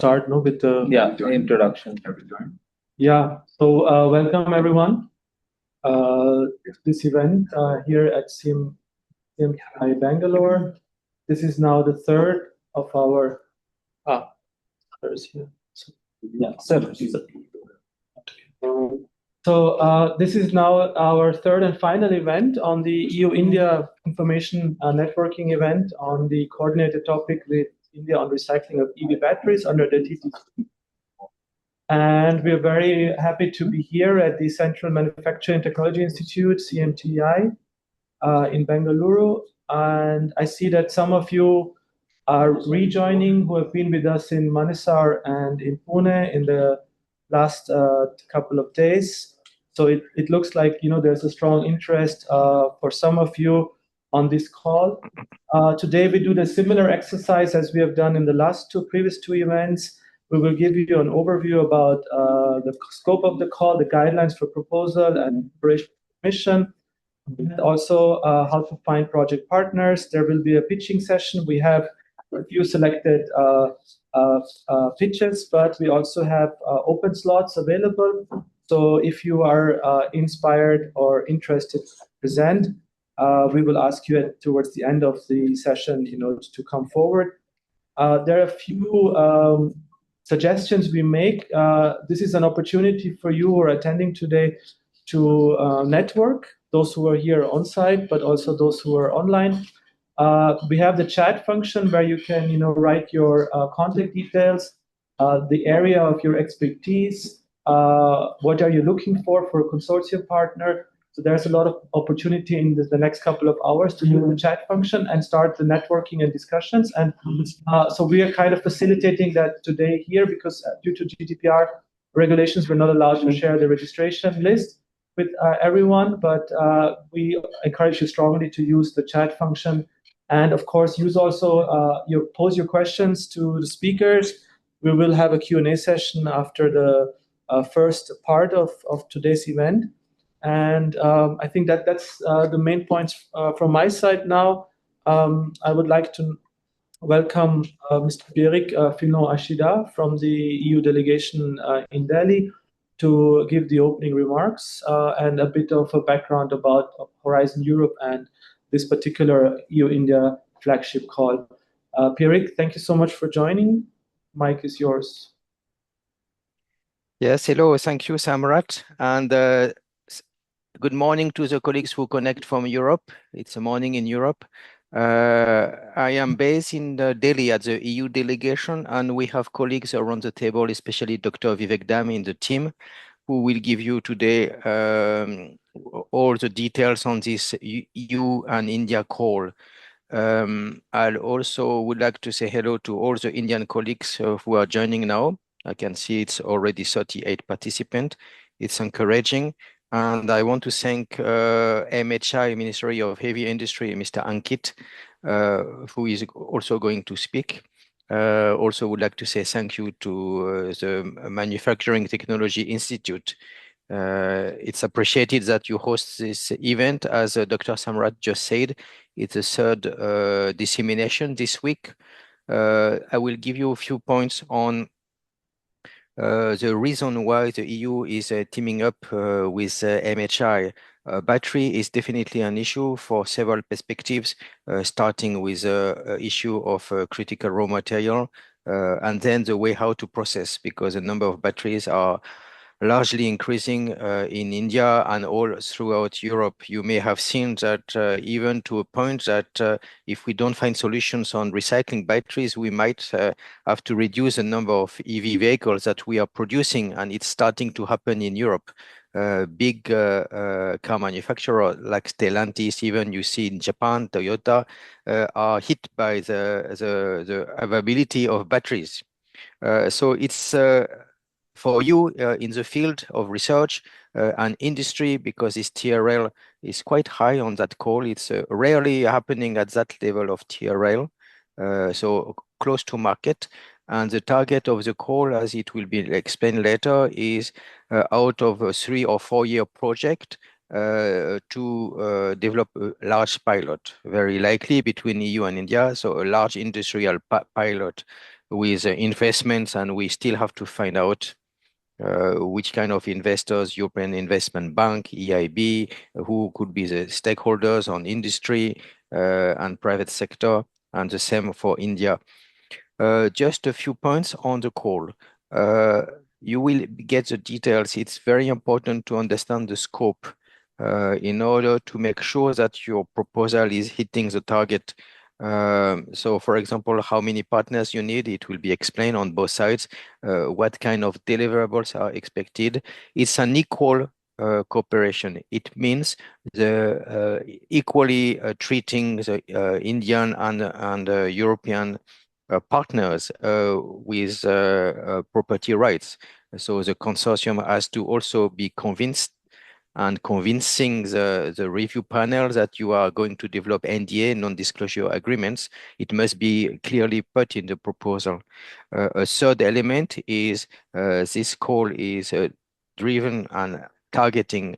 Start no, with the introduction. yeah. So welcome everyone. This event here at CMTI Bangalore. This is now the third of our there's here. So this is now our third and final event on the EU-India Information Networking event on the coordinated topic with India on recycling of EV batteries under the TTC. And we're very happy to be here at the Central Manufacturing Technology Institute, CMTI, in Bangalore. And I see that some of you are rejoining who have been with us in Manesar and in Pune in the last couple of days. So it looks like there's a strong interest for some of you on this call. Today we do the similar exercise as we have done in the last previous two events. We will give you an overview about the scope of the call, the guidelines for proposal and operation mission, and also how to find project partners. There will be a pitching session. We have a few selected pitches, but we also have open slots available. So if you are inspired or interested to present, we will ask you towards the end of the session, to come forward. There are a few suggestions we make. This is an opportunity for you who are attending today to network, those who are here on site, but also those who are online. We have the chat function where you can, write your contact details, the area of your expertise, what are you looking for a consortium partner. So there's a lot of opportunity in the next couple of hours to use the chat function and start the networking and discussions. And so we are kind of facilitating that today here because due to GDPR regulations, we're not allowed to share the registration list with everyone, but we encourage you strongly to use the chat function. And of course, use also, pose your questions to the speakers. We will have a Q&A session after the first part of today's event. And I think that's the main points from my side now. I would like to welcome Mr. Pierrick Filon-Ashida from the EU delegation in Delhi to give the opening remarks and a bit of a background about Horizon Europe and this particular EU-India flagship call. Pierrick, thank you so much for joining. Mic is yours. Yes, hello, thank you, Samrat. And good morning to the colleagues who connect from Europe. It's a morning in Europe. I am based in Delhi at the EU delegation, and we have colleagues around the table, especially Dr. Vivek Dam in the team, who will give you today all the details on this EU and India call. I also would like to say hello to all the Indian colleagues who are joining now. I can see it's already 38 participants. It's encouraging. And I want to thank MHI, Ministry of Heavy Industry, Mr. Ankit, who is also going to speak. Also would like to say thank you to the Manufacturing Technology Institute. It's appreciated that you host this event. As Dr. Samrat just said, it's a third dissemination this week. I will give you a few points on the reason why the EU is teaming up with MHI. Battery is definitely an issue for several perspectives, starting with the issue of critical raw material, and then the way how to process, because the number of batteries are largely increasing in India and all throughout Europe. You may have seen that even to a point that if we don't find solutions on recycling batteries, we might have to reduce the number of EV vehicles that we are producing, and it's starting to happen in Europe. Big car manufacturers like Stellantis, even you see in Japan, Toyota, are hit by the availability of batteries. So it's for you in the field of research and industry, because this TRL is quite high on that call. It's rarely happening at that level of TRL, so close to market. And the target of the call, as it will be explained later, is out of a 3 or 4 year project to develop a large pilot, very likely between EU and India, so a large industrial pilot with investments, and we still have to find out which kind of investors, European Investment Bank, EIB, who could be the stakeholders on industry and private sector, and the same for India. Just a few points on the call. You will get the details. It's very important to understand the scope in order to make sure that your proposal is hitting the target. So, for example, how many partners you need, it will be explained on both sides. What kind of deliverables are expected. It's an equal cooperation. It means the equally treating the Indian and European partners with property rights. So the consortium has to also be convinced and convincing the review panel that you are going to develop NDA, non-disclosure agreements. It must be clearly put in the proposal. A third element is this call is driven and targeting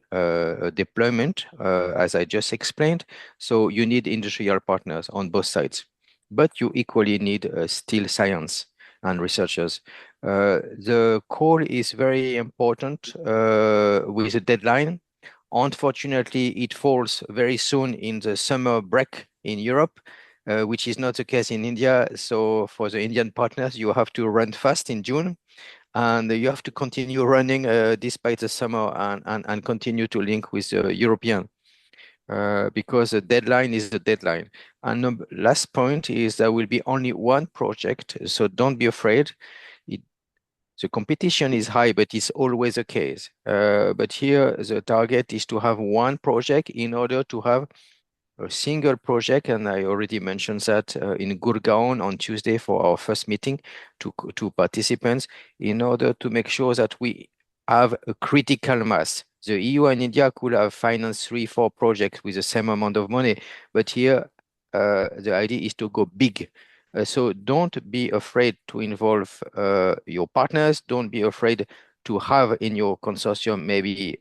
deployment, as I just explained. So you need industrial partners on both sides, but you equally need still science and researchers. The call is very important with a deadline. Unfortunately, it falls very soon in the summer break in Europe, which is not the case in India. So for the Indian partners, you have to run fast in June, and you have to continue running despite the summer and continue to link with the European. Because the deadline is the deadline. And the last point is there will be only one project, so don't be afraid. The competition is high, but it's always the case. But here, the target is to have one project in order to have a single project, and I already mentioned that in Gurgaon on Tuesday for our first meeting to participants, in order to make sure that we have a critical mass. The EU and India could have financed 3-4 projects with the same amount of money, but here the idea is to go big. So don't be afraid to involve your partners. Don't be afraid to have in your consortium maybe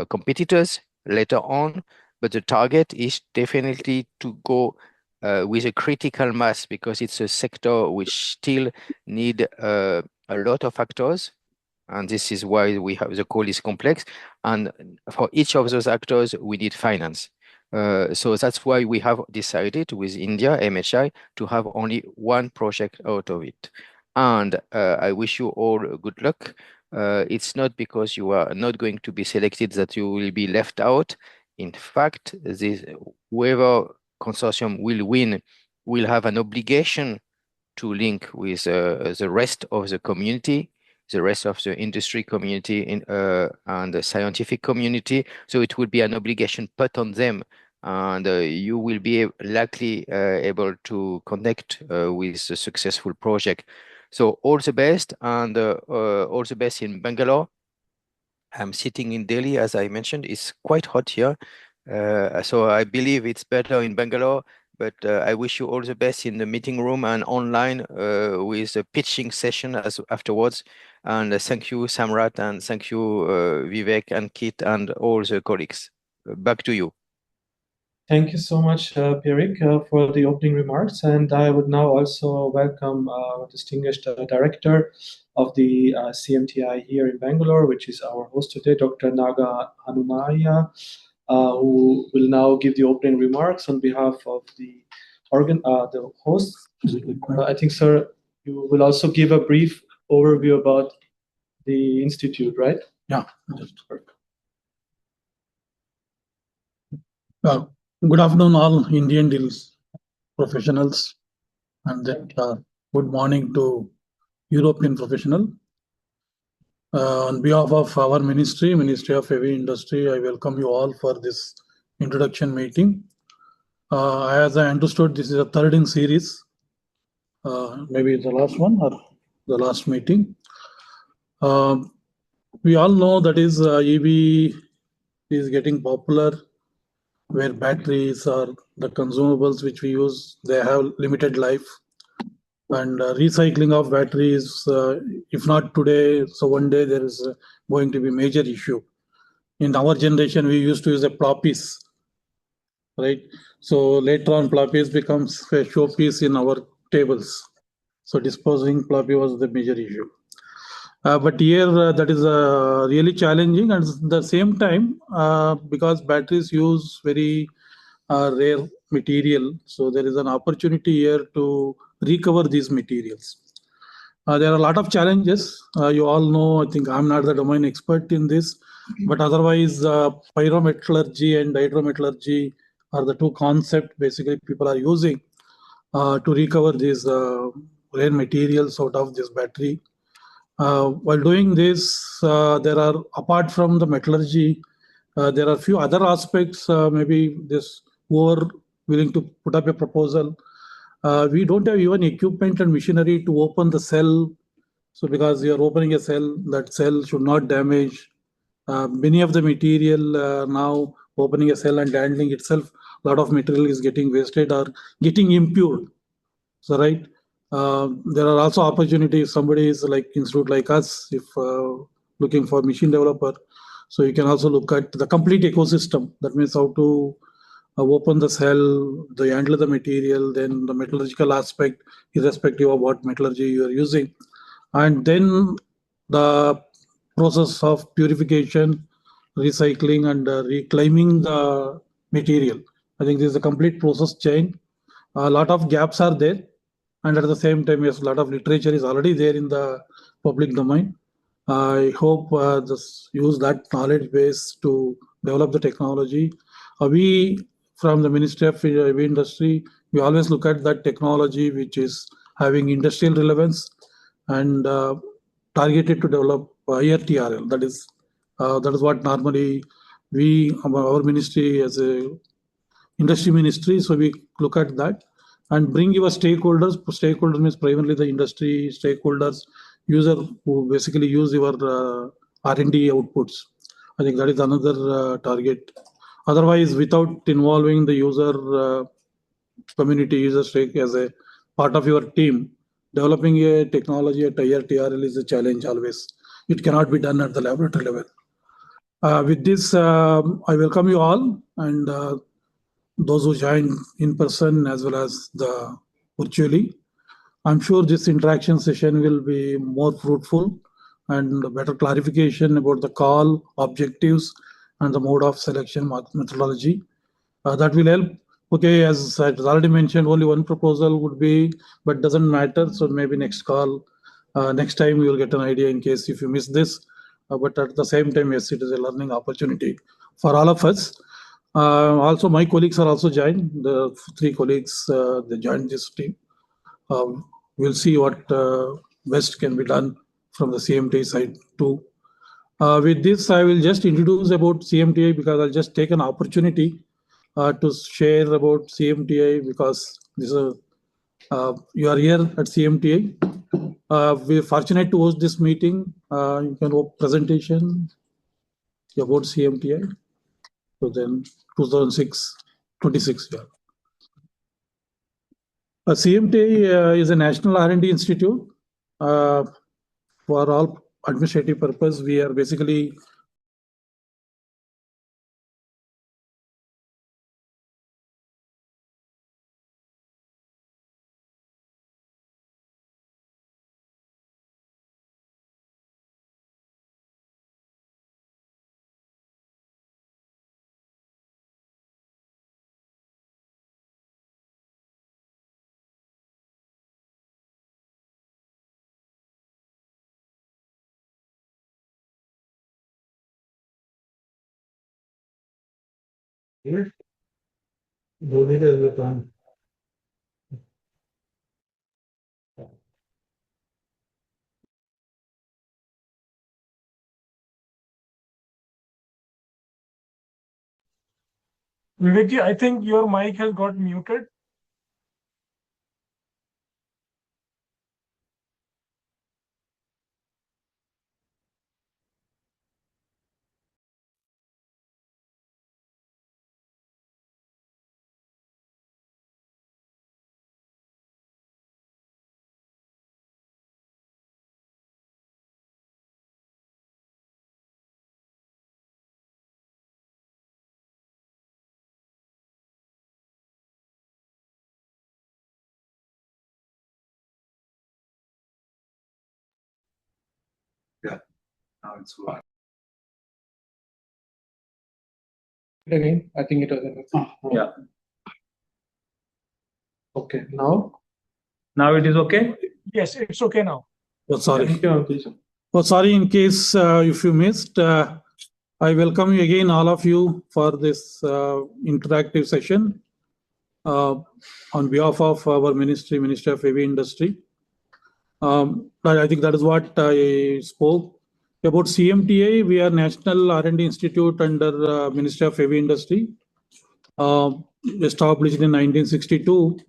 competitors later on. But the target is definitely to go with a critical mass, because it's a sector which still need a lot of actors. And this is why we have the call is complex. And for each of those actors, we need finance. So that's why we have decided with India, MHI, to have only one project out of it. And I wish you all good luck. It's not because you are not going to be selected that you will be left out. In fact, whoever consortium will win will have an obligation to link with the rest of the community, the rest of the industry community and the scientific community. So it will be an obligation put on them, and you will be likely able to connect with a successful project. So all the best, and all the best in Bangalore. I'm sitting in Delhi, as I mentioned. It's quite hot here. So I believe it's better in Bangalore, but I wish you all the best in the meeting room and online with a pitching session afterwards. And thank you, Samrat, and thank you, Vivek and Kit and all the colleagues. Back to you. Thank you so much, Pierrick, for the opening remarks. And I would now also welcome our distinguished director of the CMTI here in Bangalore, which is our host today, Dr. Naga Hanumaya, who will now give the opening remarks on behalf of the host. I think, sir, you will also give a brief overview about the institute, right? Yeah. Good afternoon, all Indian deals professionals, and then good morning to European professional. On behalf of our Ministry of Heavy Industry, I welcome you all for this introduction meeting. As I understood, this is a third in series, maybe the last one or the last meeting. We all know that is EV is getting popular, where batteries or the consumables which we use, they have limited life. And recycling of batteries, if not today, so one day there is going to be major issue. In our generation, we used to use a floppies, right? So later on, floppies becomes a showpiece in our tables. So disposing floppy was the major issue. But here that is really challenging, and at the same time, because batteries use very rare material, so there is an opportunity here to recover these materials. There are a lot of challenges. You all know, I think I'm not the domain expert in this, but otherwise, pyrometallurgy and hydrometallurgy are the two concepts basically people are using to recover these rare materials out of this battery. While doing this, there are, apart from the metallurgy, there are a few other aspects. Maybe this who are willing to put up a proposal. We don't have even equipment and machinery to open the cell. So because you are opening a cell, that cell should not damage. Many of the material now opening a cell and handling itself, a lot of material is getting wasted or getting impure. So right, there are also opportunities. Somebody is like institute like us, if looking for machine developer, so you can also look at the complete ecosystem. That means how to open the cell, the handle the material, then the metallurgical aspect, irrespective of what metallurgy you are using, and then the process of purification, recycling, and reclaiming the material. I think this is a complete process chain. A lot of gaps are there, and at the same time, yes, a lot of literature is already there in the public domain. I hope this use that knowledge base to develop the technology. We from the Ministry of Heavy Industry, we always look at that technology which is having industrial relevance and targeted to develop higher TRL. That is what normally we, our ministry as a industry ministry. So we look at that and bring your stakeholders. Stakeholder means primarily the industry stakeholders, user who basically use your R&D outputs. I think that is another target. Otherwise, without involving the user community, user stake as a part of your team, developing a technology at higher TRL is a challenge always. It cannot be done at the laboratory level. With this, I welcome you all, and those who joined in person as well as the virtually. I'm sure this interaction session will be more fruitful and better clarification about the call, objectives, and the mode of selection methodology. That will help. Okay, as I already mentioned, only one proposal would be, but doesn't matter. So maybe next call, next time you will get an idea in case if you miss this. But at the same time, yes, it is a learning opportunity for all of us. Also, my colleagues are also joined. The three colleagues they joined this team. We'll see what best can be done from the CMTI side too. With this, I will just introduce about CMTI because I'll just take an opportunity to share about CMTI because this is you are here at CMTI. We're fortunate to host this meeting. You can open presentation about CMTI. So then 26, yeah. CMTI is a national R&D institute. For all administrative purpose, we are basically Vivekji, I think your mic has got muted. Now it's live. Again, I think it was. Yeah. Okay, now it is okay. Yes, it's okay now. Oh, sorry. Thank you, Ankush. Oh, sorry, in case if you missed, I welcome you again, all of you, for this interactive session on behalf of our Ministry of Heavy Industry. I think that is what I spoke about. CMTI, we are National R&D Institute under Ministry of Heavy Industry, established in 1962.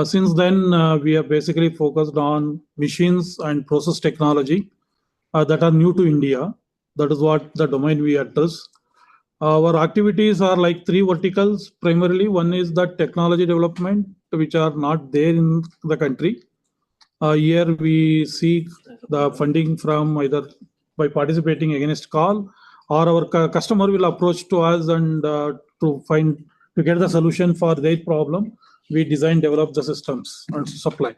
Since then, we are basically focused on machines and process technology that are new to India. That is what the domain we address. Our activities are like three verticals primarily. One is the technology development, which are not there in the country. Here we seek the funding from either by participating against call, or our customer will approach to us and to get the solution for their problem. We design, develop the systems and supply.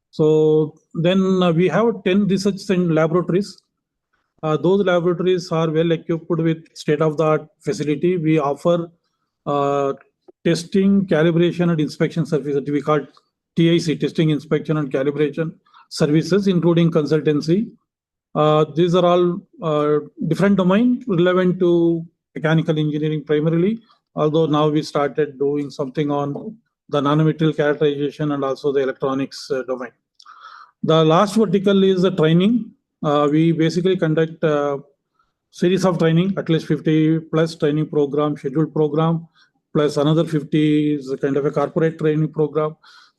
So then we have 10 research laboratories. Those laboratories are well equipped with state-of-the-art facility. We offer testing, calibration, and inspection services. We call TIC, testing, inspection, and calibration services, including consultancy. These are all different domains relevant to mechanical engineering primarily, although now we started doing something on the nanomaterial characterization and also the electronics domain. The last vertical is the training. We basically conduct a series of training, at least 50 plus training program, scheduled program, plus another 50 is a kind of a corporate training program.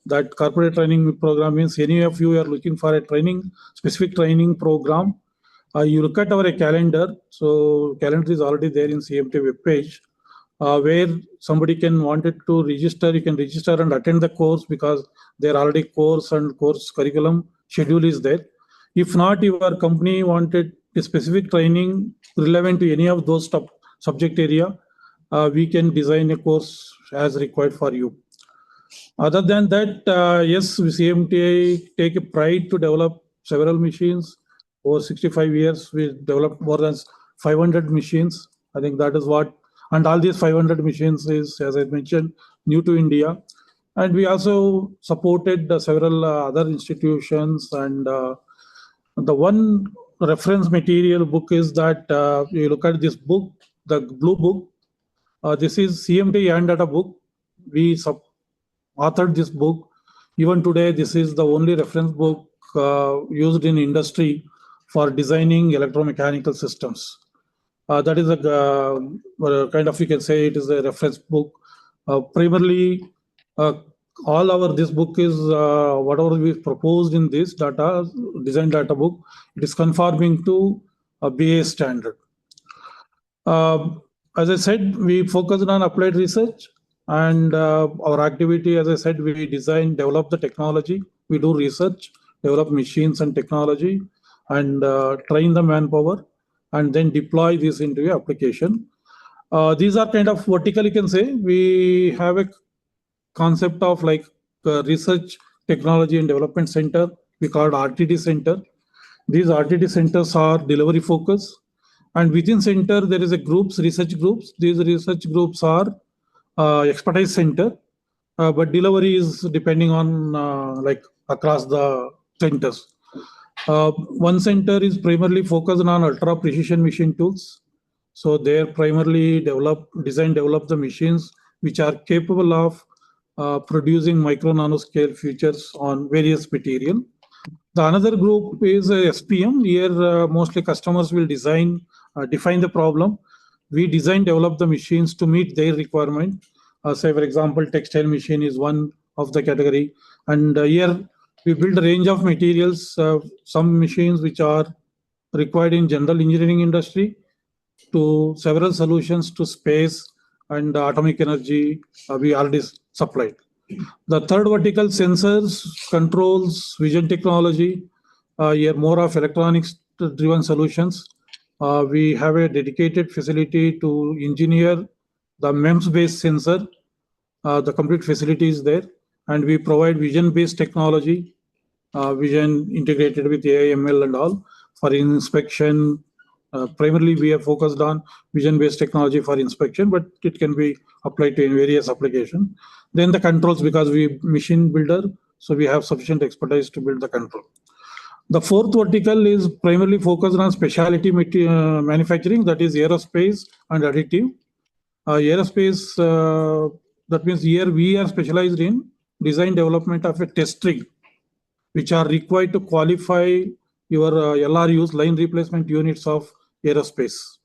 That corporate training program means any of you are looking for a training, specific training program. You look at our calendar. So calendar is already there in CMT web page, where somebody can wanted to register. You can register and attend the course because there already course and course curriculum schedule is there. If not, your company wanted a specific training relevant to any of those subject area, we can design a course as required for you. Other than that, yes, CMTI take a pride to develop several machines. Over 65 years, we developed more than 500 machines. I think that is what, and all these 500 machines is, as I mentioned, new to India. And we also supported several other institutions. And the one reference material book is that you look at this book, the blue book. This is CMTI and data book. We authored this book. Even today, this is the only reference book used in industry for designing electromechanical systems. That is a kind of, you can say it is a reference book. Primarily, this book is whatever we proposed in this data design data book, it is conforming to a BA standard. As I said, we focused on applied research, and our activity, as I said, we design, develop the technology. We do research, develop machines and technology, and train the manpower, and then deploy this into your application. These are kind of vertical, you can say. We have a concept of like research, technology and development center. We call it RTD center. These RTD centers are delivery focused, and within center there is a research groups. These research groups are expertise center, but delivery is depending on like across the centers. One center is primarily focused on ultra precision machine tools. So they primarily develop the machines which are capable of producing micro nanoscale features on various material. The another group is SPM. Here mostly customers will define the problem. We develop the machines to meet their requirement. Say for example, textile machine is one of the category, and here we build a range of materials. Some machines which are required in general engineering industry, to several solutions to space and atomic energy, we already supplied. The third vertical, sensors, controls, vision technology, here more of electronics driven solutions. We have a dedicated facility to engineer the MEMS based sensor. The complete facility is there, and we provide vision based technology, vision integrated with AI, ML and all for inspection, Primarily, we are focused on vision-based technology for inspection, but it can be applied to various applications. Then the controls, because we machine builder, so we have sufficient expertise to build the control. The fourth vertical is primarily focused on specialty manufacturing, that is aerospace and additive. Aerospace, that means here we are specialized in design development of a test rig, which are required to qualify your LRUs, line replacement units of aerospace.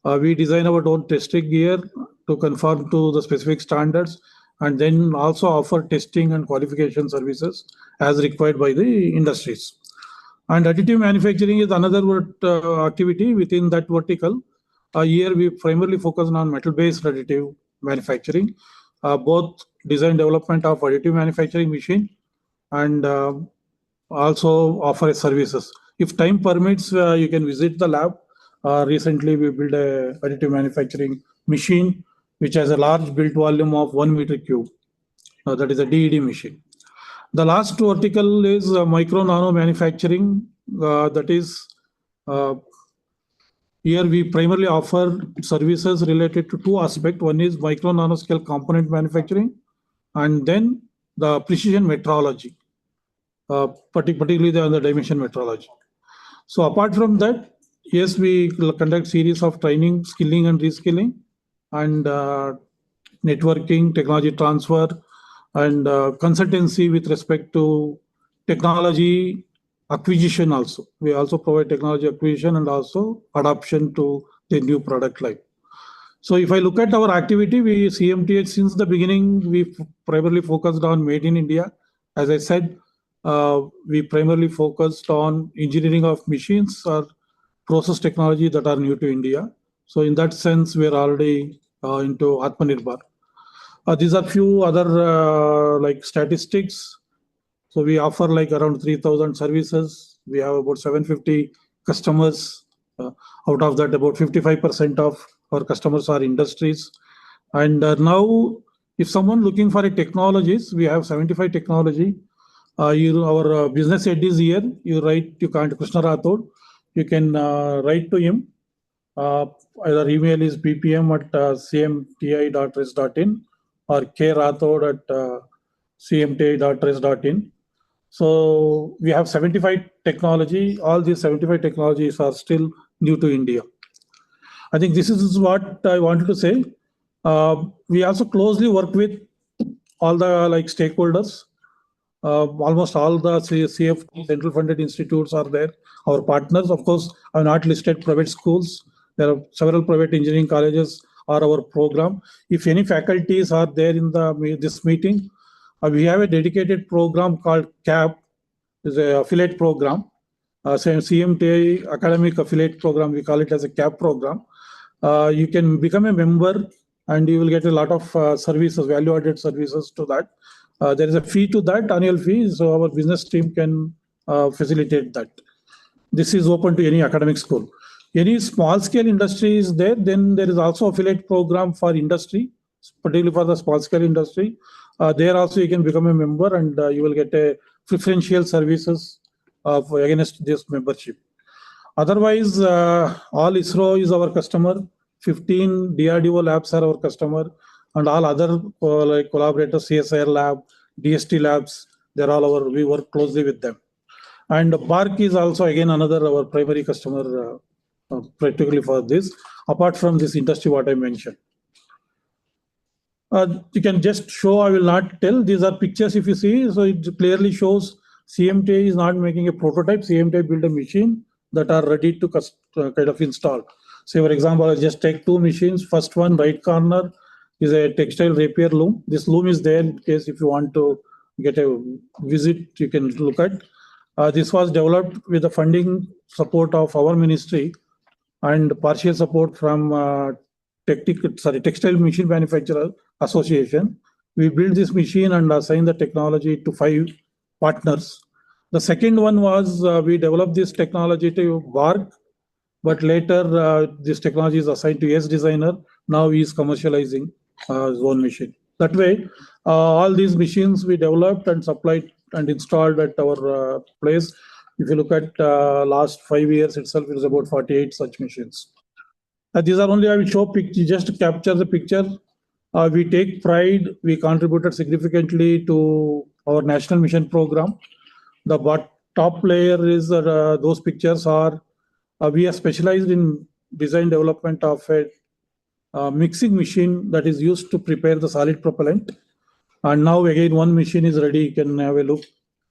We design our own testing gear to conform to the specific standards, and then also offer testing and qualification services as required by the industries. And additive manufacturing is another activity within that vertical. Here we primarily focus on metal-based additive manufacturing, both design development of additive manufacturing machine and also offer services. If time permits, you can visit the lab. Recently, we built a additive manufacturing machine, which has a large built volume of 1 meter cube. That is a DED machine. The last vertical is micro nano manufacturing. That is, here we primarily offer services related to two aspects. One is micro nanoscale component manufacturing, and then the precision metrology, particularly the dimension metrology. So apart from that, yes, we conduct series of training, skilling and reskilling, and networking, technology transfer, and consultancy with respect to technology acquisition also. We also provide technology acquisition and also adoption to the new product line. So if I look at our activity, we CMTI since the beginning, we primarily focused on made in India. As I said, we primarily focused on engineering of machines or process technology that are new to India. So in that sense, we are already into Atmanirbhar. These are few other like statistics. So we offer like around 3,000 services. We have about 750 customers. Out of that, about 55% of our customers are industries. And now, if someone looking for a technologies, we have 75 technology. Our business head is here. You can't Krishna Rathod. You can write to him. Either email is bpm@cmti.res.in or krathod@cmti.res.in. So we have 75 technology. All these 75 technologies are still new to India. I think this is what I wanted to say. We also closely work with all the like stakeholders. Almost all the CFT central funded institutes are there. Our partners, of course, are not listed private schools. There are several private engineering colleges are our program. If any faculties are there in this meeting, we have a dedicated program called CAP. It's an affiliate program. CMTI academic affiliate program, we call it as a CAP program. You can become a member and you will get a lot of services, value-added services to that. There is a fee to that, annual fee, so our business team can facilitate that. This is open to any academic school. Any small-scale industry is there, then there is also affiliate program for industry, particularly for the small-scale industry. There also you can become a member and you will get a preferential services against this membership. Otherwise, all ISRO is our customer, 15 DRDO labs are our customer, and all other like collaborators, CSIR lab, DST labs, they're all we work closely with them. And BARC is also again another our primary customer, particularly for this, apart from this industry what I mentioned. You can just show, I will not tell, these are pictures if you see, so it clearly shows CMTI is not making a prototype, CMTI build a machine that are ready to kind of install. Say for example, I just take two machines, first one right corner is a textile rapier loom. This loom is there in case if you want to get a visit, you can look at. This was developed with the funding support of our ministry and partial support from Textile Machine Manufacturer Association. We built this machine and assigned the technology to 5 partners. The second one was we developed this technology to BARC, but later this technology is assigned to S Designer. Now he is commercializing his own machine. That way, all these machines we developed and supplied and installed at our place. If you look at last 5 years itself, it is about 48 such machines. These are only I will show picture just to capture the picture. We take pride. We contributed significantly to our national mission program. The top layer is those pictures are we are specialized in design development of a mixing machine that is used to prepare the solid propellant. And now again, one machine is ready. You can have a look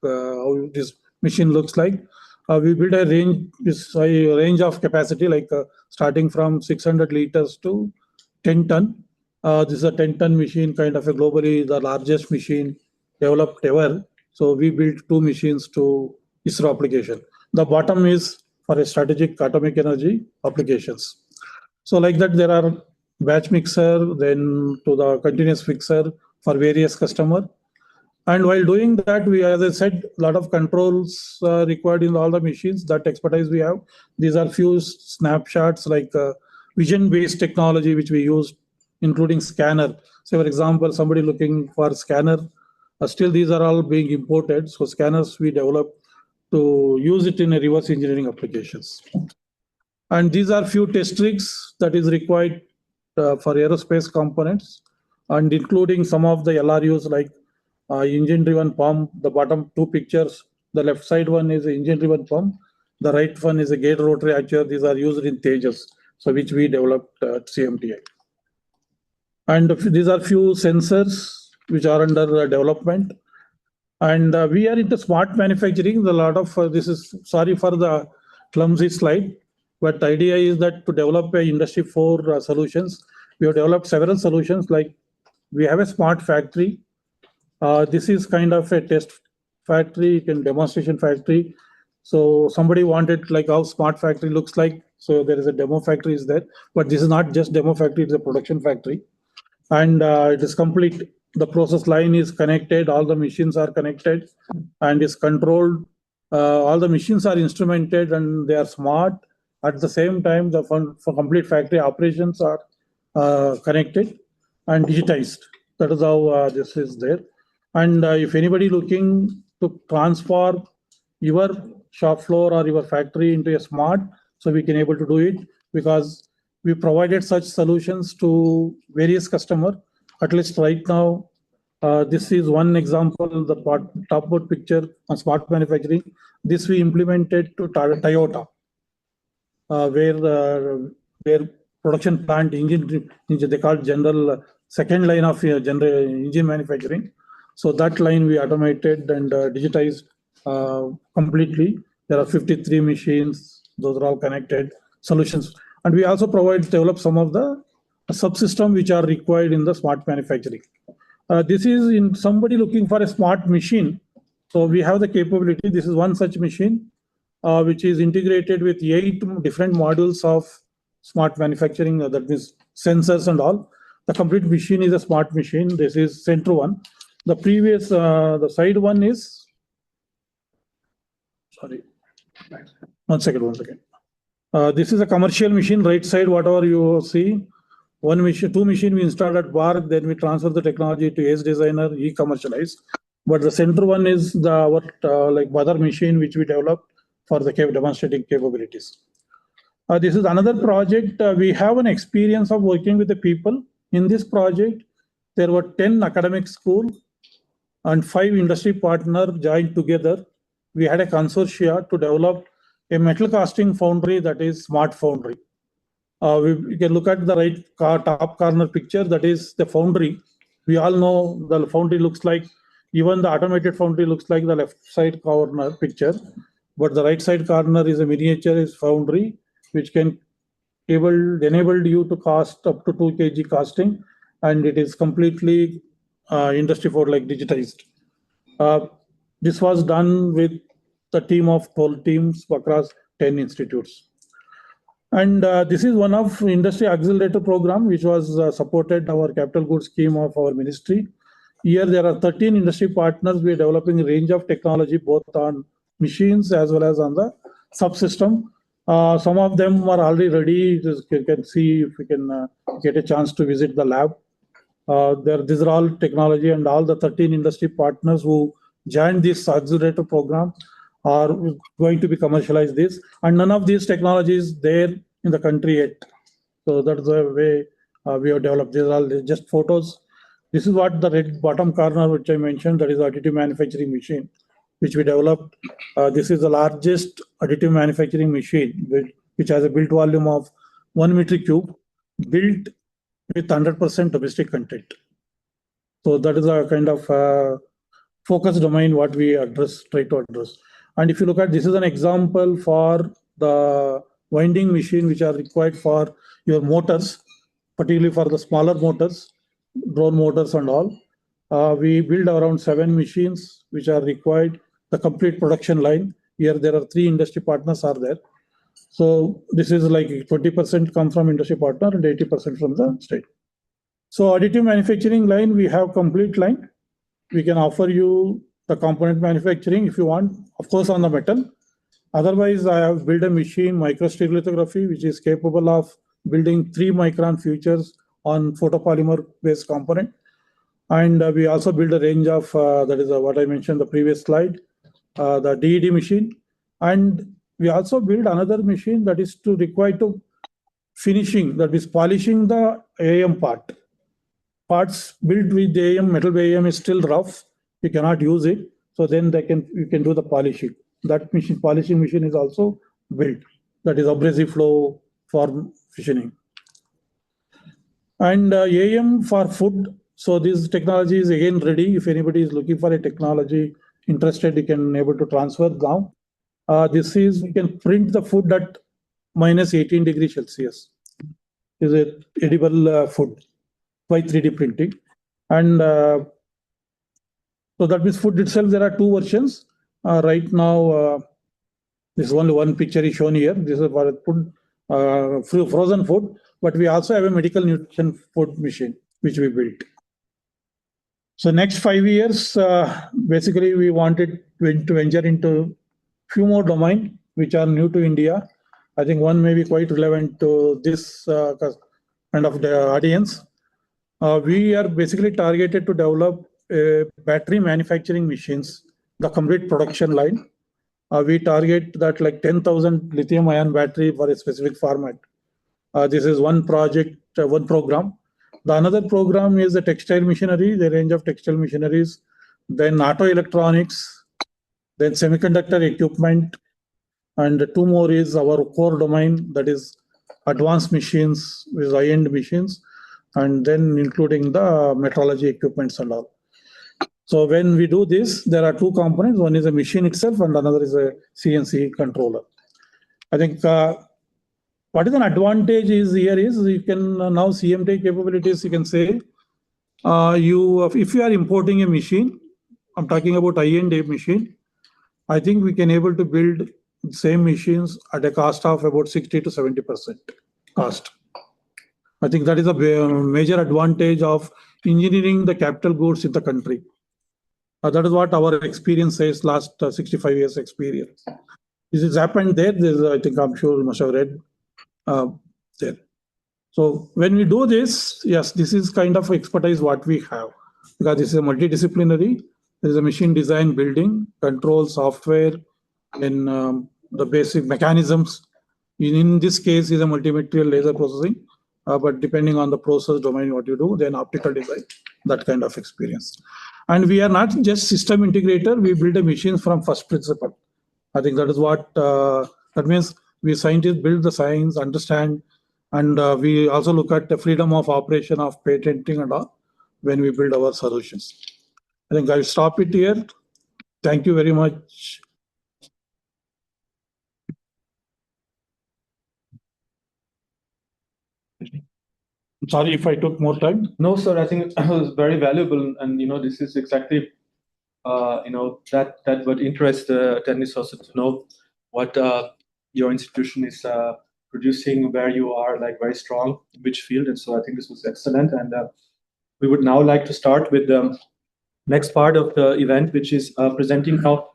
how this machine looks like. We build a range of capacity like starting from 600 liters to 10 ton. This is a 10-ton machine, kind of a globally the largest machine developed ever. So we built 2 machines to ISRO application. The bottom is for a strategic atomic energy applications. So like that, there are batch mixer, then to the continuous mixer for various customer. And while doing that, we, as I said, a lot of controls required in all the machines. That expertise we have. These are few snapshots like vision-based technology which we use, including scanner. So, for example, somebody looking for scanner, still these are all being imported. So scanners we develop to use it in a reverse engineering applications. And these are few test rigs that is required for aerospace components, and including some of the LRUs like engine-driven pump. The bottom 2 pictures, the left side one is engine-driven pump, the right one is a gate rotary actuator. These are used in Tejas, so which we developed at CMTI. And these are few sensors which are under development. And we are into smart manufacturing. A lot of this is, sorry for the clumsy slide, but the idea is that to develop a industry 4 solutions, we have developed several solutions. Like we have a smart factory. This is kind of a test factory and demonstration factory. So somebody wanted like how smart factory looks like. So there is a demo factory is there, but this is not just demo factory, it's a production factory. And it is complete. The process line is connected, all the machines are connected and is controlled. All the machines are instrumented and they are smart. At the same time, the for complete factory operations are connected and digitized. That is how this is there. And if anybody looking to transform your shop floor or your factory into a smart, so we can able to do it because we provided such solutions to various customers. At least right now, this is one example, the top picture on smart manufacturing. This we implemented to Toyota, where production plant engine they call general second line of general engine manufacturing. So that line we automated and digitized completely. There are 53 machines; those are all connected solutions. And we also develop some of the subsystems which are required in the smart manufacturing. This is in somebody looking for a smart machine. So we have the capability. This is one such machine, which is integrated with 8 different modules of smart manufacturing. That means sensors and all. The complete machine is a smart machine. This is center one. The previous, the side one is, sorry, one second. This is a commercial machine, right side, whatever you see. One machine, 2 machines we installed at BARC, then we transfer the technology to Ace Designer, e-commercialize. But the center one is our like mother machine, which we developed for the demonstrating capabilities. This is another project. We have an experience of working with the people. In this project, there were 10 academic schools and 5 industry partners joined together. We had a consortia to develop a metal casting foundry that is smart foundry. We can look at the right top corner picture, that is the foundry. We all know the foundry looks like, even the automated foundry looks like the left side corner picture, but the right side corner is a miniature foundry, which can enabled you to cast up to 2 kg casting, and it is completely industry 4 like digitized. This was done with the team of 12 teams across 10 institutes. And this is one of industry accelerator program, which was supported our capital goods scheme of our ministry. Here there are 13 industry partners. We are developing a range of technology, both on machines as well as on the subsystem. Some of them are already ready. You can see if we can get a chance to visit the lab. These are all technology, and all the 13 industry partners who joined this accelerator program are going to be commercialized this, and none of these technologies there in the country yet. So that's the way we have developed. These are all just photos. This is what the red bottom corner, which I mentioned, that is additive manufacturing machine, which we developed. This is the largest additive manufacturing machine, which has a built volume of 1 meter cube, built with 100% domestic content. So that is a kind of focus domain what we try to address. And if you look at, this is an example for the winding machine which are required for your motors, particularly for the smaller motors, drone motors and all. We build around 7 machines which are required, the complete production line. Here there are 3 industry partners are there. So this is like 20% come from industry partner and 80% from the state. So additive manufacturing line, we have complete line. We can offer you the component manufacturing if you want, of course, on the metal. Otherwise, I have built a machine, microstereolithography, which is capable of building 3-micron features on photopolymer-based component. And we also build a range of, that is what I mentioned the previous slide, the DED machine. And we also build another machine that is to require to finishing, that is polishing the AM part. Parts built with the AM, metal AM is still rough. You cannot use it. So then you can do the polishing. That machine, polishing machine is also built. That is abrasive flow for machining. And AM for food. So this technology is again ready. If anybody is looking for a technology interested, you can able to transfer now. This is, we can print the food at minus 18 degrees Celsius. Is it edible food by 3D printing? And so that means food itself, there are 2 versions. Right now, this is only one picture is shown here. This is for food, frozen food, but we also have a medical nutrition food machine, which we built. So next 5 years, basically we wanted to venture into few more domains which are new to India. I think one may be quite relevant to this kind of the audience. We are basically targeted to develop battery manufacturing machines, the complete production line. We target that like 10,000 lithium-ion battery for a specific format. This is one project, one program. The another program is the textile machinery, the range of textile machineries, then auto electronics, then semiconductor equipment, and 2 more is our core domain, that is advanced machines with high-end machines, and then including the metrology equipments and all. So when we do this, there are 2 components. One is a machine itself and another is a CNC controller. I think what is an advantage is here is you can now CMTI capabilities, you can say, if you are importing a machine, I'm talking about high-end machine, I think we can able to build same machines at a cost of about 60 to 70% cost. I think that is a major advantage of engineering the capital goods in the country. That is what our experience says, last 65 years experience. This has happened there. I think I'm sure you must have read there. So when we do this, yes, this is kind of expertise what we have, because this is a multidisciplinary. There is a machine design, building, control, software, and the basic mechanisms. In this case, is a multimaterial laser processing. But depending on the process domain, what you do, then optical design, that kind of experience. And we are not just system integrator, we build a machine from first principle. I think that is what, that means we scientists build the science, understand, and we also look at the freedom of operation of patenting and all when we build our solutions. I think I'll stop it here. Thank you very much. Sorry if I took more time. No, sir, I think it was very valuable. And, this is exactly, that would interest attendees also to know what your institution is producing, where you are like very strong, in which field. And so I think this was excellent. And we would now like to start with the next part of the event, which is presenting how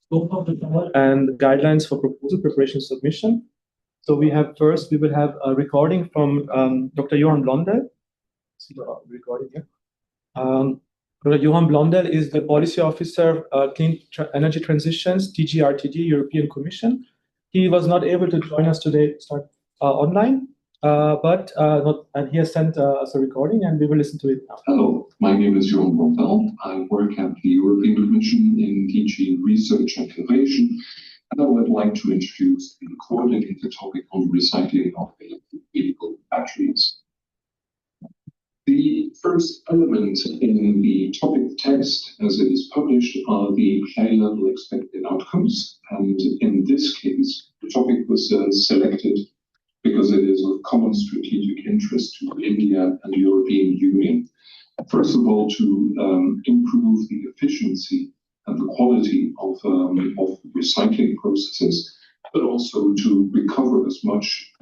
scope of the and guidelines for proposal preparation submission. So we will have a recording from Dr. Johan Blondel. See the recording here. Dr. Johan Blondel is the Policy Officer, Clean Energy Transitions, DG/RTD, European Commission. He was not able to join us today online, and he has sent us a recording, and we will listen to it now. Hello, my name is Johan Blondel. I work at the European Commission in DG Research and Innovation, and I would like to introduce the coordinated topic on recycling of vehicle batteries. The first element in the topic text, as it is published, are the high-level expected outcomes. And in this case, the topic was selected because it is of common strategic interest to India and the European Union. First of all, to improve the efficiency and the quality of recycling processes, but also to recover as much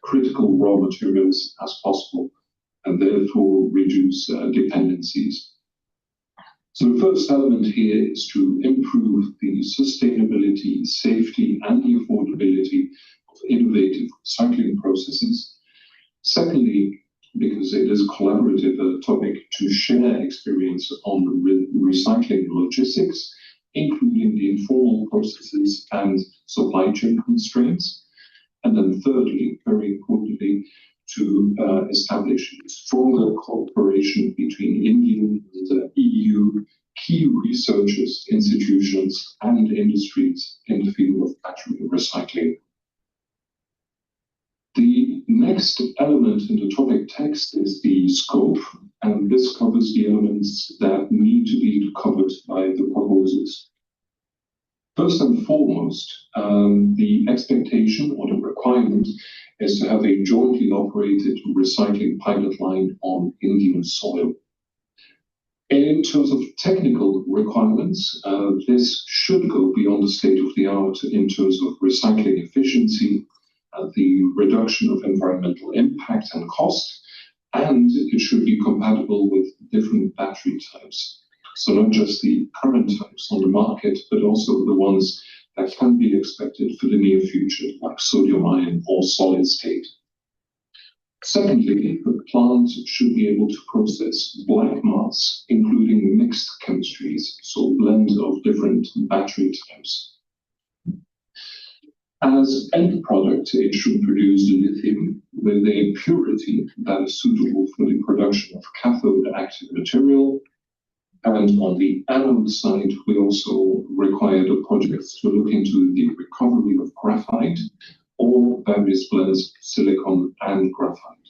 critical raw materials as possible, and therefore reduce dependencies. So the first element here is to improve the sustainability, safety, and the affordability of innovative recycling processes. Secondly, because it is a collaborative topic, to share experience on recycling logistics, including the informal processes and supply chain constraints. And then thirdly, very importantly, to establish stronger cooperation between Indian and EU key researchers, institutions, and industries in the field of battery recycling. The next element in the topic text is the scope, and this covers the elements that need to be covered by the proposals. First and foremost, the expectation or the requirement is to have a jointly operated recycling pilot line on Indian soil. In terms of technical requirements, this should go beyond the state of the art in terms of recycling efficiency, the reduction of environmental impact and cost, and it should be compatible with different battery types. So not just the current types on the market, but also the ones that can be expected for the near future, like sodium-ion or solid state. Secondly, the plant should be able to process black mass, including mixed chemistries, so blends of different battery types. As end product, it should produce lithium with a purity that is suitable for the production of cathode active material. And on the anode side, we also required a project to look into the recovery of graphite or various blends of silicon and graphite.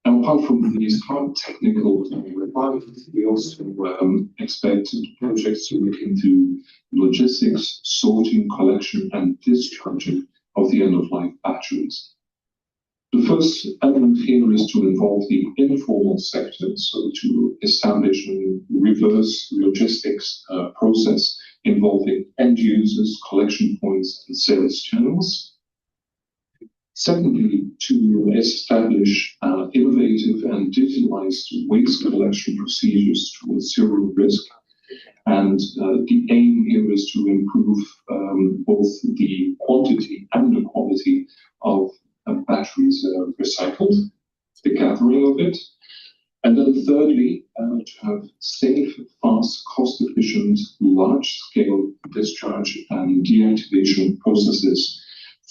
Now, apart from these hard technical requirements, we also expect projects to look into logistics, sorting, collection, and discharging of the end-of-life batteries. The first element here is to involve the informal sector, so to establish a reverse logistics process involving end users, collection points, and sales channels. Secondly, to establish innovative and digitalized waste collection procedures towards zero risk. And the aim here is to improve both the quantity and the quality of batteries recycled, the gathering of it. And then thirdly, to have safe, fast, cost-efficient, large-scale discharge and deactivation processes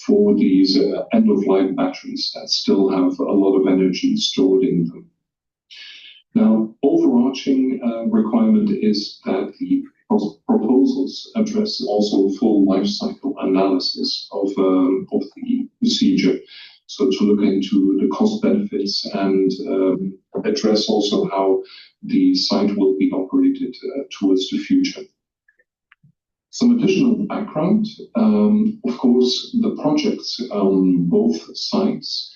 for these end-of-life batteries that still have a lot of energy stored in them. Now, overarching requirement is that the proposals address also full life cycle analysis of the procedure. So to look into the cost benefits and address also how the site will be operated towards the future. Some additional background, of course, the projects on both sites,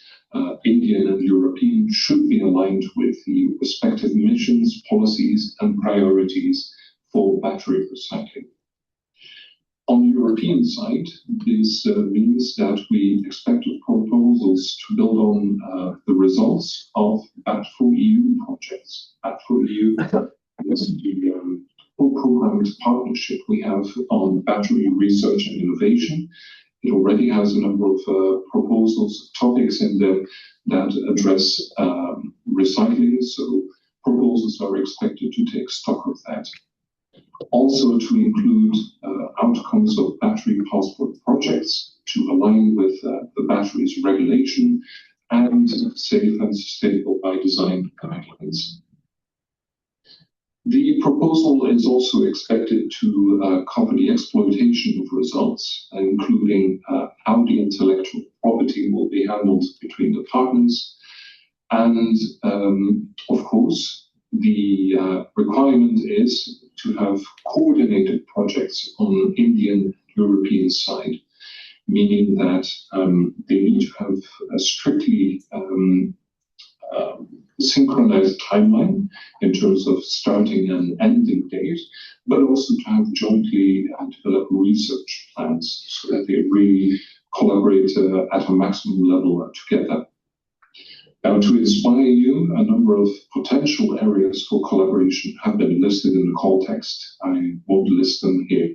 Indian and European, should be aligned with the respective missions, policies, and priorities for battery recycling. On the European side, this means that we expect proposals to build on the results of BAT4EU projects. BAT4EU is the programmed partnership we have on battery research and innovation. It already has a number of proposals, topics in there that address recycling, so proposals are expected to take stock of that. Also to include outcomes of battery passport projects to align with the batteries regulation and safe and sustainable by design guidelines. The proposal is also expected to cover the exploitation of results, including how the intellectual property will be handled between the partners. And of course, the requirement is to have coordinated projects on Indian-European side, meaning that they need to have a strictly synchronized timeline in terms of starting and ending date, but also to have jointly developed research plans so that they really collaborate at a maximum level together. Now, to inspire you, a number of potential areas for collaboration have been listed in the call text. I won't list them here.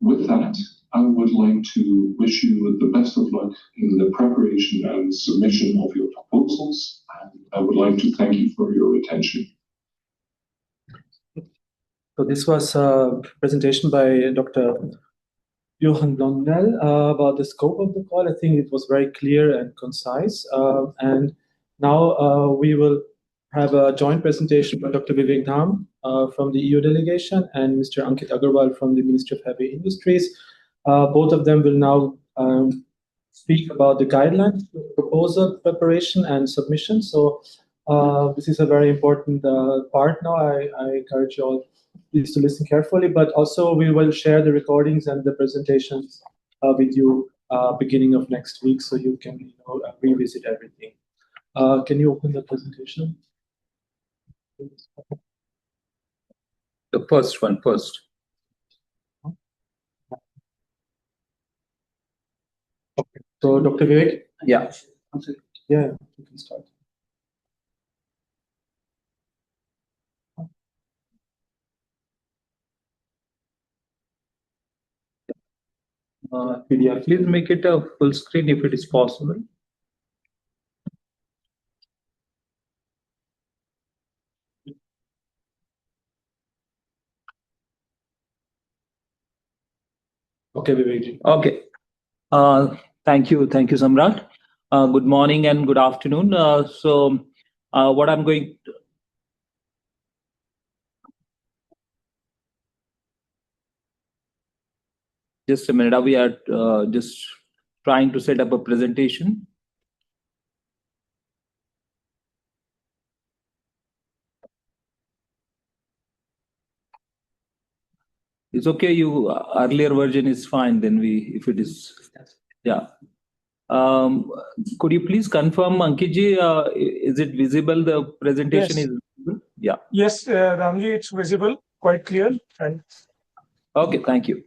With that, I would like to wish you the best of luck in the preparation and submission of your proposals. And I would like to thank you for your attention. So this was a presentation by Dr. Johan Blondel about the scope of the call. I think it was very clear and concise. And now we will have a joint presentation by Dr. Vivek Dham from the EU delegation and Mr. Ankit Agarwal from the Ministry of Heavy Industries. Both of them will now speak about the guidelines, proposal preparation and submission. So this is a very important part now. I encourage you all please to listen carefully, but also we will share the recordings and the presentations with you beginning of next week, so you can revisit everything. Can you open the presentation? The first one first. Okay. So Dr. Vivek? Yeah. Yeah, you can start. PDF, please make it a full screen if it is possible. Okay, Vivek. Okay. Thank you, Samrat. Good morning and good afternoon. What I'm going to... Just a minute, we are just trying to set up a presentation. It's okay, you earlier version is fine, then if it is, yeah. Could you please confirm, Ankitji, is it visible, the presentation Yes. is visible? Yeah. Yes, Ramji, it's visible, quite clear. And okay, thank you.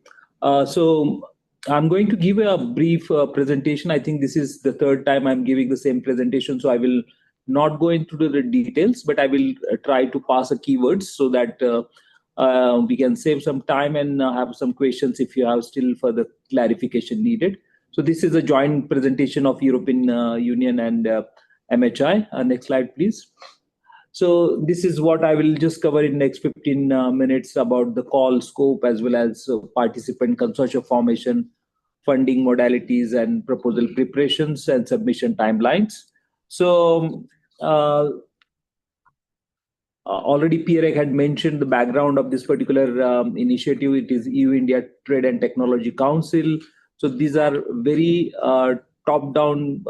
So I'm going to give a brief presentation. I think this is the third time I'm giving the same presentation, so I will not go into the details, but I will try to pass the keywords so that we can save some time and have some questions if you have still further clarification needed. So this is a joint presentation of European Union and MHI. Next slide, please. So this is what I will just cover in next 15 minutes about the call scope as well as participant consortia formation, funding modalities and proposal preparations and submission timelines. So already Pierre had mentioned the background of this particular initiative. It is EU-India Trade and Technology Council. So these are very top-down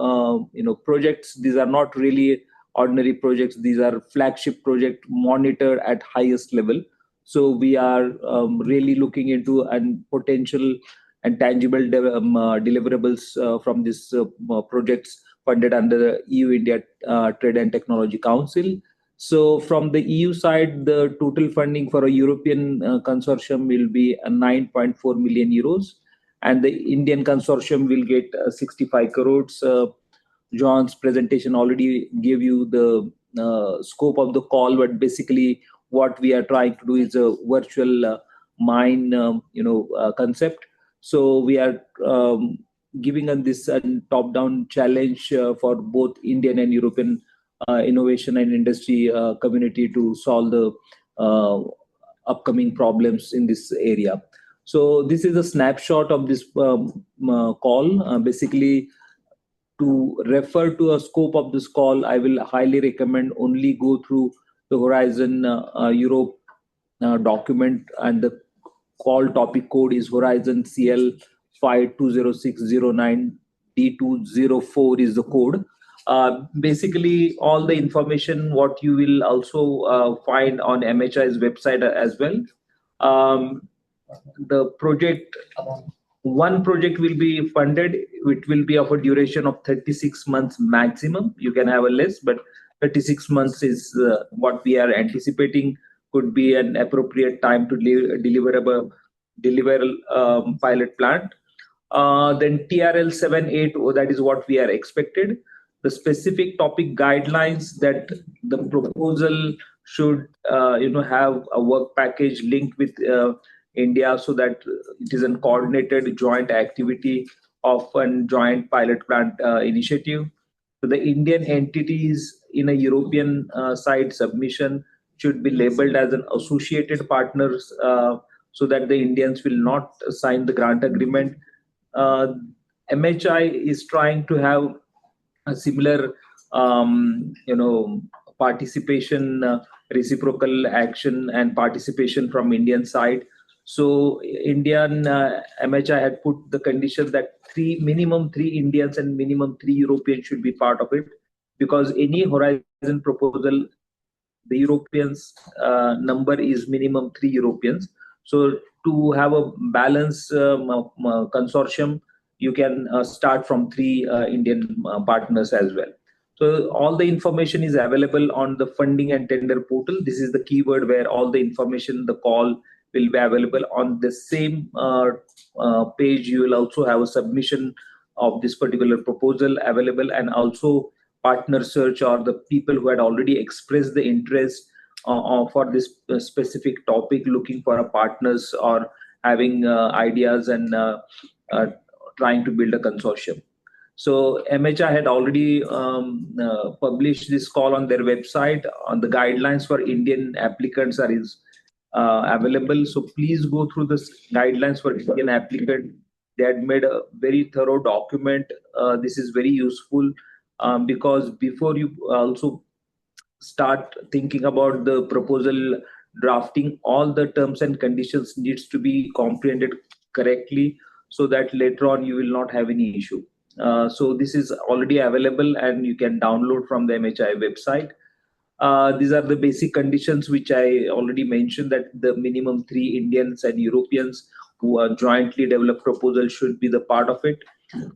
projects. These are not really ordinary projects. These are flagship projects monitored at highest level. So we are really looking into potential and tangible deliverables from these projects funded under the EU-India Trade and Technology Council. So from the EU side, the total funding for a European consortium will be 9.4 million euros, and the Indian consortium will get 65 crores. John's presentation already gave you the scope of the call, but basically what we are trying to do is a virtual mine, concept. So we are giving this top-down challenge for both Indian and European innovation and industry community to solve the upcoming problems in this area. So this is a snapshot of this call. Basically, to refer to a scope of this call, I will highly recommend only go through the Horizon Europe document, and the call topic code is Horizon CL 520609 D204 is the code. Basically, all the information what you will also find on MHI's website as well. The project, one project will be funded. It will be of a duration of 36 months maximum. You can have a less, but 36 months is what we are anticipating could be an appropriate time to deliver pilot plant. Then TRL 78, that is what we are expected. The specific topic guidelines that the proposal should have a work package linked with India, so that it is a coordinated joint activity of a joint pilot plant initiative. So the Indian entities in a European side submission should be labeled as an associated partners, so that the Indians will not sign the grant agreement. MHI is trying to have a similar, participation, reciprocal action and participation from Indian side. So Indian MHI had put the condition that minimum three Indians and minimum 3 Europeans should be part of it, because any Horizon proposal, the Europeans number is minimum 3 Europeans. So to have a balanced consortium, you can start from 3 Indian partners as well. So all the information is available on the funding and tender portal. This is the keyword where all the information, the call will be available. On the same page, you will also have a submission of this particular proposal available, and also partner search, or the people who had already expressed the interest for this specific topic, looking for a partners or having ideas and trying to build a consortium. So MHI had already published this call on their website. On the guidelines for Indian applicants are available. So please go through the guidelines for Indian applicant. They had made a very thorough document. This is very useful because before you also start thinking about the proposal drafting, all the terms and conditions needs to be comprehended correctly, so that later on you will not have any issue. So this is already available and you can download from the MHI website. These are the basic conditions which I already mentioned, that the minimum 3 Indians and Europeans who are jointly developed proposal should be the part of it.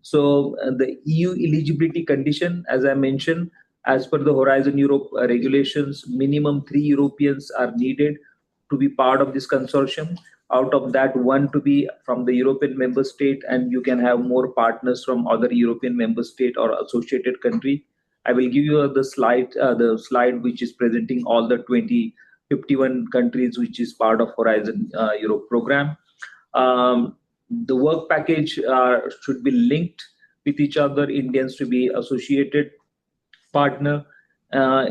So the EU eligibility condition, as I mentioned, as per the Horizon Europe regulations, minimum 3 Europeans are needed to be part of this consortium. Out of that, 1 to be from the European member state, and you can have more partners from other European member state or associated country. I will give you the slide which is presenting all the 51 countries which is part of Horizon Europe program. The work package should be linked with each other. Indians to be associated partner.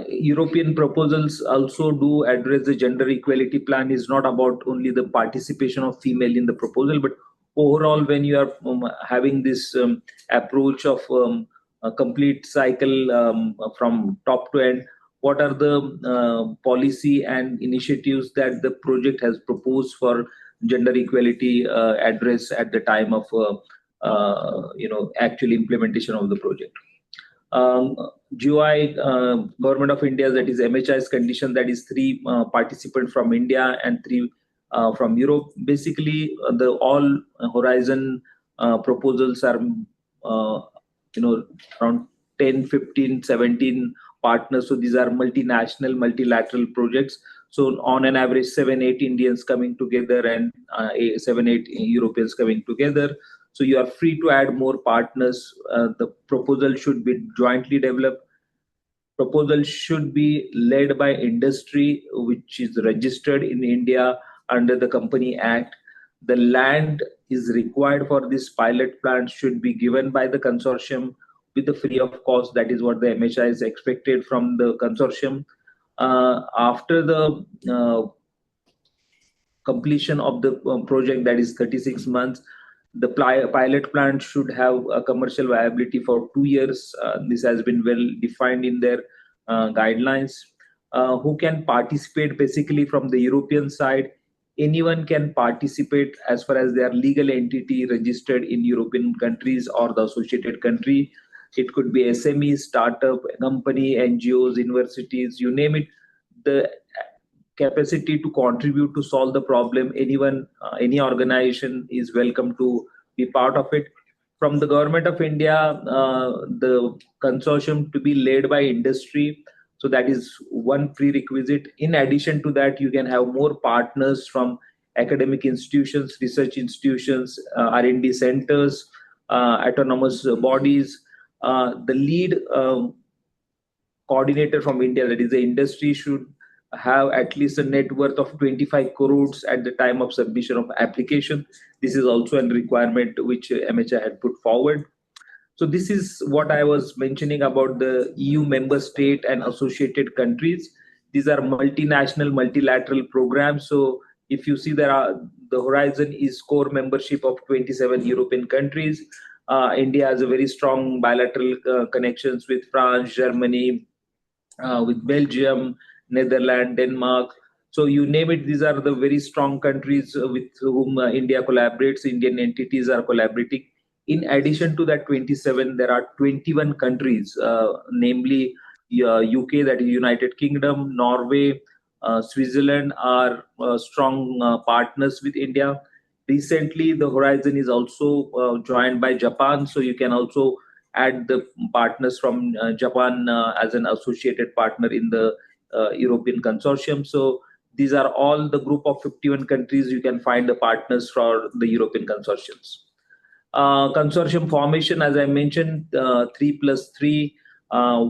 European proposals also do address the gender equality plan. Is not about only the participation of female in the proposal, but overall, when you are having this approach of a complete cycle from top to end, what are the policy and initiatives that the project has proposed for gender equality address at the time of actual implementation of the project. GOI, Government of India, that is MHI's condition, that is 3 participants from India and 3 from Europe. Basically, the all Horizon proposals are around 10, 15, 17 partners. So these are multinational, multilateral projects. So on an average, 7-8 Indians coming together and 7-8 Europeans coming together. So you are free to add more partners. The proposal should be jointly developed. Proposal should be led by industry, which is registered in India under the Company Act. The land is required for this pilot plant should be given by the consortium. with the free of cost. That is what the MHI is expected from the consortium. After the completion of the project, that is 36 months, the pilot plant should have a commercial viability for 2 years. This has been well defined in their guidelines. Who can participate? Basically, from the European side, anyone can participate as far as their legal entity registered in European countries or the associated country. It could be SME, startup, company, NGOs, universities, you name it. The capacity to contribute to solve the problem, anyone, any organization is welcome to be part of it. From the government of India, the consortium to be led by industry. So that is one prerequisite. In addition to that, you can have more partners from academic institutions, research institutions, R&D centers, autonomous bodies. The lead coordinator from India, that is the industry, should have at least a net worth of 25 crores at the time of submission of application. This is also a requirement which MHI had put forward. So this is what I was mentioning about the EU member state and associated countries. These are multinational, multilateral programs. So if you see, the horizon is core membership of 27 European countries. India has a very strong bilateral connections with France, Germany, with Belgium, Netherlands, Denmark. So you name it, these are the very strong countries with whom India collaborates. Indian entities are collaborating. In addition to that 27, there are 21 countries, namely UK, that is United Kingdom, Norway, Switzerland are strong partners with India. Recently, the horizon is also joined by Japan, so you can also add the partners from Japan as an associated partner in the European consortium. So these are all the group of 51 countries. You can find the partners for the European consortiums. Consortium formation, as I mentioned, 3+3,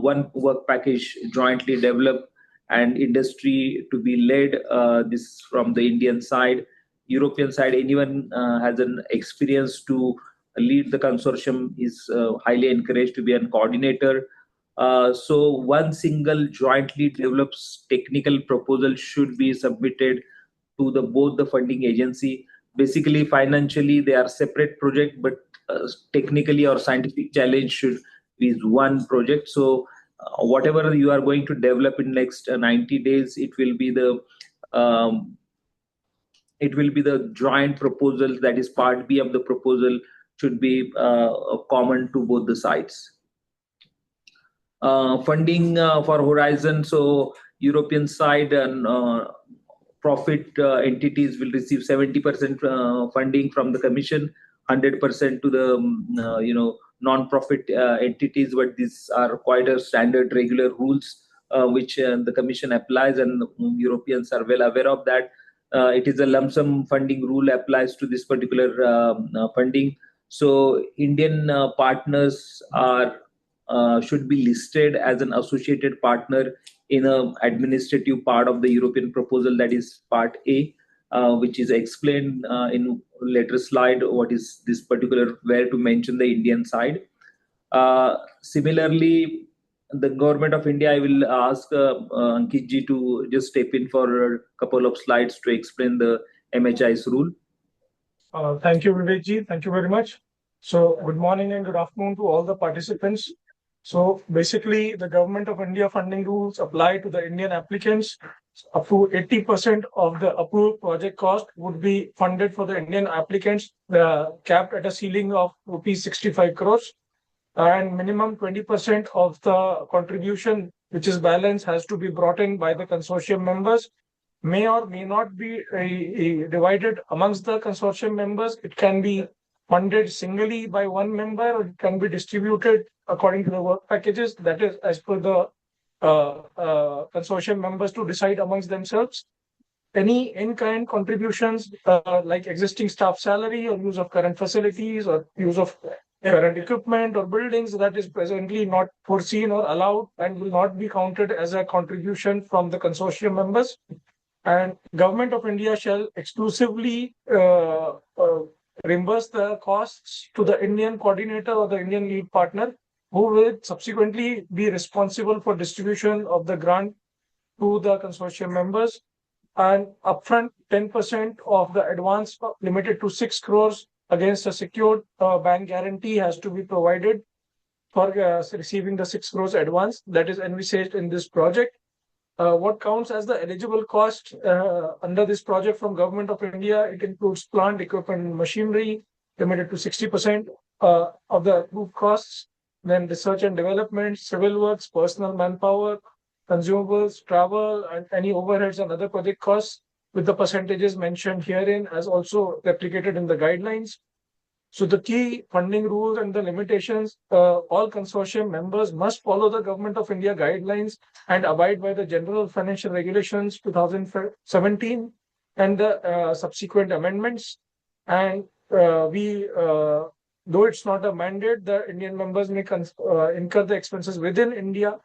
one work package jointly developed and industry to be led. This from the Indian side. European side, anyone has an experience to lead the consortium is highly encouraged to be a coordinator. So one single jointly developed technical proposal should be submitted to both the funding agency. Basically, financially, they are separate project, but technically or scientific challenge should be one project. So whatever you are going to develop in next 90 days, it will be the joint proposal, that is part B of the proposal should be common to both the sides. Funding for Horizon, so European side and profit entities will receive 70% funding from the Commission, 100% to the non-profit entities, but these are quite a standard regular rules which the Commission applies, and Europeans are well aware of that. It is a lump sum funding rule applies to this particular funding. So Indian partners are should be listed as an associated partner in an administrative part of the European proposal, that is part A, which is explained in later slide what is this particular, where to mention the Indian side. Similarly, the government of India, I will ask Ankit ji to just step in for a couple of slides to explain the MHI's rule. Thank you, Vivek ji. Thank you very much. So good morning and good afternoon to all the participants. So basically, the government of India funding rules apply to the Indian applicants. Up to 80% of the approved project cost would be funded for the Indian applicants, capped at a ceiling of rupees 65 crores. And minimum 20% of the contribution, which is balance, has to be brought in by the consortium members. May or may not be divided amongst the consortium members. It can be funded singly by one member, or it can be distributed according to the work packages. That is as per the consortium members to decide amongst themselves. Any in-kind contributions like existing staff salary or use of current facilities or use of current equipment or buildings, that is presently not foreseen or allowed and will not be counted as a contribution from the consortium members. And Government of India shall exclusively reimburse the costs to the Indian coordinator or the Indian lead partner who will subsequently be responsible for distribution of the grant to the consortium members. And upfront 10% of the advance limited to 6 crores against a secured bank guarantee has to be provided for receiving the 6 crores advance that is envisaged in this project. What counts as the eligible cost under this project from Government of India? It includes plant, equipment, and machinery limited to 60% of the approved costs. Then research and development, civil works, personal manpower, consumables, travel, and any overheads and other project costs with the percentages mentioned herein as also replicated in the guidelines. So the key funding rules and the limitations, all consortium members must follow the Government of India guidelines and abide by the General Financial Regulations 2017 and the subsequent amendments. And though it's not a mandate, the Indian members may incur the expenses within India.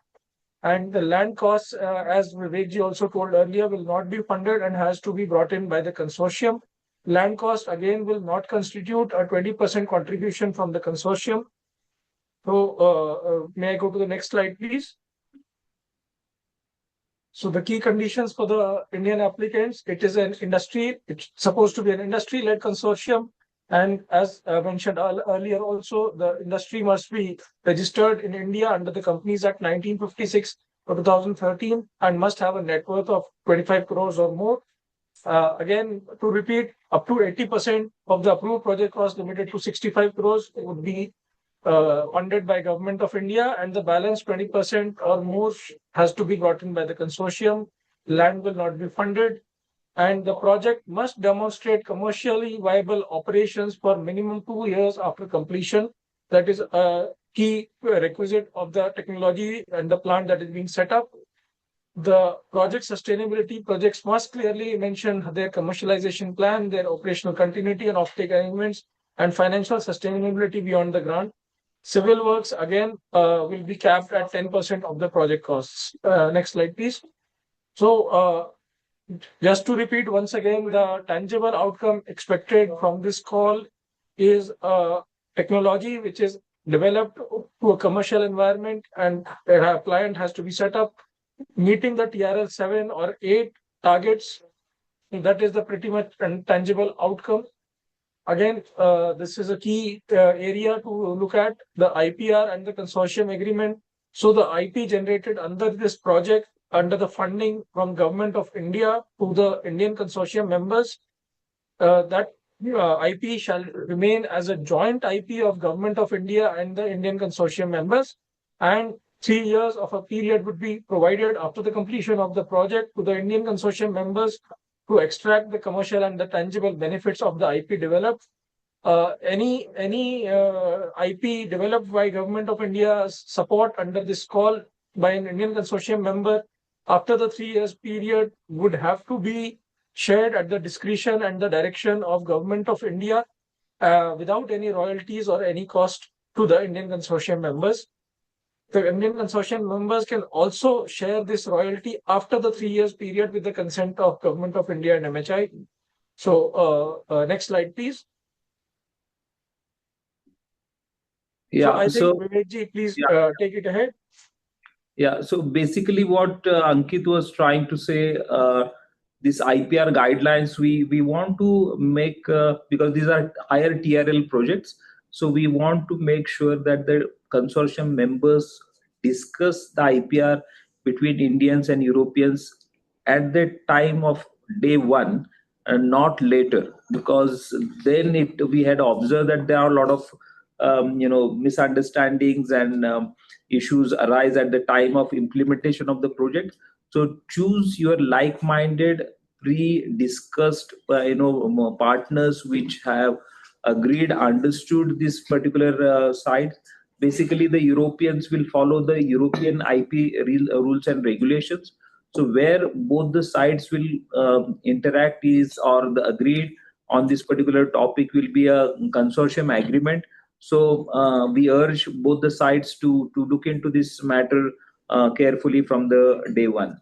And the land costs, as Vivekji also told earlier, will not be funded and has to be brought in by the consortium. Land cost again will not constitute a 20% contribution from the consortium. So may I go to the next slide, please? So the key conditions for the Indian applicants, it is an industry, it's supposed to be an industry-led consortium. And as mentioned earlier also, the industry must be registered in India under the Companies Act 1956 or 2013 and must have a net worth of 25 crores or more. Again, to repeat, up to 80% of the approved project cost limited to 65 crores would be funded by Government of India, and the balance 20% or more has to be gotten by the consortium. Land will not be funded, and the project must demonstrate commercially viable operations for minimum 2 years after completion. That is a key requisite of the technology and the plant that is being set up. The project sustainability projects must clearly mention their commercialization plan, their operational continuity and offtake arrangements, and financial sustainability beyond the grant. Civil works, again, will be capped at 10% of the project costs. Next slide, please. So, just to repeat once again, the tangible outcome expected from this call is technology which is developed to a commercial environment, and a plant has to be set up, meeting the TRL 7 or 8 targets. That is the pretty much tangible outcome. Again, this is a key area to look at, the IPR and the consortium agreement. So the IP generated under this project, under the funding from Government of India to the Indian consortium members, that IP shall remain as a joint IP of Government of India and the Indian consortium members. And 3 years of a period would be provided after the completion of the project to the Indian consortium members to extract the commercial and the tangible benefits of the IP developed. Any IP developed by Government of India's support under this call by an Indian consortium member after the 3 years period would have to be shared at the discretion and the direction of Government of India without any royalties or any cost to the Indian consortium members. The Indian consortium members can also share this royalty after the 3 years period with the consent of Government of India and MHI. So next slide, please. Yeah, so I think Vivekji, please take it ahead. Yeah, so basically what Ankit was trying to say, this IPR guidelines, we want to make, because these are higher TRL projects, so we want to make sure that the consortium members discuss the IPR between Indians and Europeans at the time of day one and not later, because then we had observed that there are a lot of misunderstandings and issues arise at the time of implementation of the project. So choose your like-minded, pre-discussed partners which have agreed, understood this particular side. Basically, the Europeans will follow the European IP rules and regulations. So where both the sides will interact is, or the agreed on this particular topic will be a consortium agreement. So we urge both the sides to look into this matter carefully from the day one.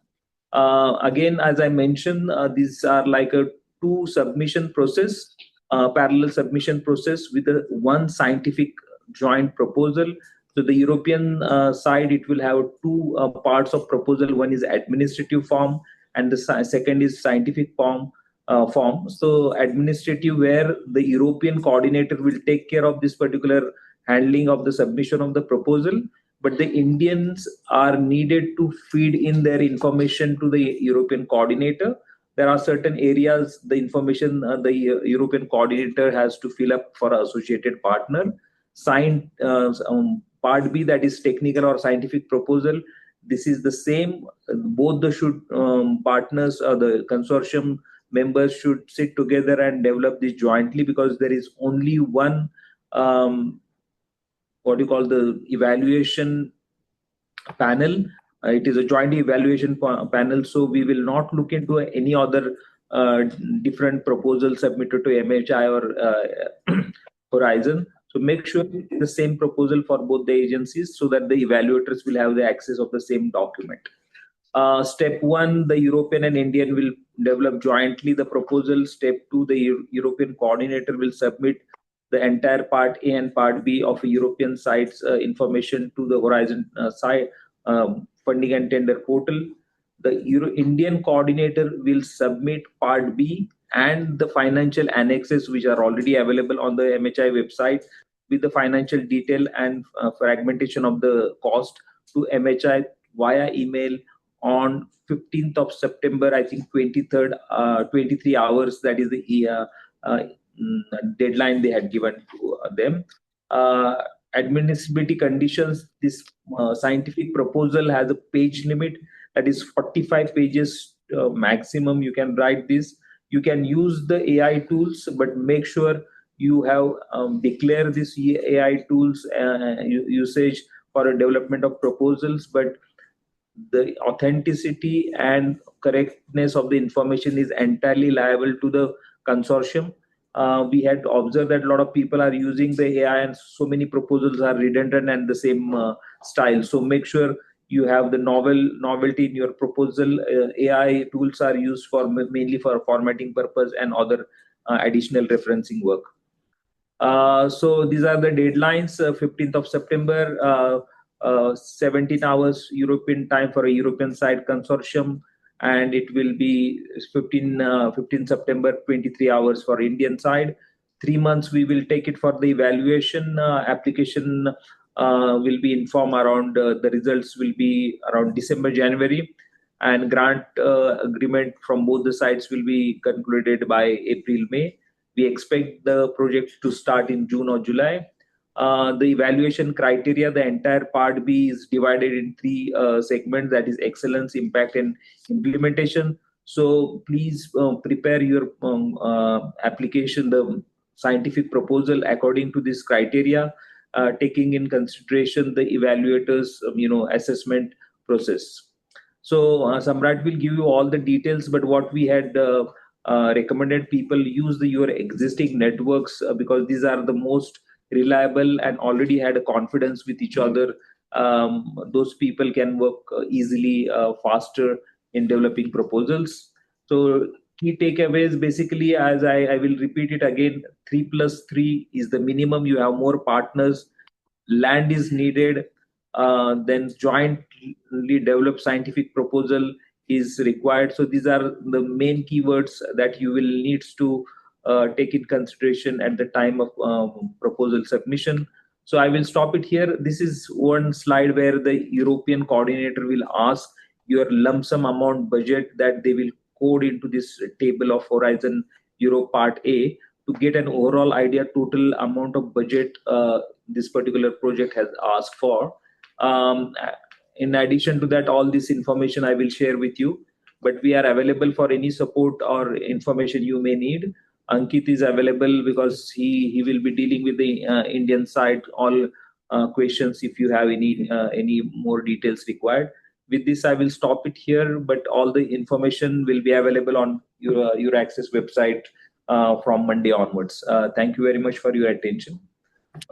Again, as I mentioned, these are like a two submission process, parallel submission process with one scientific joint proposal So the European side, it will have two parts of proposal. One is administrative form, and the second is scientific form. So administrative, where the European coordinator will take care of this particular handling of the submission of the proposal, but the Indians are needed to feed in their information to the European coordinator. There are certain areas the information the European coordinator has to fill up for associated partner. Signed part B, that is technical or scientific proposal. This is the same. Both the should partners, the consortium members should sit together and develop this jointly, because there is only one what you call the evaluation panel. It is a joint evaluation panel, so we will not look into any other different proposals submitted to MHI or Horizon. So make sure the same proposal for both the agencies, so that the evaluators will have the access of the same document. Step 1, the European and Indian will develop jointly the proposal. Step 2, the European coordinator will submit the entire part A and part B of a European site's information to the Horizon site funding and tender portal. The Indian coordinator will submit part B and the financial annexes, which are already available on the MHI website, with the financial detail and fragmentation of the cost to MHI via email on 15th of September, I think 23rd, 23 hours. That is the deadline they had given to them. Admissibility conditions: this scientific proposal has a page limit, that is 45 pages maximum you can write this. You can use the AI tools, but make sure you have declare this AI tools usage for a development of proposals. But the authenticity and correctness of the information is entirely liable to the consortium. We had observed that a lot of people are using the AI, and so many proposals are redundant and the same style. So make sure you have the novelty in your proposal. AI tools are used for mainly for formatting purpose and other additional referencing work. So these are the deadlines: 15th of September, 17 hours European time for a European side consortium, and it will be 15 September, 23 hours for Indian side. 3 months we will take it for the evaluation. Application will be informed around, the results will be around December, January, and grant agreement from both the sides will be concluded by April, May. We expect the project to start in June or July. The evaluation criteria: the entire part B is divided in 3 segments, that is excellence, impact, and implementation. So please prepare your application, the scientific proposal, according to this criteria, taking in consideration the evaluators assessment process. So Samrat will give you all the details, but what we had recommended people use your existing networks, because these are the most reliable and already had a confidence with each other. Those people can work easily, faster in developing proposals. So key takeaways, basically, as I will repeat it again: 3+3 is the minimum. You have more partners, land is needed, then jointly develop scientific proposal is required. So these are the main keywords that you will need to take in consideration at the time of proposal submission. So I will stop it here. This is one slide where the European coordinator will ask your lump sum amount budget that they will code into this table of Horizon Europe Part A, to get an overall idea total amount of budget this particular project has asked for. In addition to that, all this information I will share with you, but we are available for any support or information you may need. Ankit is available because he will be dealing with the Indian side, all questions if you have any more details required. With this, I will stop it here, but all the information will be available on your Access website from Monday onwards. Thank you very much for your attention.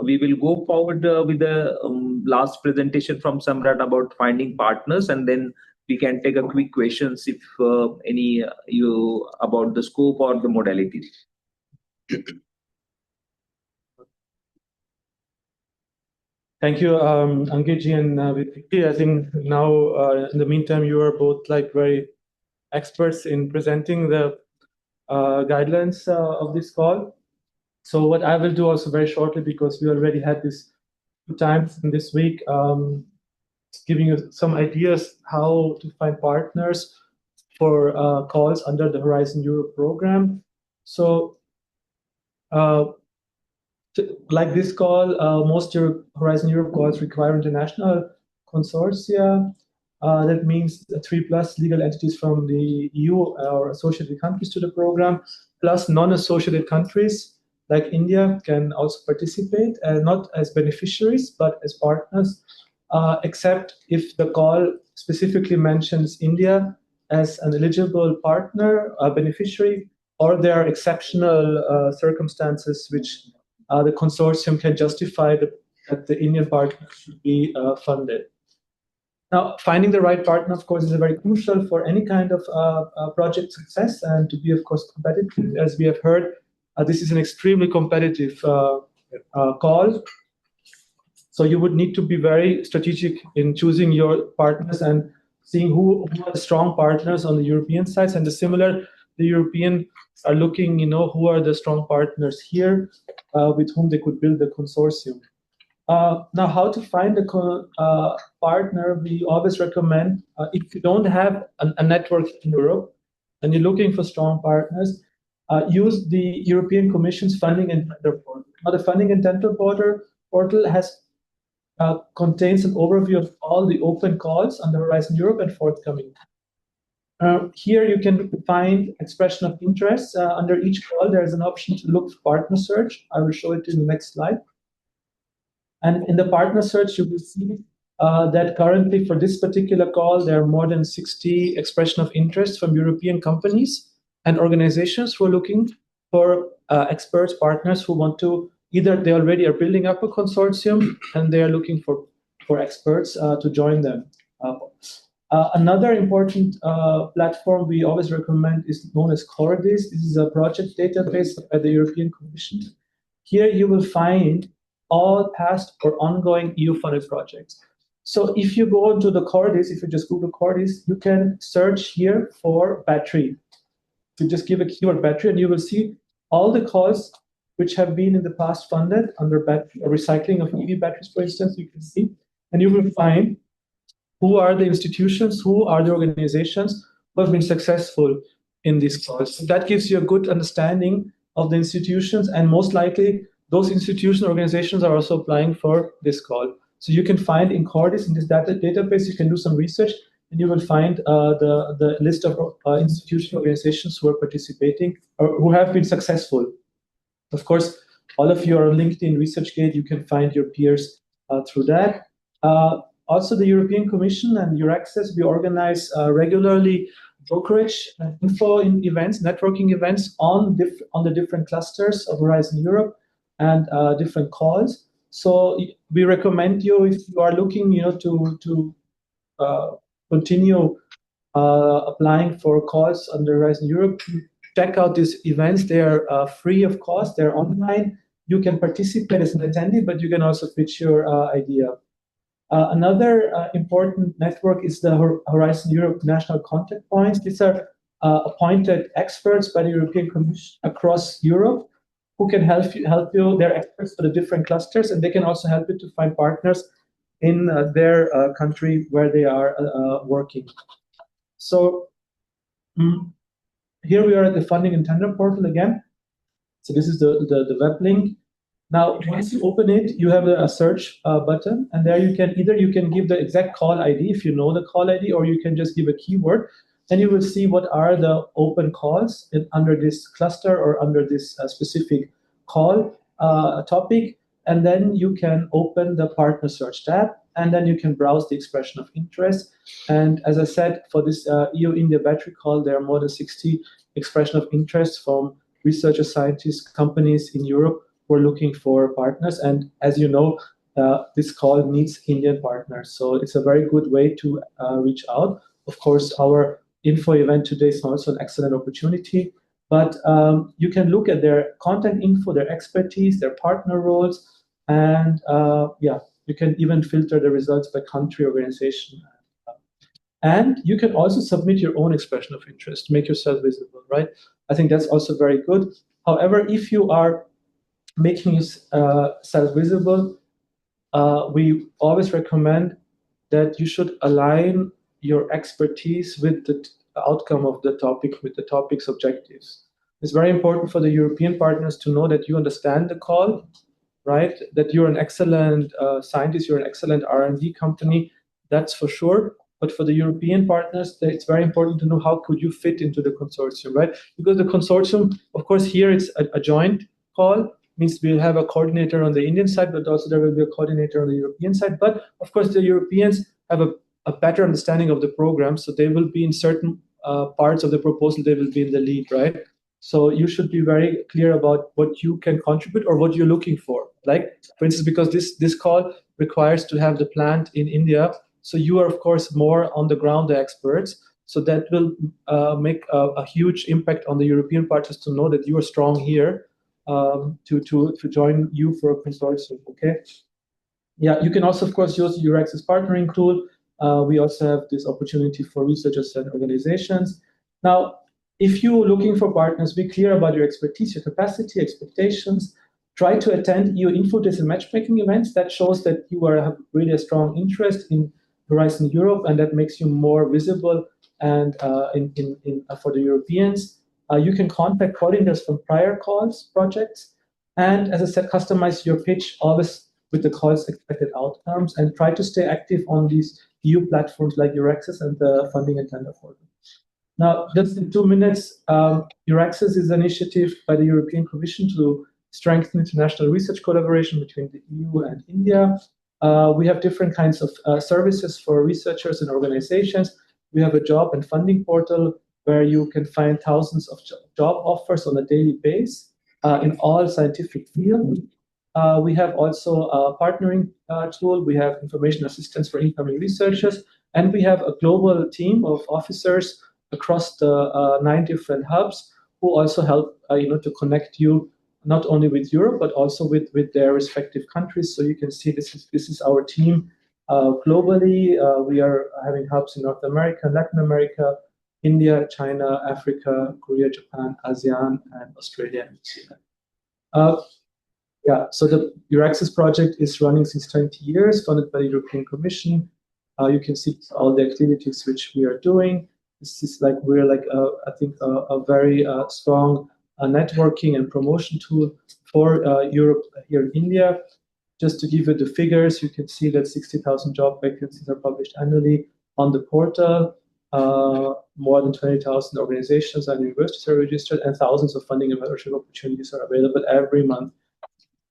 We will go forward with the last presentation from Samrat about finding partners, and then we can take a quick questions if any you about the scope or the modalities. Thank you, Ankit and Vicky. I think now, in the meantime, you are both like very experts in presenting the guidelines of this call. So what I will do also very shortly, because we already had this 2 times in this week, giving you some ideas how to find partners for calls under the Horizon Europe program. So like this call, most Horizon Europe calls require international consortia. That means 3+ legal entities from the EU or associated countries to the program, plus non-associated countries like India can also participate, not as beneficiaries, but as partners, except if the call specifically mentions India as an eligible partner, beneficiary, or there are exceptional circumstances which the consortium can justify that the Indian partner should be funded. Now, finding the right partner, of course, is very crucial for any kind of project success and to be, of course, competitive. As we have heard, this is an extremely competitive call. So you would need to be very strategic in choosing your partners and seeing who are the strong partners on the European sides. And the European are looking, who are the strong partners here with whom they could build the consortium. Now, how to find a partner? We always recommend, if you don't have a network in Europe and you're looking for strong partners, use the European Commission's Funding and Tender Portal. Now, the Funding and Tender Portal contains an overview of all the open calls on the Horizon Europe and forthcoming. Here you can find expression of interest. Under each call, there is an option to look for partner search. I will show it in the next slide. And in the partner search, you will see that currently for this particular call, there are more than 60 expression of interest from European companies and organizations who are looking for experts, partners who want to, either they already are building up a consortium and they are looking for experts to join them. Another important platform we always recommend is known as CORDIS. This is a project database by the European Commission. Here you will find all past or ongoing EU-funded projects. So if you go into the CORDIS, if you just Google CORDIS, you can search here for battery. You just give a keyword battery and you will see all the calls which have been in the past funded under battery or recycling of EV batteries, for instance, you can see. And you will find who are the institutions, who are the organizations who have been successful in these calls. So that gives you a good understanding of the institutions, and most likely those institutional organizations are also applying for this call. So you can find in CORDIS, in this database, you can do some research, and you will find the list of institutional organizations who are participating or who have been successful. Of course, all of you are on LinkedIn, ResearchGate. You can find your peers through that. Also, the European Commission and Euraccess, we organize regularly brokerage and info events, networking events on the different clusters of Horizon Europe and different calls. So we recommend you, if you are looking, to continue applying for calls under Horizon Europe, check out these events. They are free of cost. They're online. You can participate as an attendee, but you can also pitch your idea. Another important network is the Horizon Europe National Contact Points. These are appointed experts by the European Commission across Europe who can help you. They're experts for the different clusters, and they can also help you to find partners in their country where they are working. So here we are at the Funding and Tender Portal again. So this is the web link. Now, once you open it, you have a search button, and there you can give the exact call ID if you know the call ID, or you can just give a keyword, and you will see what are the open calls under this cluster or under this specific call topic, and then you can open the partner search tab, and then you can browse the expression of interest. And as I said, for this EU-India battery call, there are more than 60 expression of interest from researchers, scientists, companies in Europe who are looking for partners. And as you know, this call needs Indian partners. So it's a very good way to reach out. Of course, our info event today is also an excellent opportunity, but you can look at their content info, their expertise, their partner roles, and You can even filter the results by country, organization. And you can also submit your own expression of interest, make yourself visible, right? I think that's also very good. However, if you are making yourself visible, we always recommend that you should align your expertise with the outcome of the topic, with the topic's objectives. It's very important for the European partners to know that you understand the call, right? That you're an excellent scientist, you're an excellent R&D company, that's for sure. But for the European partners, it's very important to know how could you fit into the consortium, right? Because the consortium, of course, here it's a joint call, means we'll have a coordinator on the Indian side, but also there will be a coordinator on the European side. But of course, the Europeans have a better understanding of the program, so they will be in certain parts of the proposal, they will be in the lead, right? So you should be very clear about what you can contribute or what you're looking for. Like, for instance, because this call requires to have the plant in India, so you are, of course, more on the ground, the experts. So that will make a huge impact on the European partners to know that you are strong here to join you for a consortium. Okay. Yeah, you can also, of course, use your Access partnering tool. We also have this opportunity for researchers and organizations. Now, if you're looking for partners, be clear about your expertise, your capacity, expectations. Try to attend EU info days and matchmaking events. That shows that you have really a strong interest in Horizon Europe, and that makes you more visible and for the Europeans. You can contact coordinators from prior calls, projects, and as I said, customize your pitch always with the call's expected outcomes, and try to stay active on these EU platforms like Euraccess and the funding and tender portal. Now, just in 2 minutes, Euraccess is an initiative by the European Commission to strengthen international research collaboration between the EU and India. We have different kinds of services for researchers and organizations. We have a job and funding portal where you can find thousands of job offers on a daily basis in all scientific fields. We have also a partnering tool. We have information assistance for incoming researchers, and we have a global team of officers across the 9 different hubs who also help to connect you not only with Europe, but also with their respective countries. So you can see this is our team globally. We are having hubs in North America, Latin America, India, China, Africa, Korea, Japan, ASEAN, and Australia and New Zealand. So the Euraccess project is running since 20 years, funded by the European Commission. You can see all the activities which we are doing. This is we're I think a very strong networking and promotion tool for Europe here in India. Just to give you the figures, you can see that 60,000 job vacancies are published annually on the portal. More than 20,000 organizations and universities are registered, and thousands of funding and mentorship opportunities are available every month.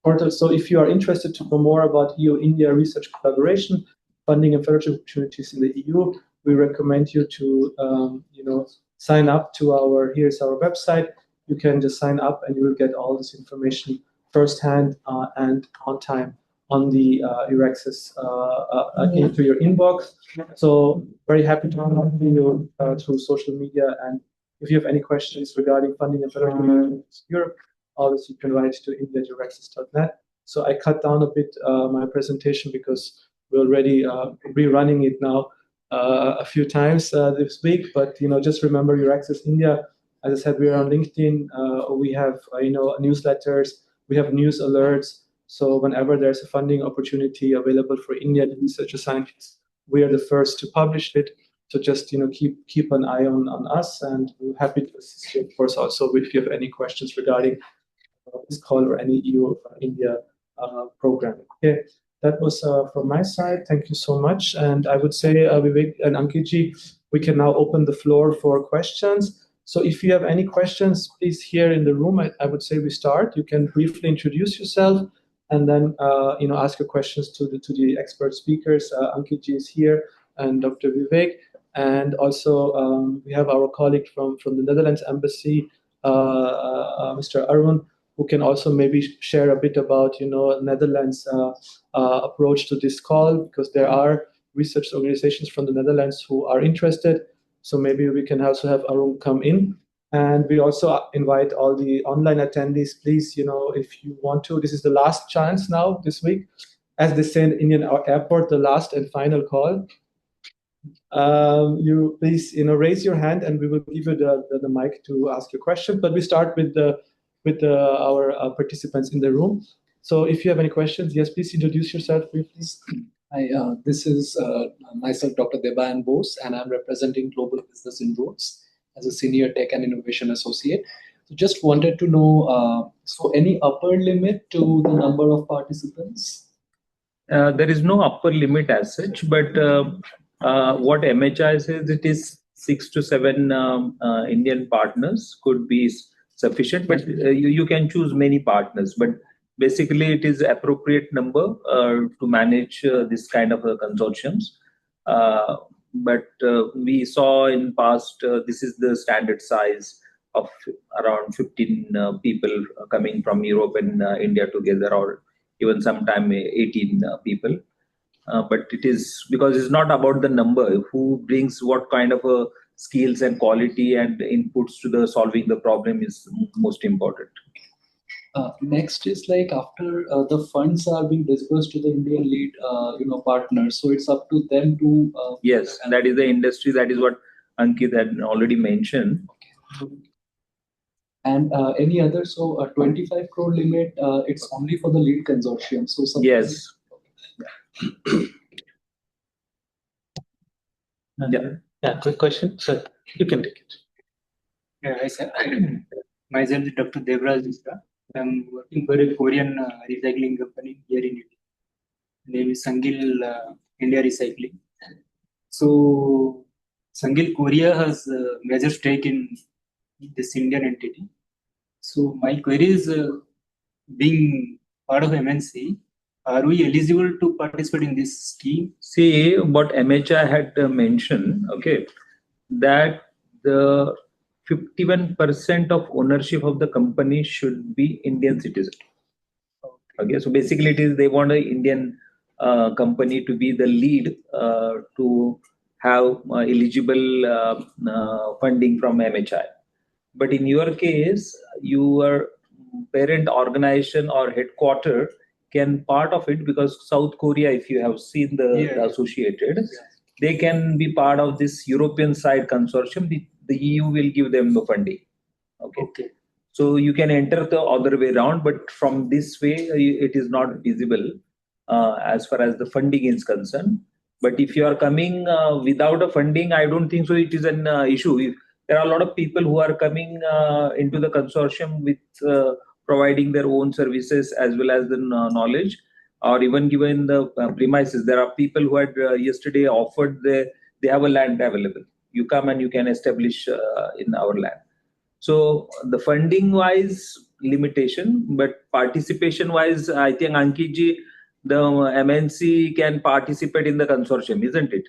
Portal. So if you are interested to know more about EU-India research collaboration, funding and fellowship opportunities in the EU, we recommend you to sign up to here's our website. You can just sign up and you will get all this information firsthand and on time on the Euraccess into your inbox. So very happy to talk to you through social media. And if you have any questions regarding funding and fellowship in Europe, always you can write to india@euraccess.net. So I cut down a bit my presentation because we're already rerunning it now a few times this week. But just remember Euraccess India. As I said, we are on LinkedIn. We have newsletters. We have news alerts. So whenever there's a funding opportunity available for Indian researcher scientists, we are the first to publish it. So just keep an eye on us, and we're happy to assist you, of course, also if you have any questions regarding this call or any EU India program. Okay, that was from my side. Thank you so much. And I would say, Vivek and Ankitji, we can now open the floor for questions. So if you have any questions, please here in the room, I would say we start. You can briefly introduce yourself and then ask your questions to the expert speakers. Ankitji is here and Dr. Vivek. And also we have our colleague from the Netherlands Embassy, Mr. Arun, who can also maybe share a bit about Netherlands approach to this call, because there are research organizations from the Netherlands who are interested. So maybe we can also have Arun come in. And we also invite all the online attendees, please, if you want to, this is the last chance now this week. as they say in Indian airport, the last and final call. You please, raise your hand, and we will give you the mic to ask your question. But we start with our participants in the room. So if you have any questions, yes, please introduce yourself, please. Hi, this is myself, Dr. Debayan Bose, and I'm representing Global Business Inroads as a Senior Tech and Innovation Associate. So just wanted to know, so any upper limit to the number of participants? There is no upper limit as such, but what MHI says, it is 6 to 7 Indian partners could be sufficient, but you can choose many partners. But basically, it is appropriate number to manage this kind of consortiums. But we saw in past, this is the standard size of around 15 people coming from Europe and India together, or even sometime 18 people. But it is because it's not about the number, who brings what kind of skills and quality and inputs to the solving the problem is most important. Next is like after the funds are being disbursed to the Indian lead, partners. So it's up to them to. Yes, that is the industry. That is what Ankit had already mentioned. Okay. And any other? So a 25 crore limit. It's only for the lead consortium. So yes. Yeah. Quick question, sir. You can take it. Yeah, hi, sir. Myself is Dr. Devraj Misra. I'm working for a Korean recycling company here in India. Name is Sangil India Recycling. So Sangil Korea has a major stake in this Indian entity. So my query is, being part of MNC, are we eligible to participate in this scheme? See, what MHI had mentioned, okay, that the 51% of ownership of the company should be Indian citizen. Okay, so basically it is they want an Indian company to be the lead to have eligible funding from MHI. But in your case, your parent organization or headquarter can part of it, because South Korea, if you have seen the associated, they can be part of this European side consortium. The EU will give them the funding. Okay. So you can enter the other way around, but from this way, it is not feasible as far as the funding is concerned. But if you are coming without a funding, I don't think so it is an issue. If there are a lot of people who are coming into the consortium with providing their own services as well as the knowledge, or even given the premises. There are people who had yesterday offered they have a land available. You come and you can establish in our land. So the funding wise limitation, but participation wise, I think Ankitji, the MNC can participate in the consortium, isn't it?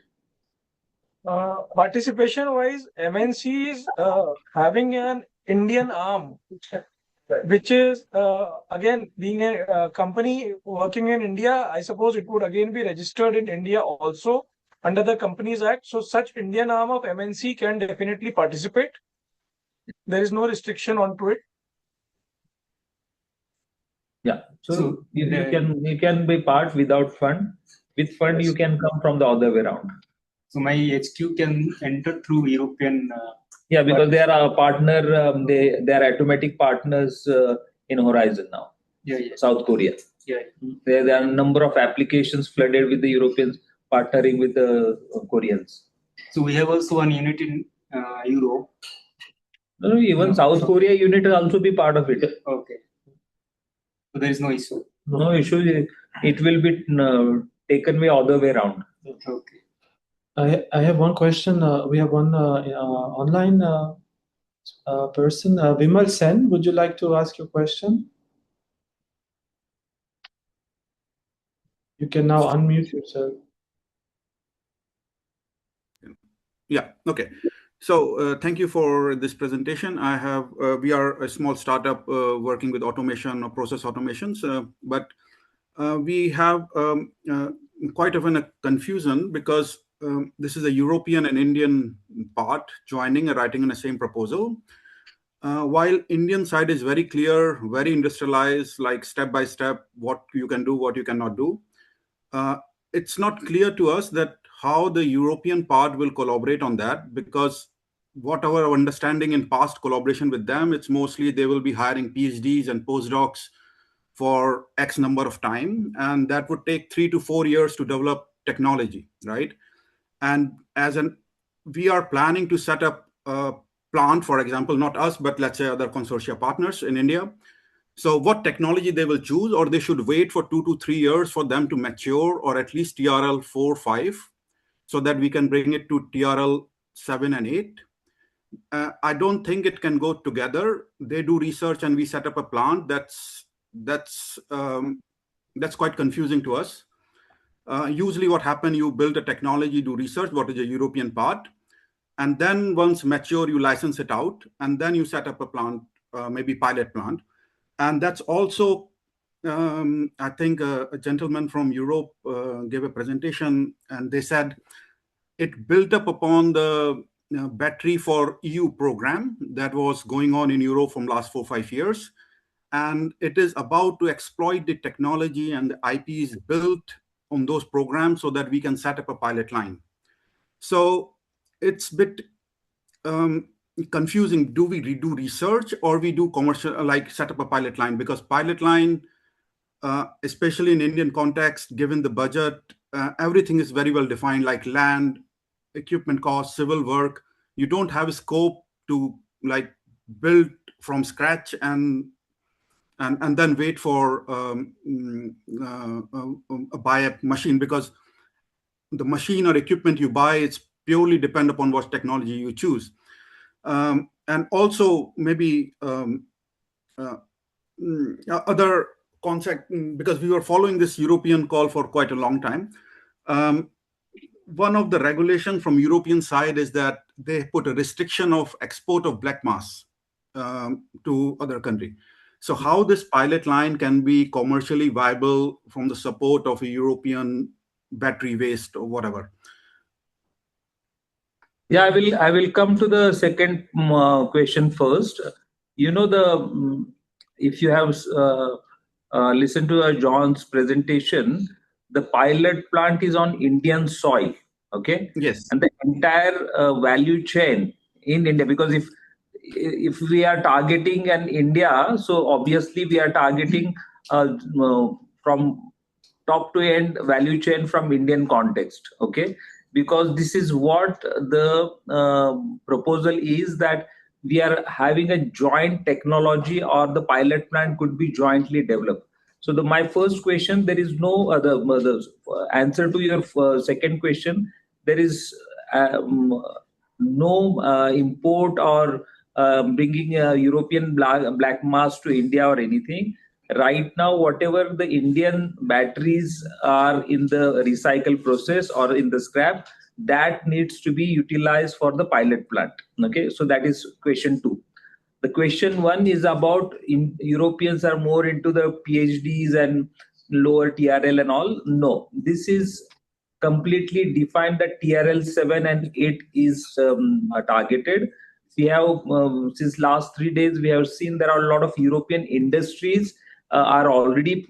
Participation wise, MNC is having an Indian arm, which is again being a company working in India. I suppose it would again be registered in India also under the Companies Act. So such Indian arm of MNC can definitely participate. There is no restriction onto it. Yeah. So you can be part without fund. With fund, you can come from the other way around. So my HQ can enter through European. Yeah, because they are a partner. They are automatic partners in Horizon now. South Korea. There are a number of applications flooded with the Europeans partnering with the Koreans. So we have also one unit in Europe. No, even South Korea unit will also be part of it. Okay. So there is no issue. No issue. It will be taken the other way around. Okay. I have one question. We have one online person. Vimal Sen, would you like to ask your question? You can now unmute yourself. Yeah, okay. So thank you for this presentation. We are a small startup working with automation or process automations, but we have quite often a confusion because this is a European and Indian part joining and writing in the same proposal. While Indian side is very clear, very industrialized, like step by step, what you can do, what you cannot do. it's not clear to us that how the European part will collaborate on that, because what our understanding in past collaboration with them, it's mostly they will be hiring PhDs and postdocs for X number of time, and that would take 3 to 4 years to develop technology, right? And we are planning to set up a plant, for example, not us, but let's say other consortia partners in India. So what technology they will choose, or they should wait for 2 to 3 years for them to mature, or at least TRL 4, 5, so that we can bring it to TRL 7 and 8. I don't think it can go together. They do research and we set up a plant. That's quite confusing to us. Usually what happens, you build a technology, do research, what is the European part, and then once mature, you license it out, and then you set up a plant, maybe pilot plant. And that's also, I think a gentleman from Europe gave a presentation, and they said it built up upon the battery for EU program that was going on in Europe from last 4 or 5 years. And it is about to exploit the technology and the IPs built on those programs so that we can set up a pilot line. So it's a bit confusing. Do we redo research or we do commercial, like set up a pilot line? Because pilot line, especially in Indian context, given the budget, everything is very well defined, like land, equipment costs, civil work. You don't have a scope to like build from scratch and then wait for buy a machine, because the machine or equipment you buy, it's purely depend upon what technology you choose. And also maybe other concept, because we were following this European call for quite a long time. One of the regulations from European side is that they put a restriction of export of black mass to other country. So how this pilot line can be commercially viable from the support of a European battery waste or whatever? Yeah, I will come to the second question first. You know, if you have listened to John's presentation, the pilot plant is on Indian soil, okay? Yes. And the entire value chain in India, because if we are targeting an India, so obviously we are targeting from top to end value chain from Indian context, okay? Because this is what the proposal is, that we are having a joint technology, or the pilot plant could be jointly developed. So my first question, there is no other answer to your second question. There is no import or bringing European black mass to India or anything. Right now, whatever the Indian batteries are in the recycle process or in the scrap, that needs to be utilized for the pilot plant. Okay, so that is question 2. The question 1 is about Europeans are more into the PhDs and lower TRL and all. No, this is completely defined that TRL 7 and 8 is targeted. We have since last 3 days we have seen there are a lot of European industries are already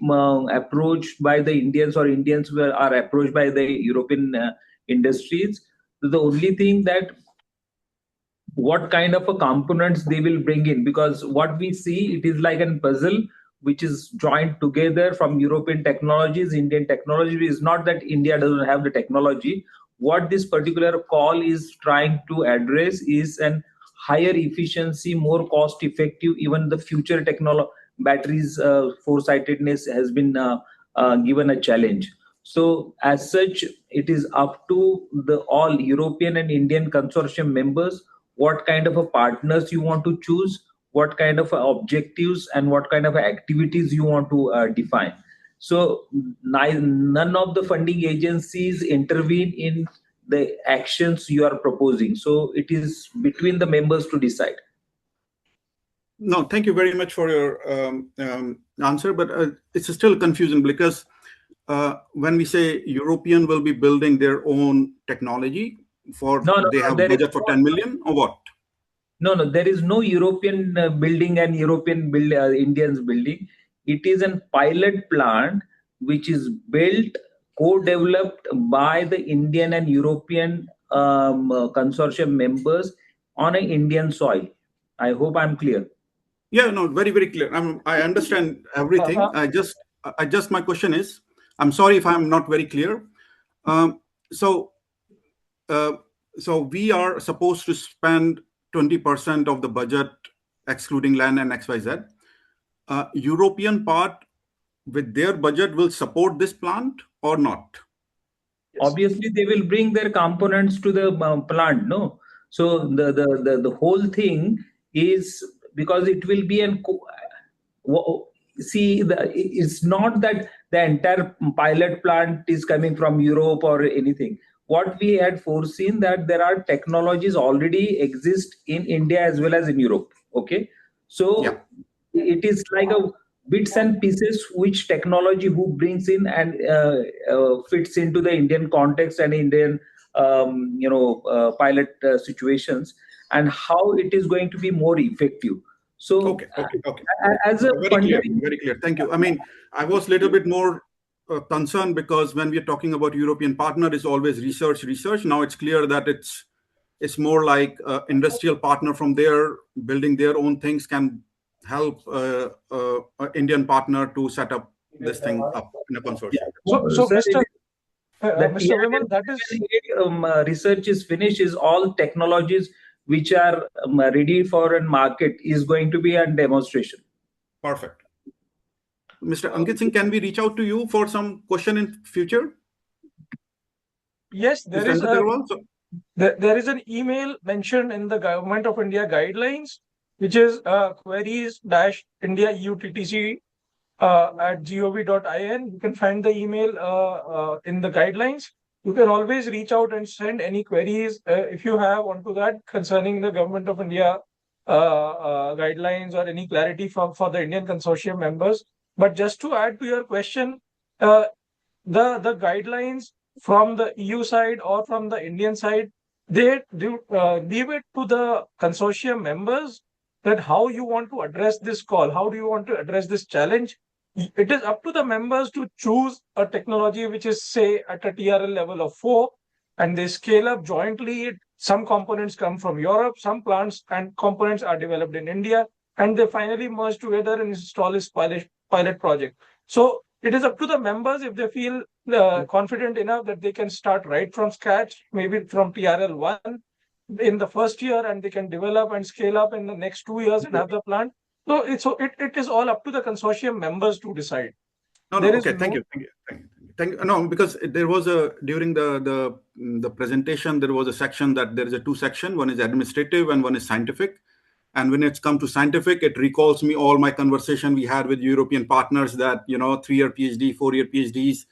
approached by the Indians, or Indians are approached by the European industries. So the only thing that what kind of a components they will bring in, because what we see, it is like a puzzle which is joined together from European technologies, Indian technology. Is not that India doesn't have the technology. What this particular call is trying to address is an higher efficiency, more cost effective, even the future technology batteries foresightedness has been given a challenge. So as such, it is up to the all European and Indian consortium members what kind of a partners you want to choose, what kind of objectives and what kind of activities you want to define. So none of the funding agencies intervene in the actions you are proposing. So it is between the members to decide. No, thank you very much for your answer, but it's still confusing, because when we say European will be building their own technology for, they have budget for 10 million or what? No, there is no European building and European Indians building. It is a pilot plant which is built co-developed by the Indian and European consortium members on an Indian soil. I hope I'm clear. Yeah, no, very, very clear. I understand everything. My question is, I'm sorry if I'm not very clear. So we are supposed to spend 20% of the budget, excluding land and XYZ. European part with their budget will support this plant or not? Obviously, they will bring their components to the plant, no? So the whole thing is, because it will be it's not that the entire pilot plant is coming from Europe or anything. What we had foreseen, that there are technologies already exist in India as well as in Europe. Okay, so Yeah. it is like a bits and pieces which technology who brings in and fits into the Indian context and Indian pilot situations, and how it is going to be more effective. So Okay. as a Very clear. Thank you. I mean, I was a little bit more concerned, because when we're talking about European partner, it's always research. Now it's clear that it's more like industrial partner from there, building their own things, can help Indian partner to set up this thing up in a consortium. So Mr. Mr. Vimal, that is research is finished, is all technologies which are ready for a market is going to be a demonstration. Perfect. Mr. Ankit Singh, can we reach out to you for some question in future? Yes, there is an email mentioned in the Government of India guidelines, which is queries-india-euttc at gov.in. You can find the email in the guidelines. You can always reach out and send any queries if you have onto that concerning the Government of India guidelines, or any clarity for the Indian consortium members. But just to add to your question, the guidelines from the EU side or from the Indian side, they do leave it to the consortium members that how you want to address this call, how do you want to address this challenge. It is up to the members to choose a technology which is, say, at a TRL level of 4, and they scale up jointly. Some components come from Europe, some plants and components are developed in India, and they finally merge together and install this pilot project. So it is up to the members, if they feel confident enough that they can start right from scratch, maybe from TRL 1 in the first year, and they can develop and scale up in the next 2 years and have the plant. So it is all up to the consortium members to decide. Okay, thank you. No, because there was during the presentation, there was a section that there is a 2 section. One is administrative and one is scientific. And when it's come to scientific, it recalls me all my conversation we had with European partners that, 3-year PhD, 4-year PhDs,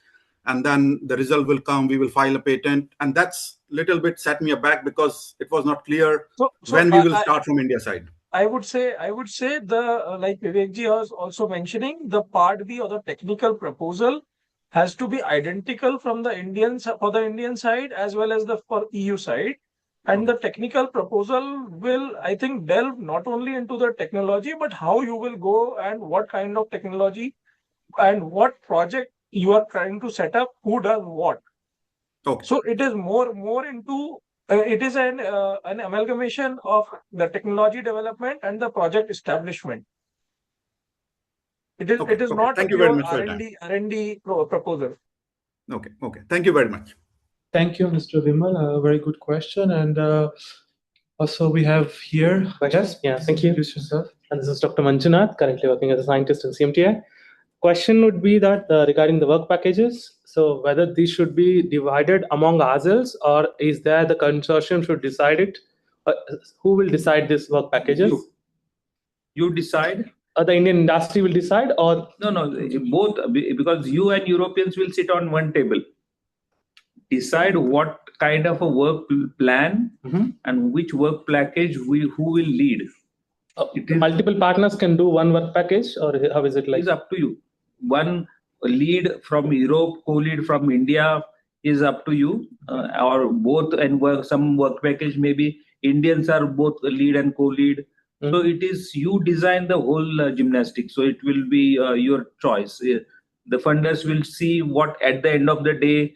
and then the result will come, we will file a patent. And that's little bit set me aback, because it was not clear when we will start from India side. I would say the like Vivekji was also mentioning, the part B or the technical proposal has to be identical from the Indian side as well as for EU side. And the technical proposal will, I think, delve not only into the technology, but how you will go and what kind of technology and what project you are trying to set up, who does what. Okay. So it is more into, it is an amalgamation of the technology development and the project establishment. It is not Thank you very much for R&D proposal. Okay. Thank you very much. Thank you, Mr. Vimal. A very good question. And also we have here. Yes, thank you. Introduce yourself. And this is Dr. Manjunath, currently working as a scientist in CMTI. Question would be that regarding the work packages, so whether these should be divided among ourselves, or is there the consortium should decide it? Who will decide this work packages? You decide. The Indian industry will decide, or no, both, because you and Europeans will sit on one table. Decide what kind of a work plan and which work package who will lead. Multiple partners can do one work package, or how is it like? It's up to you. One lead from Europe, co-lead from India is up to you, or both, and some work package maybe Indians are both lead and co-lead. So it is you design the whole gymnastics. So it will be your choice. the funders will see what at the end of the day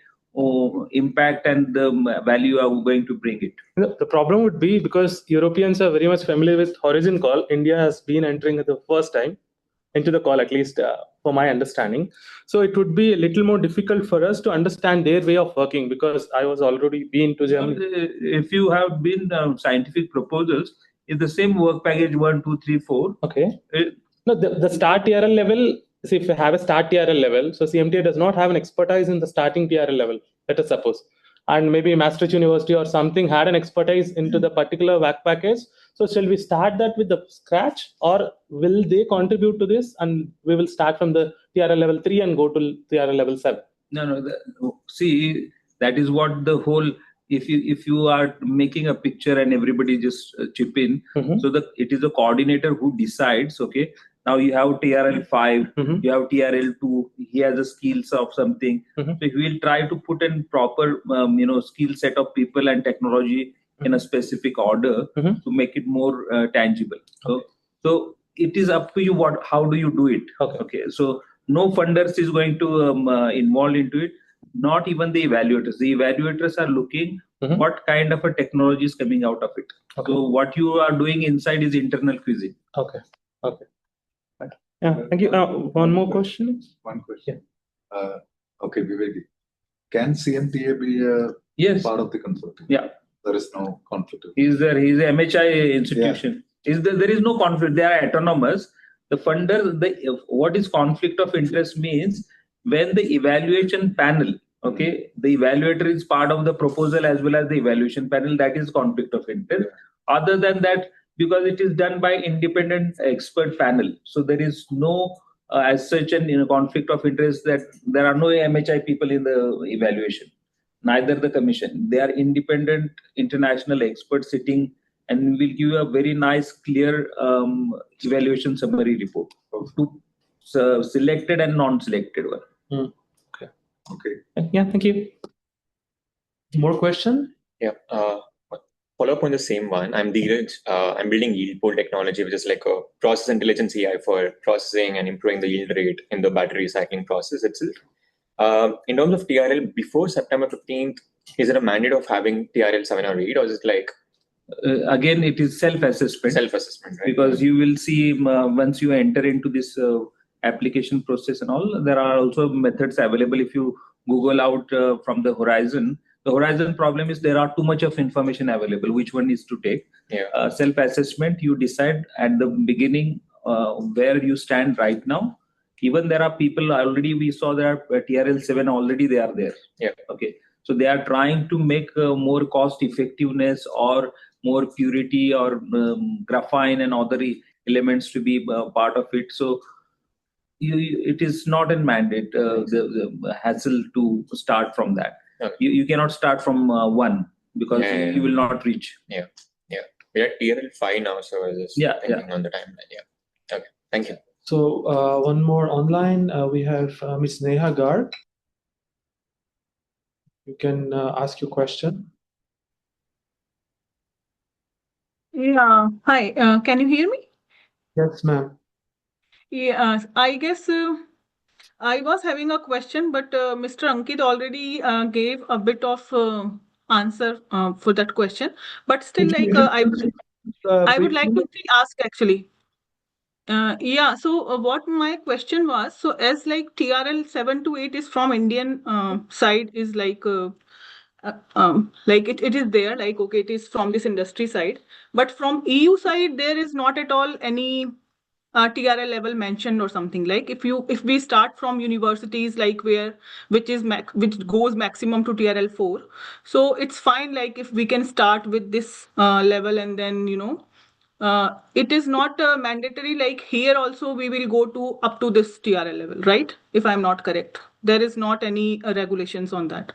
impact and the value are going to bring it. The problem would be because Europeans are very much familiar with horizon call. India has been entering at the first time into the call, at least for my understanding. So it would be a little more difficult for us to understand their way of working, because I was already been to Germany. If you have been scientific proposals, it's the same work package 1, 2, 3, 4. Okay. No, the start TRL level, see, if you have a start TRL level, so CMTI does not have an expertise in the starting TRL level, let us suppose. And maybe Maastricht University or something had an expertise into the particular work package. So shall we start that with the scratch, or will they contribute to this and we will start from the TRL level 3 and go to TRL level 7? No. See, that is what the whole, if you are making a picture and everybody just chip in, so it is the coordinator who decides, okay, now you have TRL 5, you have TRL 2, he has the skills of something. So he will try to put in proper, skill set of people and technology in a specific order to make it more tangible. So it is up to you how do you do it. Okay. So no funders is going to involve into it, not even the evaluators. The evaluators are looking what kind of a technology is coming out of it. So what you are doing inside is internal quizzing. Okay. Yeah, thank you. One more question. One question. Okay, Vivek. Can CMTA be a part of the consortium? Yeah. There is no conflict. He's a MHI institution. Yeah. There is no conflict. They are autonomous. The funder, what is conflict of interest means when the evaluation panel, okay, the evaluator is part of the proposal as well as the evaluation panel, that is conflict of interest. Yeah. Other than that, because it is done by independent expert panel, so there is no as such an conflict of interest, that there are no MHI people in the evaluation, neither the commission. They are independent international experts sitting and will give you a very nice, clear evaluation summary report to selected and non-selected one. Okay. Yeah, thank you. More question? Yeah. Follow up on the same one. I'm Dheeraj. I'm building yield pole technology, which is like a process intelligence AI for processing and improving the yield rate in the battery recycling process itself. In terms of TRL, before September 15th, is it a mandate of having TRL 7 or 8, or is it like? Again, it is self-assessment. Self-assessment, right? Because you will see once you enter into this application process and all, there are also methods available. If you Google out from the horizon, the horizon problem is there are too much of information available. Which one is to take? Yeah. Self-assessment, you decide at the beginning where you stand right now. Even there are people already, we saw there are TRL 7 already they are there. Yeah. Okay. So they are trying to make more cost effectiveness or more purity or graphene and other elements to be part of it. So it is not a mandate, the hassle to start from that. Okay. You cannot start from 1 because you will not reach. Yeah. We're at TRL 5 now, so I was just thinking on the timeline. Yeah. Okay. Thank you. So one more online. We have Ms. Neha Garg. You can ask your question. Yeah. Hi. Can you hear me? Yes, ma'am. Yeah. I guess I was having a question, but Mr. Ankit already gave a bit of answer for that question. But still, like I would like to ask actually. Yeah. So what my question was, so as like TRL 7 to 8 is from Indian side, is like it is there, like okay, it is from this industry side, but from EU side there is not at all any TRL level mentioned or something. Like if we start from universities, like which goes maximum to TRL 4, so it's fine, like if we can start with this level, and then it is not mandatory, like here also we will go to up to this TRL level, right? If I'm not correct, there is not any regulations on that.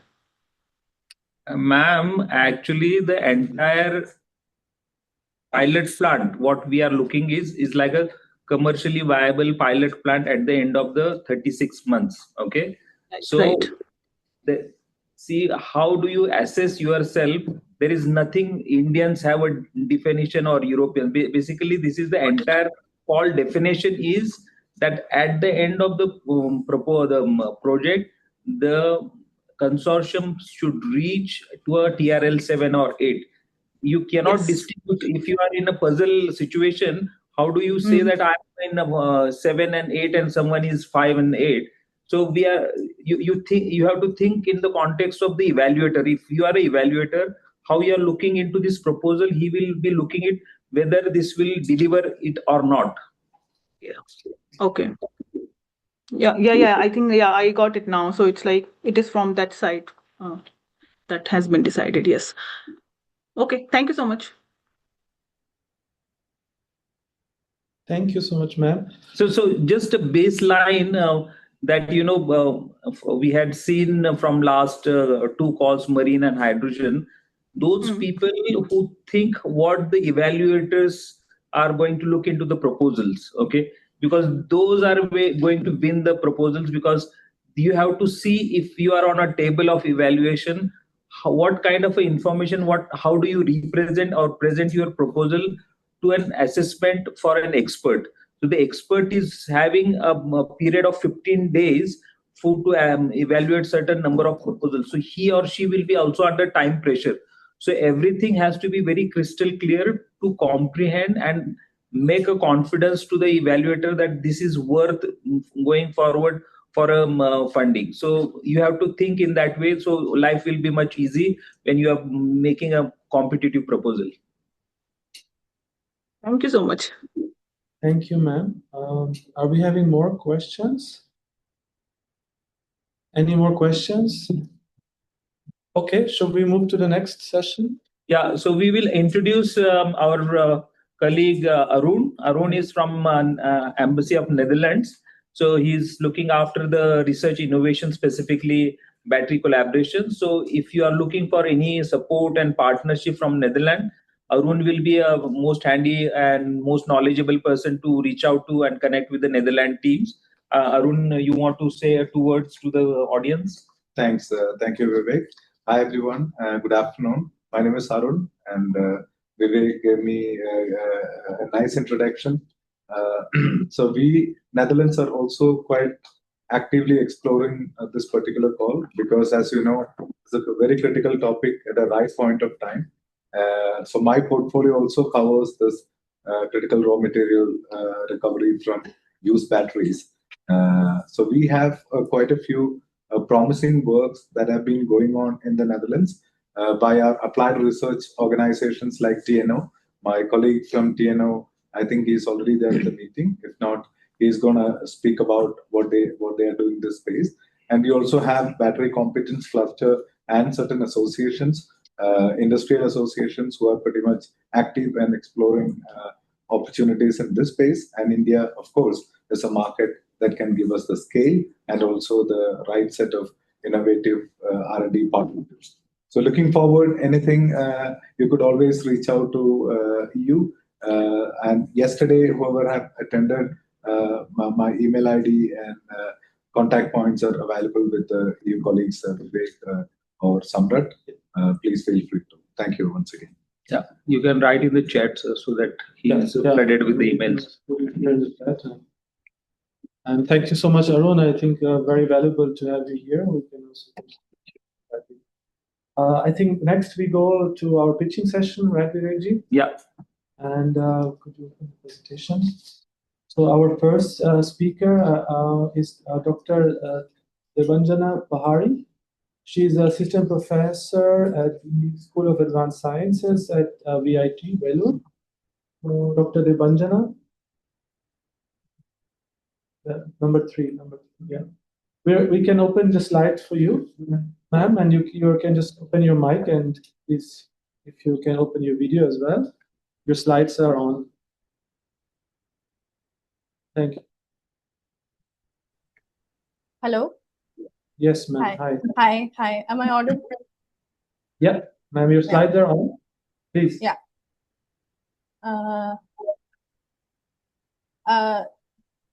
Ma'am, actually the entire pilot plant, what we are looking is like a commercially viable pilot plant at the end of the 36 months. Okay. So right. See, how do you assess yourself? There is nothing Indians have a definition or Europeans. Basically, this is the entire call definition is that at the end of the project, the consortium should reach to a TRL 7 or 8. You cannot Yes. distinguish if you are in a puzzle situation. How do you say that I'm in a 7 and 8 and someone is 5 and 8? So you have to think in the context of the evaluator. If you are an evaluator, how you are looking into this proposal, he will be looking at whether this will deliver it or not. Yeah. Okay. Yeah. I think, I got it now. So it's like, it is from that side that has been decided. Yes. Okay. Thank you so much. Thank you so much, ma'am. So just a baseline that we had seen from last 2 calls, marine and hydrogen. Those people who think what the evaluators are going to look into the proposals, okay, because those are going to win the proposals, because you have to see if you are on a table of evaluation, what kind of information, how do you represent or present your proposal to an assessment for an expert. So the expert is having a period of 15 days to evaluate certain number of proposals. So he or she will be also under time pressure. So everything has to be very crystal clear to comprehend and make a confidence to the evaluator that this is worth going forward for funding. So you have to think in that way. So life will be much easy when you are making a competitive proposal. Thank you so much. Thank you, ma'am. Are we having more questions? Any more questions? Okay, shall we move to the next session? Yeah, so we will introduce our colleague Arun. Arun is from Embassy of Netherlands. So he's looking after the research innovation, specifically battery collaboration. So if you are looking for any support and partnership from Netherlands, Arun will be a most handy and most knowledgeable person to reach out to and connect with the Netherlands teams. Arun, you want to say 2 words to the audience? Thanks. Thank you, Vivek. Hi, everyone. Good afternoon. My name is Arun, and Vivek gave me a nice introduction. So we, Netherlands, are also quite actively exploring this particular call, because, as you know, it's a very critical topic at a right point of time. So my portfolio also covers this critical raw material recovery from used batteries. So we have quite a few promising works that have been going on in the Netherlands by our applied research organizations like TNO. My colleague from TNO, I think he's already there at the meeting. If not, he's going to speak about what they are doing in this space. And we also have battery competence cluster and certain associations, industrial associations, who are pretty much active and exploring opportunities in this space. And India, of course, is a market that can give us the scale and also the right set of innovative R&D partnerships. So looking forward, anything, you could always reach out to EU. And yesterday, whoever have attended, my email ID and contact points are available with the EU colleagues, Vivek or Samrat. Please feel free to. Thank you once again. Yeah, you can write in the chat so that he is flooded with the emails. And thank you so much, Arun. I think very valuable to have you here. We can also. I think next we go to our pitching session, right, Vivekji? Yeah. And could you open the presentation? So our first speaker is Dr. Debanjana Pahari. She is an assistant professor at the School of Advanced Sciences at VIT, Bangalore. Dr. Debanjana. Number three, yeah. We can open the slides for you, ma'am, and you can just open your mic, and please, if you can open your video as well. Your slides are on. Thank you. Hello. Yes, ma'am. Hi. Hi. Am I audible? Yeah, ma'am, your slides are on. Please. Yeah.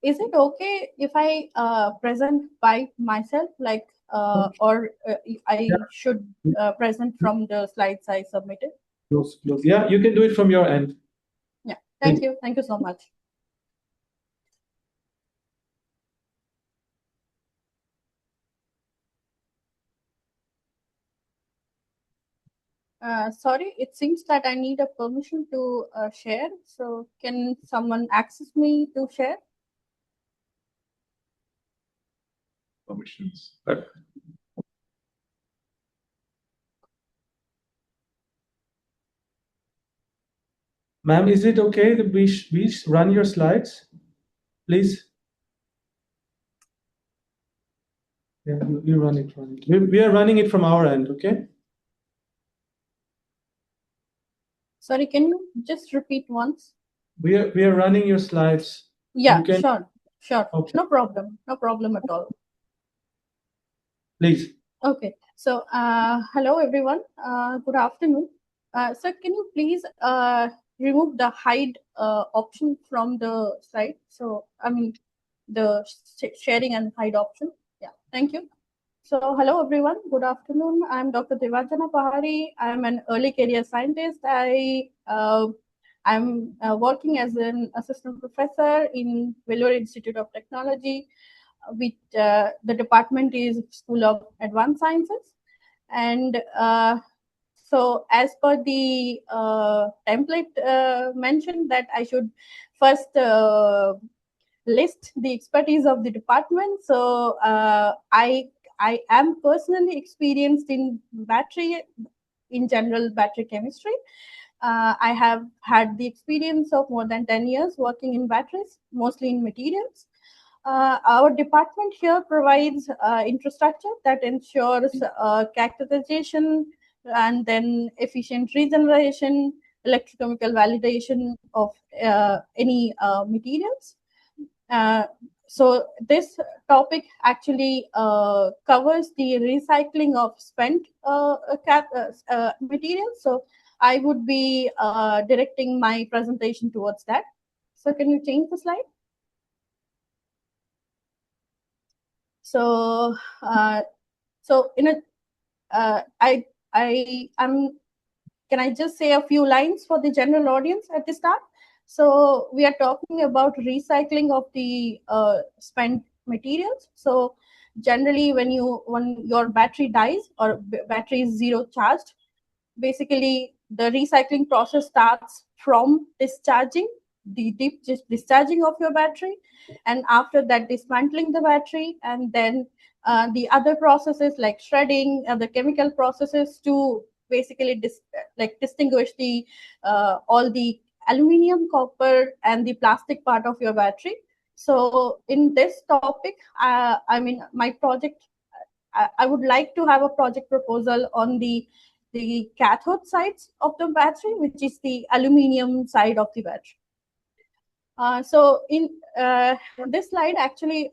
Is it okay if I present by myself, like, or I should present from the slides I submitted? Close. Yeah, you can do it from your end. Yeah. Thank you. Thank you so much. Sorry, it seems that I need a permission to share. So can someone access me to share? Permissions. Ma'am, is it okay that we run your slides, please? Yeah, you run it. We are running it from our end, okay? Sorry, can you just repeat once? We are running your slides. Yeah, You can, sure. Okay. No problem at all. Please. Okay, so hello everyone. Good afternoon. Sir, can you please remove the hide option from the slide? So I mean the sharing and hide option. Yeah, thank you. So hello everyone. Good afternoon. I'm Dr. Devanjana Pahari. I'm an early career scientist. I'm working as an assistant professor in Bangalore Institute of Technology, with the department is School of Advanced Sciences. And so as per the template mentioned that I should first list the expertise of the department. So I am personally experienced in battery, in general battery chemistry. I have had the experience of more than 10 years working in batteries, mostly in materials. Our department here provides infrastructure that ensures characterization and then efficient regeneration, electrochemical validation of any materials. So this topic actually covers the recycling of spent materials. So I would be directing my presentation towards that. So can you change the slide? So, can I just say a few lines for the general audience at the start? So we are talking about recycling of the spent materials. So generally, when your battery dies or battery is zero charged, basically the recycling process starts from discharging of your battery, and after that dismantling the battery, and then the other processes like shredding and the chemical processes to basically distinguish the all the aluminum, copper, and the plastic part of your battery. So in this topic, I mean my project, I would like to have a project proposal on the cathode sides of the battery, which is the aluminum side of the battery. So in this slide, actually,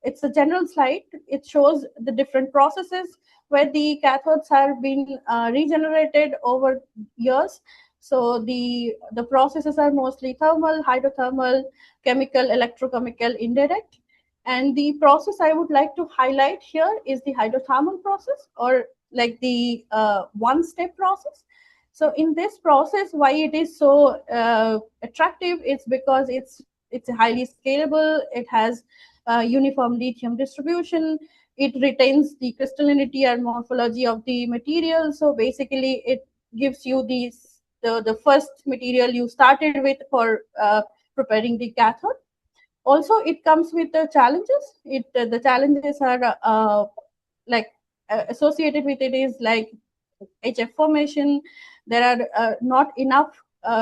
it's a general slide. It shows the different processes where the cathodes have been regenerated over years. So the processes are mostly thermal, hydrothermal, chemical, electrochemical, indirect. And the process I would like to highlight here is the hydrothermal process, or like the one-step process. So in this process, why it is so attractive is because it's highly scalable. It has uniform lithium distribution. It retains the crystallinity and morphology of the material. So basically, it gives you the first material you started with for preparing the cathode. Also, it comes with the challenges. The challenges are associated with it is like HF formation. There are not enough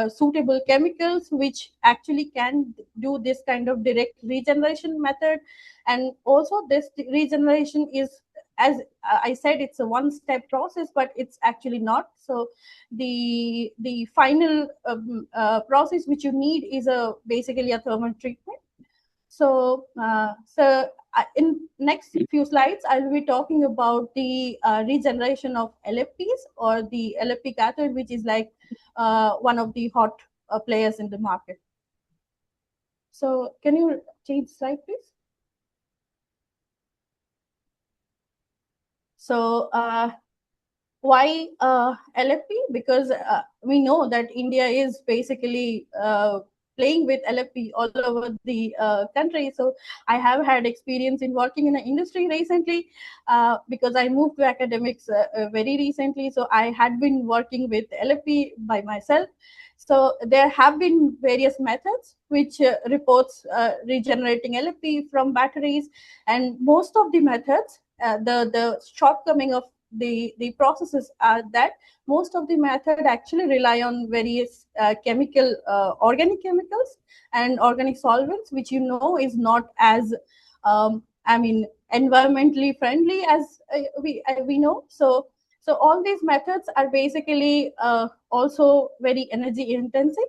suitable chemicals which actually can do this kind of direct regeneration method. And also this regeneration is, as I said, it's a one-step process, but it's actually not. So the final process which you need is basically a thermal treatment. So, in next few slides, I'll be talking about the regeneration of LFPs, or the LFP cathode, which is like one of the hot players in the market. So, can you change slide, please? So, why LFP? Because we know that India is basically playing with LFP all over the country. So I have had experience in working in the industry recently because I moved to academics very recently. So I had been working with LFP by myself. So there have been various methods which reports regenerating LFP from batteries, and most of the methods, the shortcoming of the processes are that most of the method actually rely on various chemical, organic chemicals and organic solvents, which is not as environmentally friendly as we know. So all these methods are basically also very energy intensive,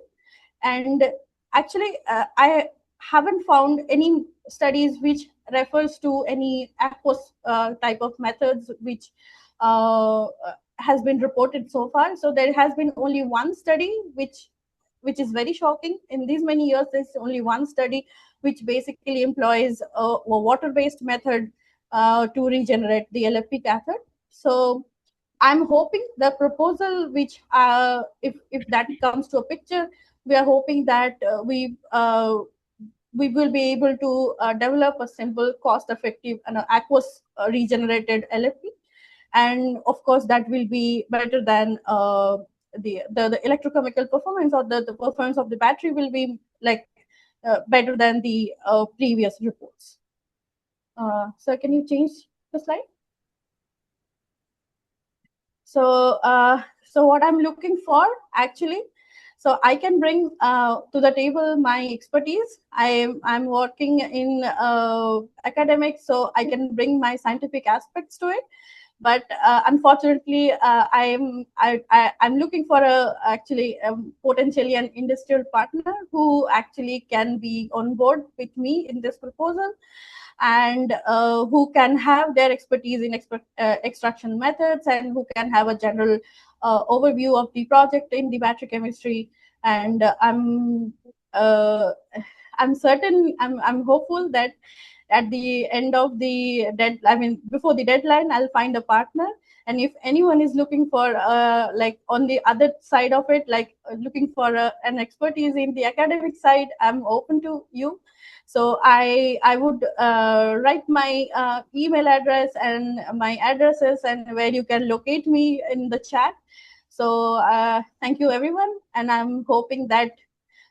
and actually I haven't found any studies which refers to any aqueous type of methods which has been reported so far. So there has been only one study which is very shocking. In these many years, there's only one study which basically employs a water-based method to regenerate the LFP cathode. So I'm hoping the proposal, which if that comes to a picture, we are hoping that we will be able to develop a simple, cost-effective, and aqueous regenerated LFP, and of course that will be better than the electrochemical performance, or the performance of the battery will be like better than the previous reports. So can you change the slide? So what I'm looking for actually, so I can bring to the table my expertise. I'm working in academics, so I can bring my scientific aspects to it. But unfortunately, I'm looking for actually potentially an industrial partner who actually can be on board with me in this proposal, and who can have their expertise in extraction methods, and who can have a general overview of the project in the battery chemistry. And I'm certain, I'm hopeful that at the end of the before the deadline, I'll find a partner. And if anyone is looking for like on the other side of it, like looking for an expertise in the academic side, I'm open to you. So I would write my email address and my addresses, and where you can locate me in the chat. So thank you everyone, and I'm hoping that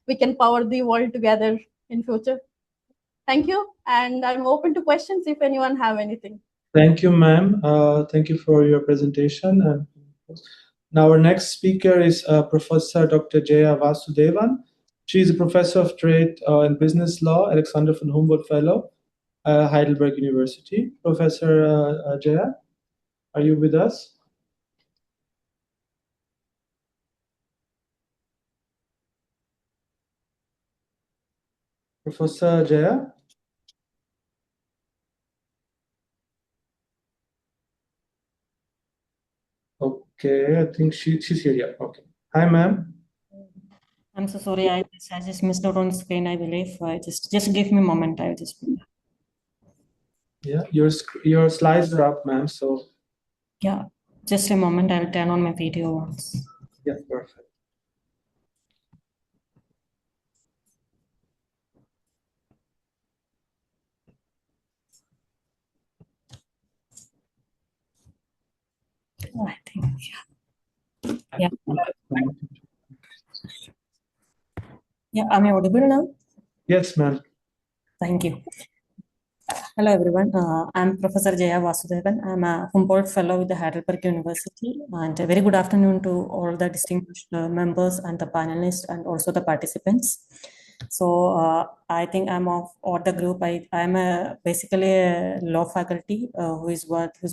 we can power the world together in future. Thank you, and I'm open to questions if anyone have anything. Thank you, ma'am. Thank you for your presentation. Now our next speaker is Professor Dr. Jaya Vasudevan. She is a professor of trade and business law, Alexander von Humboldt Fellow, Heidelberg University. Professor Jaya, are you with us? Professor Jaya? Okay, I think she's here. Yeah. Okay. Hi, ma'am. I'm so sorry. I just missed out on screen, I believe. Just give me a moment. I'll just. Yeah, your slides are up, ma'am. So. Yeah, just a moment. I'll turn on my video once. Yeah, perfect. I think, yeah. Yeah, am I audible now? Yes, ma'am. Thank you. Hello, everyone. I'm Professor Jaya Vasudevan. I'm a Humboldt Fellow with the Heidelberg University. And a very good afternoon to all the distinguished members and the panelists and also the participants. So I think I'm of the group. I'm basically a law faculty who's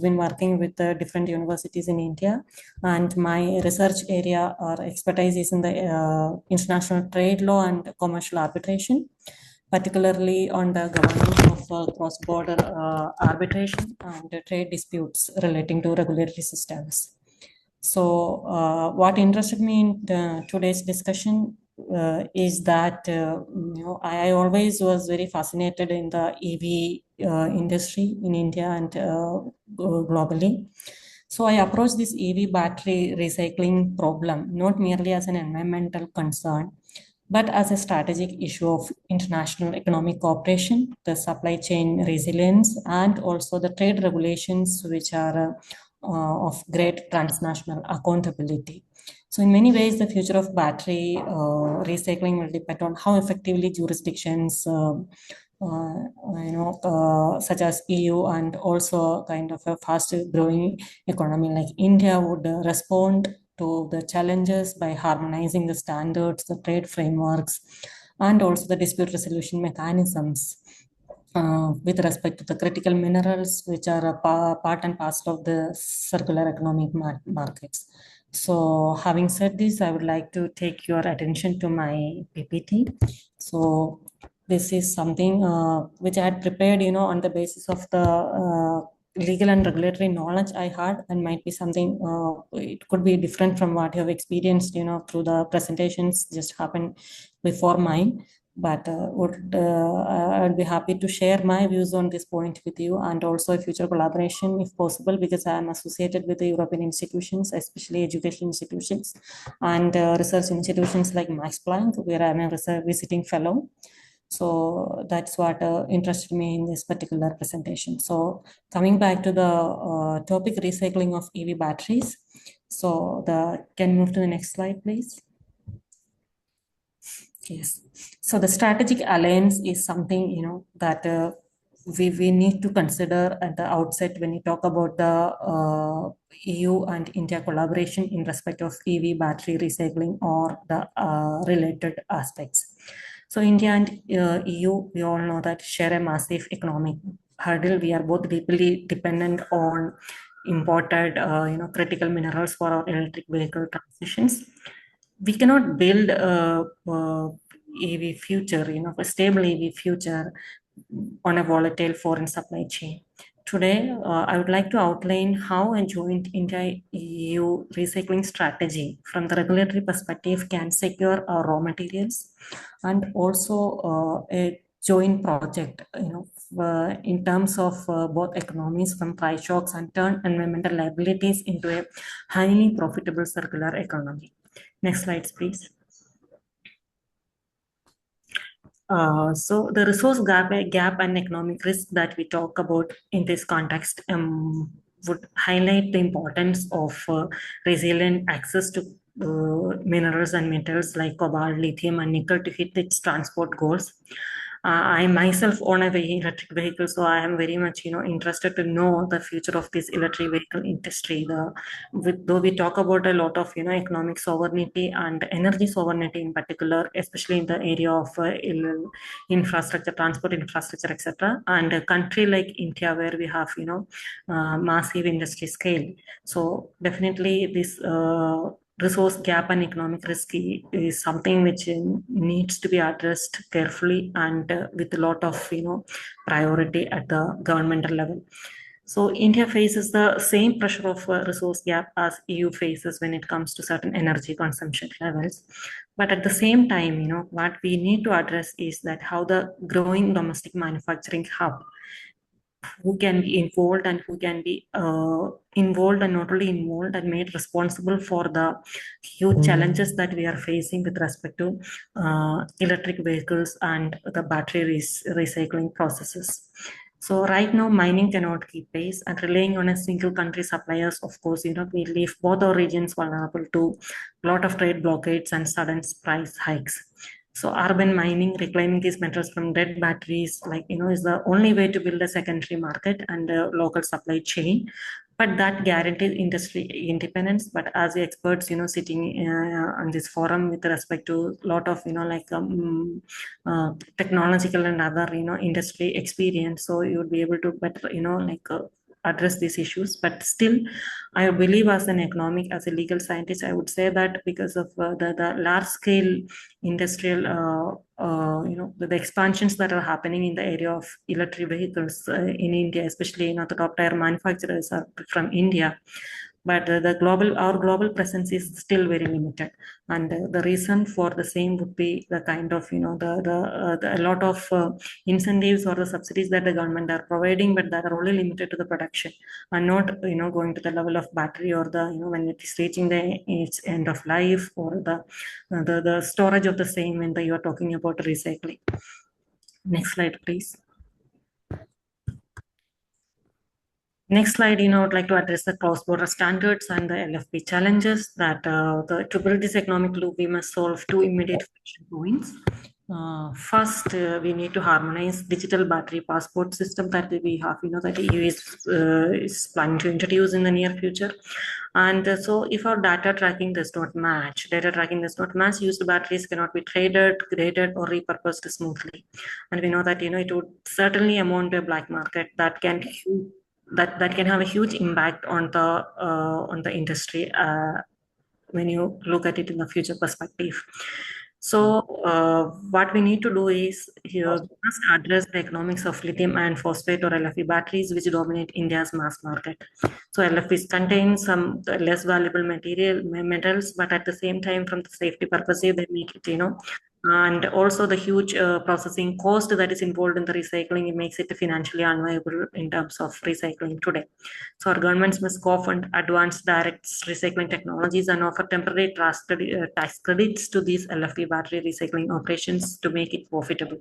been working with different universities in India, and my research area or expertise is in the international trade law and commercial arbitration, particularly on the governance of cross-border arbitration and trade disputes relating to regulatory systems. So what interested me in today's discussion is that I always was very fascinated in the EV industry in India and globally. So I approached this EV battery recycling problem not merely as an environmental concern, but as a strategic issue of international economic cooperation, the supply chain resilience, and also the trade regulations, which are of great transnational accountability. So in many ways, the future of battery recycling will depend on how effectively jurisdictions such as EU and also kind of a fast growing economy like India would respond to the challenges by harmonizing the standards, the trade frameworks, and also the dispute resolution mechanisms with respect to the critical minerals, which are a part and parcel of the circular economic markets. So having said this, I would like to take your attention to my PPT. So this is something which I had prepared, on the basis of the legal and regulatory knowledge I had, and might be something, it could be different from what you have experienced, through the presentations just happened before mine. But I'd be happy to share my views on this point with you, and also a future collaboration if possible, because I am associated with the European institutions, especially education institutions and research institutions like Max Planck, where I am a research visiting fellow. So that's what interested me in this particular presentation. So coming back to the topic, recycling of EV batteries. So can you move to the next slide, please? Yes. So the strategic alliance is something, that we need to consider at the outset when you talk about the EU and India collaboration in respect of EV battery recycling or the related aspects. So India and EU, we all know that share a massive economic hurdle. We are both deeply dependent on imported, critical minerals for our electric vehicle transitions. We cannot build a EV future, a stable EV future on a volatile foreign supply chain. Today, I would like to outline how a joint India-EU recycling strategy from the regulatory perspective can secure our raw materials, and also a joint project, in terms of both economies from price shocks and turn environmental liabilities into a highly profitable circular economy. Next slides, please. So the resource gap and economic risk that we talk about in this context would highlight the importance of resilient access to minerals and metals like cobalt, lithium, and nickel to hit its transport goals. I myself own a electric vehicle, so I am very much, interested to know the future of this electric vehicle industry. Though we talk about a lot of, economic sovereignty and energy sovereignty in particular, especially in the area of infrastructure, transport infrastructure, etc. And a country like India, where we have, massive industry scale. So definitely this resource gap and economic risk is something which needs to be addressed carefully and with a lot of priority at the governmental level. So India faces the same pressure of resource gap as EU faces when it comes to certain energy consumption levels. But at the same time, what we need to address is that how the growing domestic manufacturing hub, who can be involved and who can be involved and not only involved and made responsible for the huge challenges that we are facing with respect to electric vehicles and the battery recycling processes. So right now, mining cannot keep pace, and relying on a single country suppliers, of course, we leave both our regions vulnerable to a lot of trade blockades and sudden price hikes. So urban mining, reclaiming these metals from dead batteries, is the only way to build a secondary market and a local supply chain. But that guarantees industry independence. But as the experts, sitting on this forum with respect to a lot of, technological and other, industry experience, so you would be able to better, address these issues. But still, I believe as a legal scientist, I would say that because of the large scale industrial, the expansions that are happening in the area of electric vehicles in India, especially the top tier manufacturers are from India. but our global presence is still very limited, and the reason for the same would be the kind of a lot of incentives or the subsidies that the government are providing, but that are only limited to the production and not going to the level of battery or the when it is reaching its end of life, or the storage of the same when you are talking about recycling. Next slide, please. Next slide, I would like to address the cross-border standards and the LFP challenges that to build this economic loop, we must solve two immediate friction points. First, we need to harmonize digital battery passport system that we have, that EU is planning to introduce in the near future. And so if our data tracking does not match, used batteries cannot be traded, graded, or repurposed smoothly. And we know that, it would certainly amount to a black market that can have a huge impact on the industry when you look at it in the future perspective. So what we need to do is here must address the economics of lithium iron phosphate or LFP batteries, which dominate India's mass market. So LFPs contain some less valuable metals, but at the same time, from the safety purposes, they make it, and also the huge processing cost that is involved in the recycling, it makes it financially unviable in terms of recycling today. So our governments must co-fund advanced direct recycling technologies and offer temporary tax credits to these LFP battery recycling operations to make it profitable.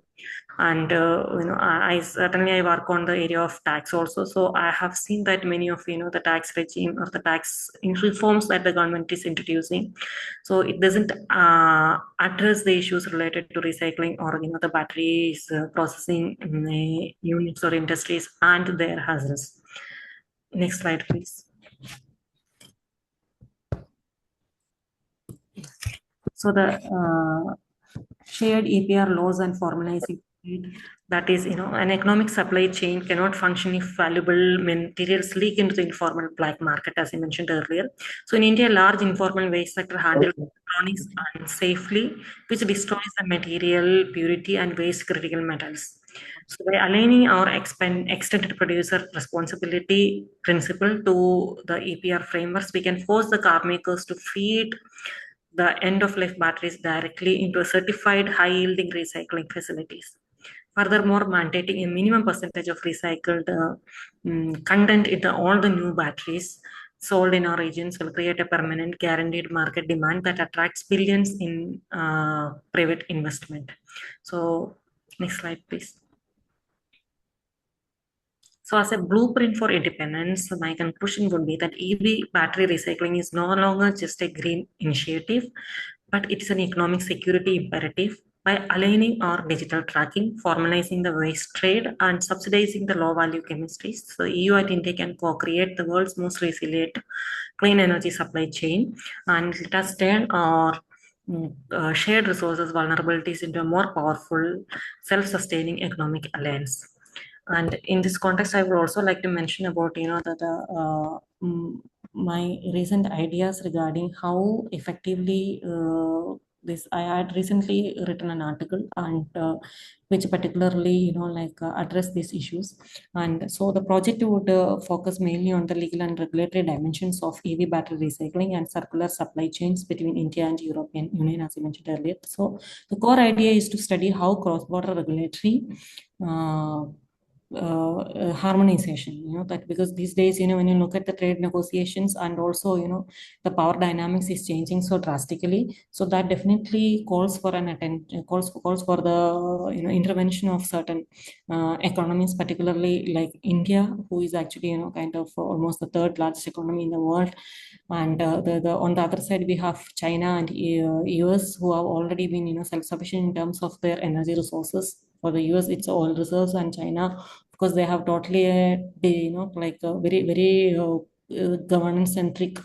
And I certainly work on the area of tax also. So I have seen that many of the tax regime or the tax reforms that the government is introducing, so it doesn't address the issues related to recycling or the batteries processing units or industries and their hazards. Next slide, please. So the shared EPR laws and formalizing that is, an economic supply chain cannot function if valuable materials leak into the informal black market, as I mentioned earlier. So in India, large informal waste sector handles electronics unsafely, which destroys the material purity and waste critical metals. So by aligning our extended producer responsibility principle to the EPR frameworks, we can force the car makers to feed the end-of-life batteries directly into a certified high-yielding recycling facilities. Furthermore, mandating a minimum percentage of recycled content in all the new batteries sold in our regions will create a permanent guaranteed market demand that attracts billions in private investment. So next slide, please. So as a blueprint for independence, my conclusion would be that EV battery recycling is no longer just a green initiative, but it is an economic security imperative. By aligning our digital tracking, formalizing the waste trade, and subsidizing the low-value chemistries, so EU and India can co-create the world's most resilient clean energy supply chain, and let us turn our shared resources vulnerabilities into a more powerful, self-sustaining economic alliance. And in this context, I would also like to mention about my recent ideas regarding how effectively I had recently written an article and which particularly address these issues. And so the project would focus mainly on the legal and regulatory dimensions of EV battery recycling and circular supply chains between India and European Union, as I mentioned earlier. So the core idea is to study how cross-border regulatory harmonization, that because these days, when you look at the trade negotiations and also, the power dynamics is changing so drastically. So that definitely calls for calls for the, intervention of certain economies, particularly like India, who is actually, kind of almost the third largest economy in the world. And on the other side, we have China and US, who have already been, self-sufficient in terms of their energy resources. For the US, it's oil reserves, and China, because they have totally like a very, very governance centric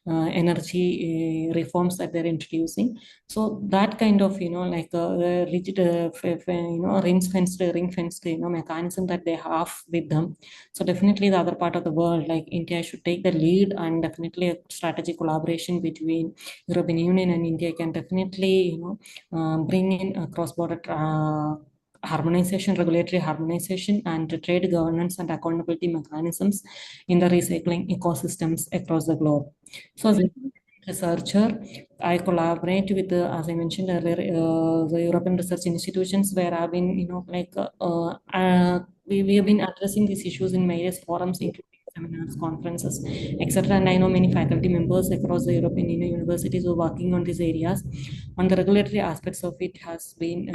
energy reforms that they're introducing. So that kind of like a rigid ring fenced mechanism that they have with them. So definitely the other part of the world, like India, should take the lead, and definitely a strategic collaboration between European Union and India can definitely bring in a cross-border harmonization, regulatory harmonization, and trade governance and accountability mechanisms in the recycling ecosystems across the globe. So as a researcher, I collaborate with, as I mentioned earlier, the European research institutions where I've been, we have been addressing these issues in various forums, including seminars, conferences, etc. And I know many faculty members across the European Union universities who are working on these areas. On the regulatory aspects of it has been.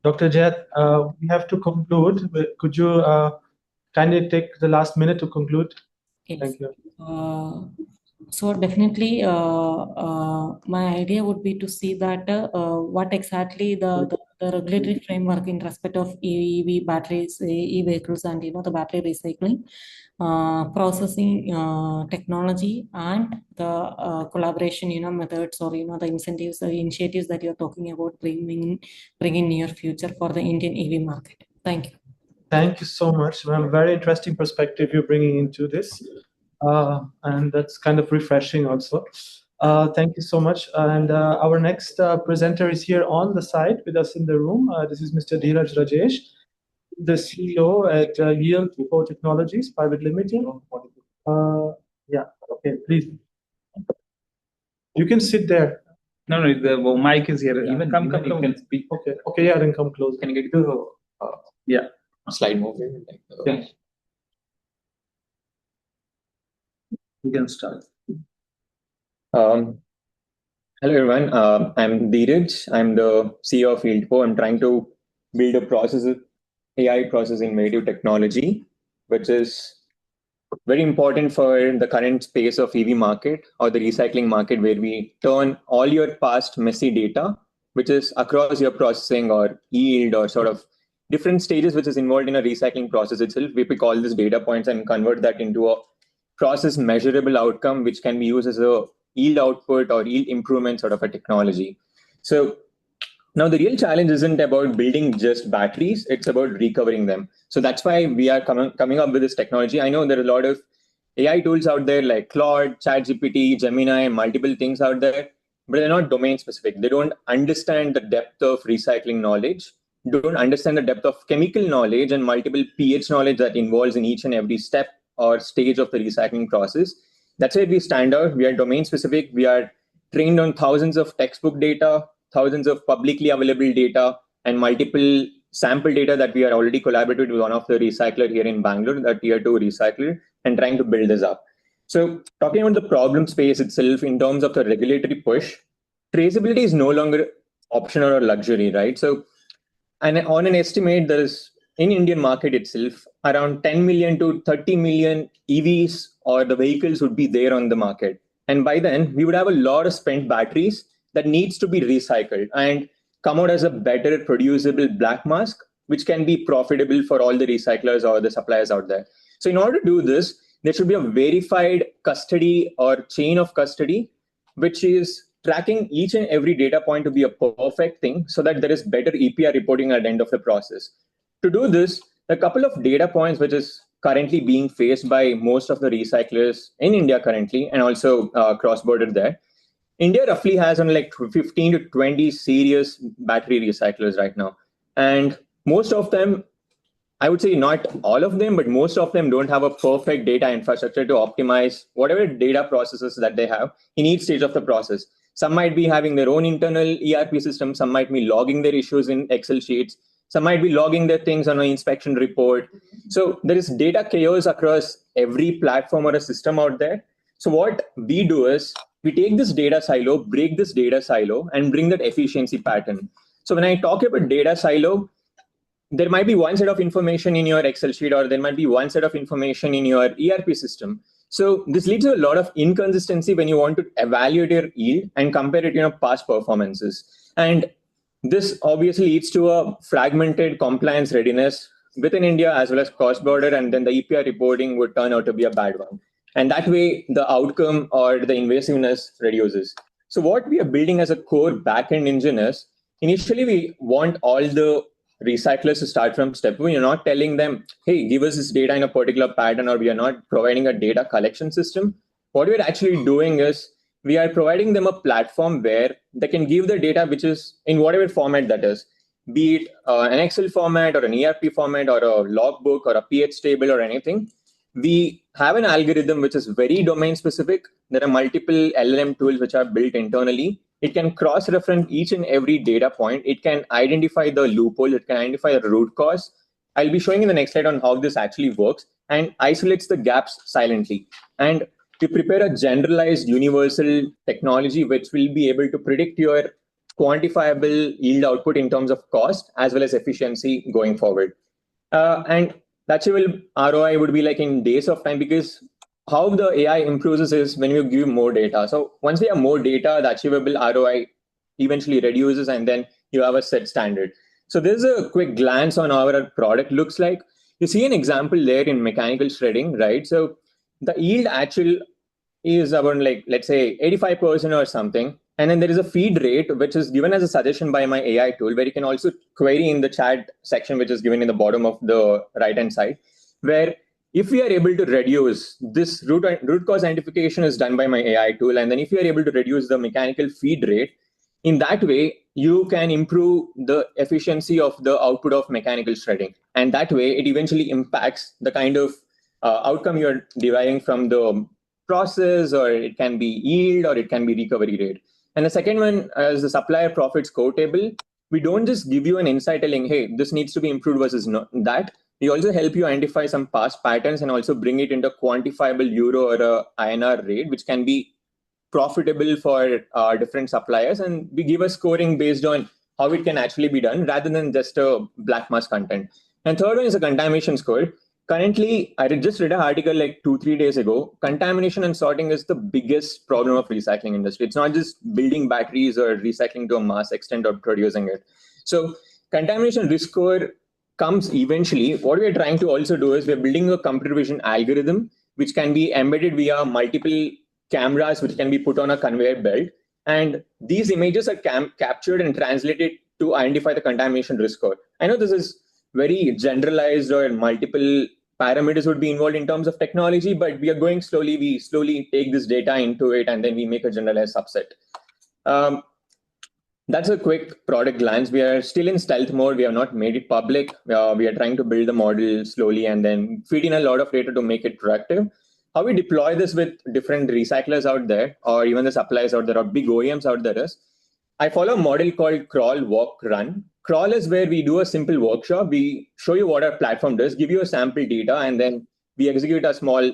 Dr. Jayat, we have to conclude. Could you kindly take the last minute to conclude? Yes. Thank you. So definitely, my idea would be to see that what exactly the regulatory framework in respect of EV batteries, e-vehicles, and the battery recycling, processing technology, and the collaboration methods, or the incentives, the initiatives that you're talking about bringing near future for the Indian EV market. Thank you. Thank you so much. Well, very interesting perspective you're bringing into this. And that's kind of refreshing also. Thank you so much. And our next presenter is here on the side with us in the room. This is Mr. Dheeraj Rajesh, the CEO at Yield Technologies Private Limited. Yeah, okay, please. You can sit there. No, the mic is here. Even come, you can speak. Okay, yeah, then come close. Can you get to yeah, slide more? Yeah. You can start. Hello everyone. I'm Dheeraj. I'm the CEO of Yieldpo. I'm trying to build a AI process innovative technology, which is very important for the current space of EV market or the recycling market, where we turn all your past messy data, which is across your processing or yield or sort of different stages, which is involved in a recycling process itself. We pick all these data points and convert that into a process measurable outcome, which can be used as a yield output or yield improvement sort of a technology. So now the real challenge isn't about building just batteries, it's about recovering them. So that's why we are coming up with this technology. I know there are a lot of AI tools out there like Claude, ChatGPT, Gemini, multiple things out there, but they're not domain specific. They don't understand the depth of recycling knowledge, don't understand the depth of chemical knowledge and multiple pH knowledge that involves in each and every step or stage of the recycling process. That's where we stand out. We are domain specific. We are trained on thousands of textbook data, thousands of publicly available data, and multiple sample data that we are already collaborated with one of the recycler here in Bangalore, the tier 2 recycler, and trying to build this up. So talking about the problem space itself in terms of the regulatory push, traceability is no longer optional or luxury, right? So and on an estimate, there is in Indian market itself, around 10 million to 30 million EVs or the vehicles would be there on the market. And by then, we would have a lot of spent batteries that needs to be recycled and come out as a better producible black mass, which can be profitable for all the recyclers or the suppliers out there. So in order to do this, there should be a verified custody or chain of custody, which is tracking each and every data point to be a perfect thing so that there is better EPR reporting at the end of the process. To do this, a couple of data points which is currently being faced by most of the recyclers in India currently and also cross-border there. India roughly has on like 15 to 20 serious battery recyclers right now. And most of them, I would say not all of them, but most of them don't have a perfect data infrastructure to optimize whatever data processes that they have in each stage of the process. Some might be having their own internal ERP system. Some might be logging their issues in Excel sheets. Some might be logging their things on an inspection report. So there is data chaos across every platform or a system out there. So what we do is we take this data silo, break this data silo, and bring that efficiency pattern. So when I talk about data silo, there might be one set of information in your Excel sheet, or there might be one set of information in your ERP system. So this leads to a lot of inconsistency when you want to evaluate your yield and compare it to past performances. And this obviously leads to a fragmented compliance readiness within India as well as cross-border, and then the EPR reporting would turn out to be a bad one. And that way, the outcome or the invasiveness reduces. So what we are building as a core backend engine is, initially we want all the recyclers to start from step one. You're not telling them, hey, give us this data in a particular pattern, or we are not providing a data collection system. What we're actually doing is we are providing them a platform where they can give the data, which is in whatever format that is. be it an Excel format or an ERP format or a logbook or a pH table or anything. We have an algorithm which is very domain specific. There are multiple LLM tools which are built internally. It can cross-reference each and every data point. It can identify the loophole. It can identify the root cause. I'll be showing in the next slide on how this actually works, and isolates the gaps silently. And to prepare a generalized universal technology which will be able to predict your quantifiable yield output in terms of cost as well as efficiency going forward. And the achievable ROI would be like in days of time, because how the AI improves is when you give more data. So once we have more data, the achievable ROI eventually reduces, and then you have a set standard. So this is a quick glance on how our product looks like. You see an example there in mechanical shredding, right? So the yield actual is about like, let's say 85% or something. And then there is a feed rate, which is given as a suggestion by my AI tool, where you can also query in the chat section, which is given in the bottom of the right-hand side, where if we are able to reduce this root cause identification is done by my AI tool. And then if you are able to reduce the mechanical feed rate, in that way, you can improve the efficiency of the output of mechanical shredding. And that way, it eventually impacts the kind of outcome you're deriving from the process, or it can be yield, or it can be recovery rate. And the second one is the supplier profit score table. We don't just give you an insight telling, hey, this needs to be improved versus not that. We also help you identify some past patterns and also bring it into quantifiable euro or a INR rate, which can be profitable for different suppliers. And we give a scoring based on how it can actually be done rather than just a black mass content. And third one is a contamination score. Currently, I just read an article like 2-3 days ago. Contamination and sorting is the biggest problem of recycling industry. It's not just building batteries or recycling to a mass extent or producing it. So contamination risk score comes eventually. What we're trying to also do is we're building a computer vision algorithm, which can be embedded via multiple cameras, which can be put on a conveyor belt. And these images are captured and translated to identify the contamination risk score. I know this is very generalized, or multiple parameters would be involved in terms of technology, but we are going slowly. We slowly take this data into it, and then we make a generalized subset. That's a quick product glance. We are still in stealth mode. We have not made it public. We are trying to build the model slowly and then feed in a lot of data to make it productive. How we deploy this with different recyclers out there, or even the suppliers out there, or big OEMs out there is, I follow a model called crawl, walk, run. Crawl is where we do a simple workshop. We show you what our platform does, give you a sample data, and then we execute a small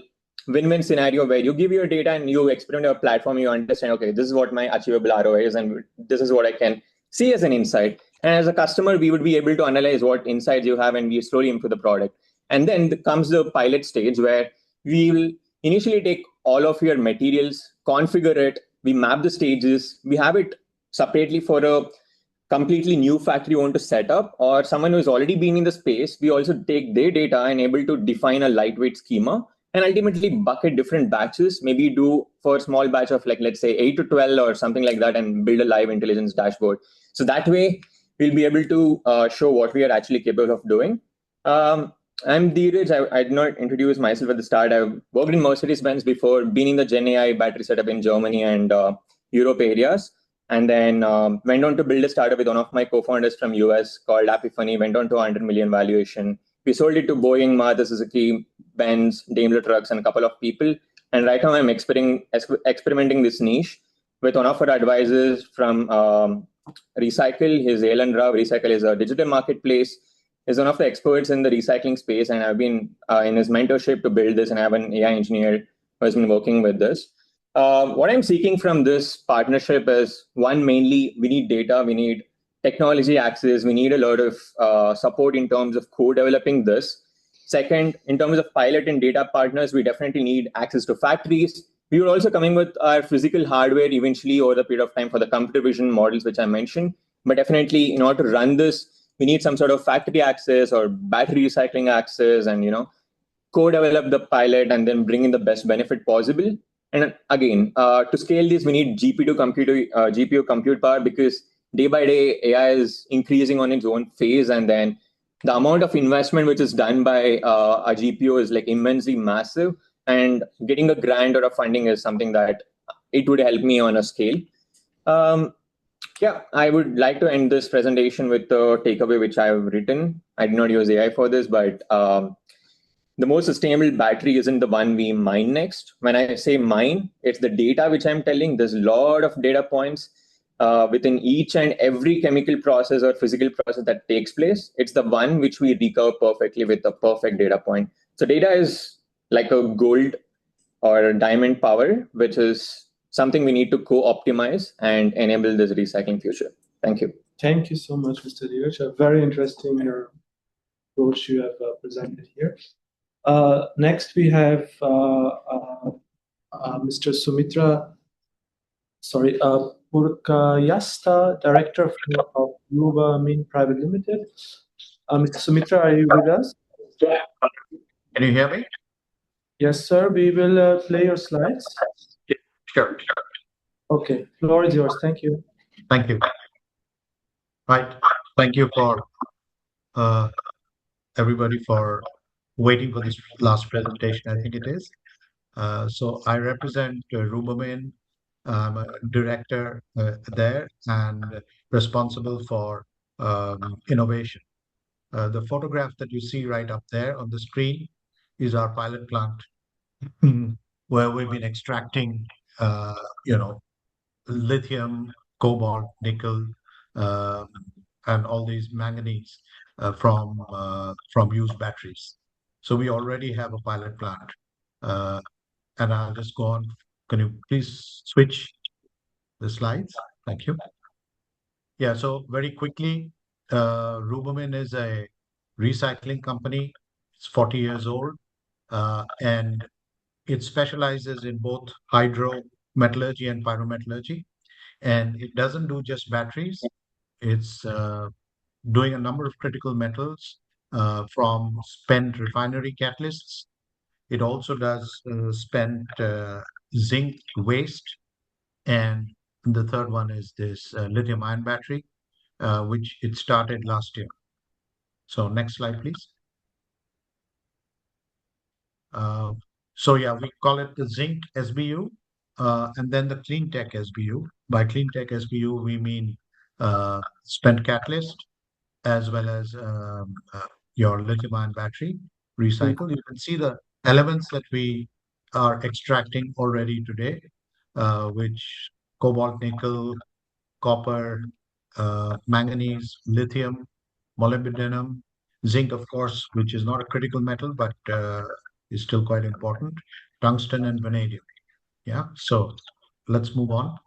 win-win scenario where you give your data and you experiment your platform. You understand, okay, this is what my achievable ROI is, and this is what I can see as an insight. And as a customer, we would be able to analyze what insights you have, and we slowly improve the product. And then comes the pilot stage, where we will initially take all of your materials, configure it, we map the stages, we have it separately for a completely new factory you want to set up, or someone who's already been in the space. We also take their data and able to define a lightweight schema and ultimately bucket different batches, maybe do for a small batch of like, let's say 8 to 12 or something like that, and build a live intelligence dashboard. So that way we'll be able to show what we are actually capable of doing. I'm Dheeraj. I did not introduce myself at the start. I've worked in Mercedes-Benz before, been in the Gen AI battery setup in Germany and Europe areas. And then went on to build a startup with one of my co-founders from US called Epiphany, went on to 100 million valuation. We sold it to Boeing, Maruti Suzuki, Benz, Daimler Trucks, and a couple of people. And right now I'm experimenting this niche with one of our advisors from Recycle. His Alan Rao. Recycle is a digital marketplace. He's one of the experts in the recycling space, and I've been in his mentorship to build this, and I have an AI engineer who has been working with this. What I'm seeking from this partnership is, one, mainly we need data, we need technology access, we need a lot of support in terms of co-developing this. Second, in terms of pilot and data partners, we definitely need access to factories. We were also coming with our physical hardware eventually over the period of time for the computer vision models, which I mentioned. But definitely, in order to run this, we need some sort of factory access or battery recycling access, and co-develop the pilot and then bring in the best benefit possible. And again, to scale this, we need GPU compute power, because day by day, AI is increasing on its own phase. And then the amount of investment which is done by a GPU is like immensely massive. And getting a grant or a funding is something that it would help me on a scale. Yeah, I would like to end this presentation with the takeaway which I have written. I did not use AI for this, but the most sustainable battery isn't the one we mine next. When I say mine, it's the data which I'm telling. There's a lot of data points within each and every chemical process or physical process that takes place. It's the one which we recover perfectly with a perfect data point. So data is like a gold or a diamond power, which is something we need to co-optimize and enable this recycling future. Thank you. Thank you so much, Mr. Dheeraj. A very interesting approach you have presented here. Next, we have Mr. Sumitra, Purkayasta, Director of Ruba Private Limited. Mr. Sumitra, are you with us? Yeah. Can you hear me? Yes, sir. We will play your slides. Yeah, sure. Okay, floor is yours. Thank you. Thank you. Right. Thank you for everybody for waiting for this last presentation, I think it is. So I represent Rubamin. I'm a director there and responsible for innovation. The photograph that you see right up there on the screen is our pilot plant where we've been extracting, lithium, cobalt, nickel, and all these manganese from used batteries. So we already have a pilot plant. And I'll just go on. Can you please switch the slides? Thank you. Yeah, so very quickly, Rubamin is a recycling company. It's 40 years old, and it specializes in both hydrometallurgy and pyrometallurgy. And it doesn't do just batteries. It's doing a number of critical metals from spent refinery catalysts. It also does spent zinc waste. And the third one is this lithium-ion battery, which it started last year. So next slide, please. So yeah, we call it the zinc SBU, and then the clean tech SBU. By clean tech SBU, we mean spent catalyst as well as your lithium-ion battery recycle. You can see the elements that we are extracting already today, which cobalt, nickel, copper, manganese, lithium, molybdenum, zinc, of course, which is not a critical metal, but is still quite important, tungsten and vanadium. Yeah, so let's move on.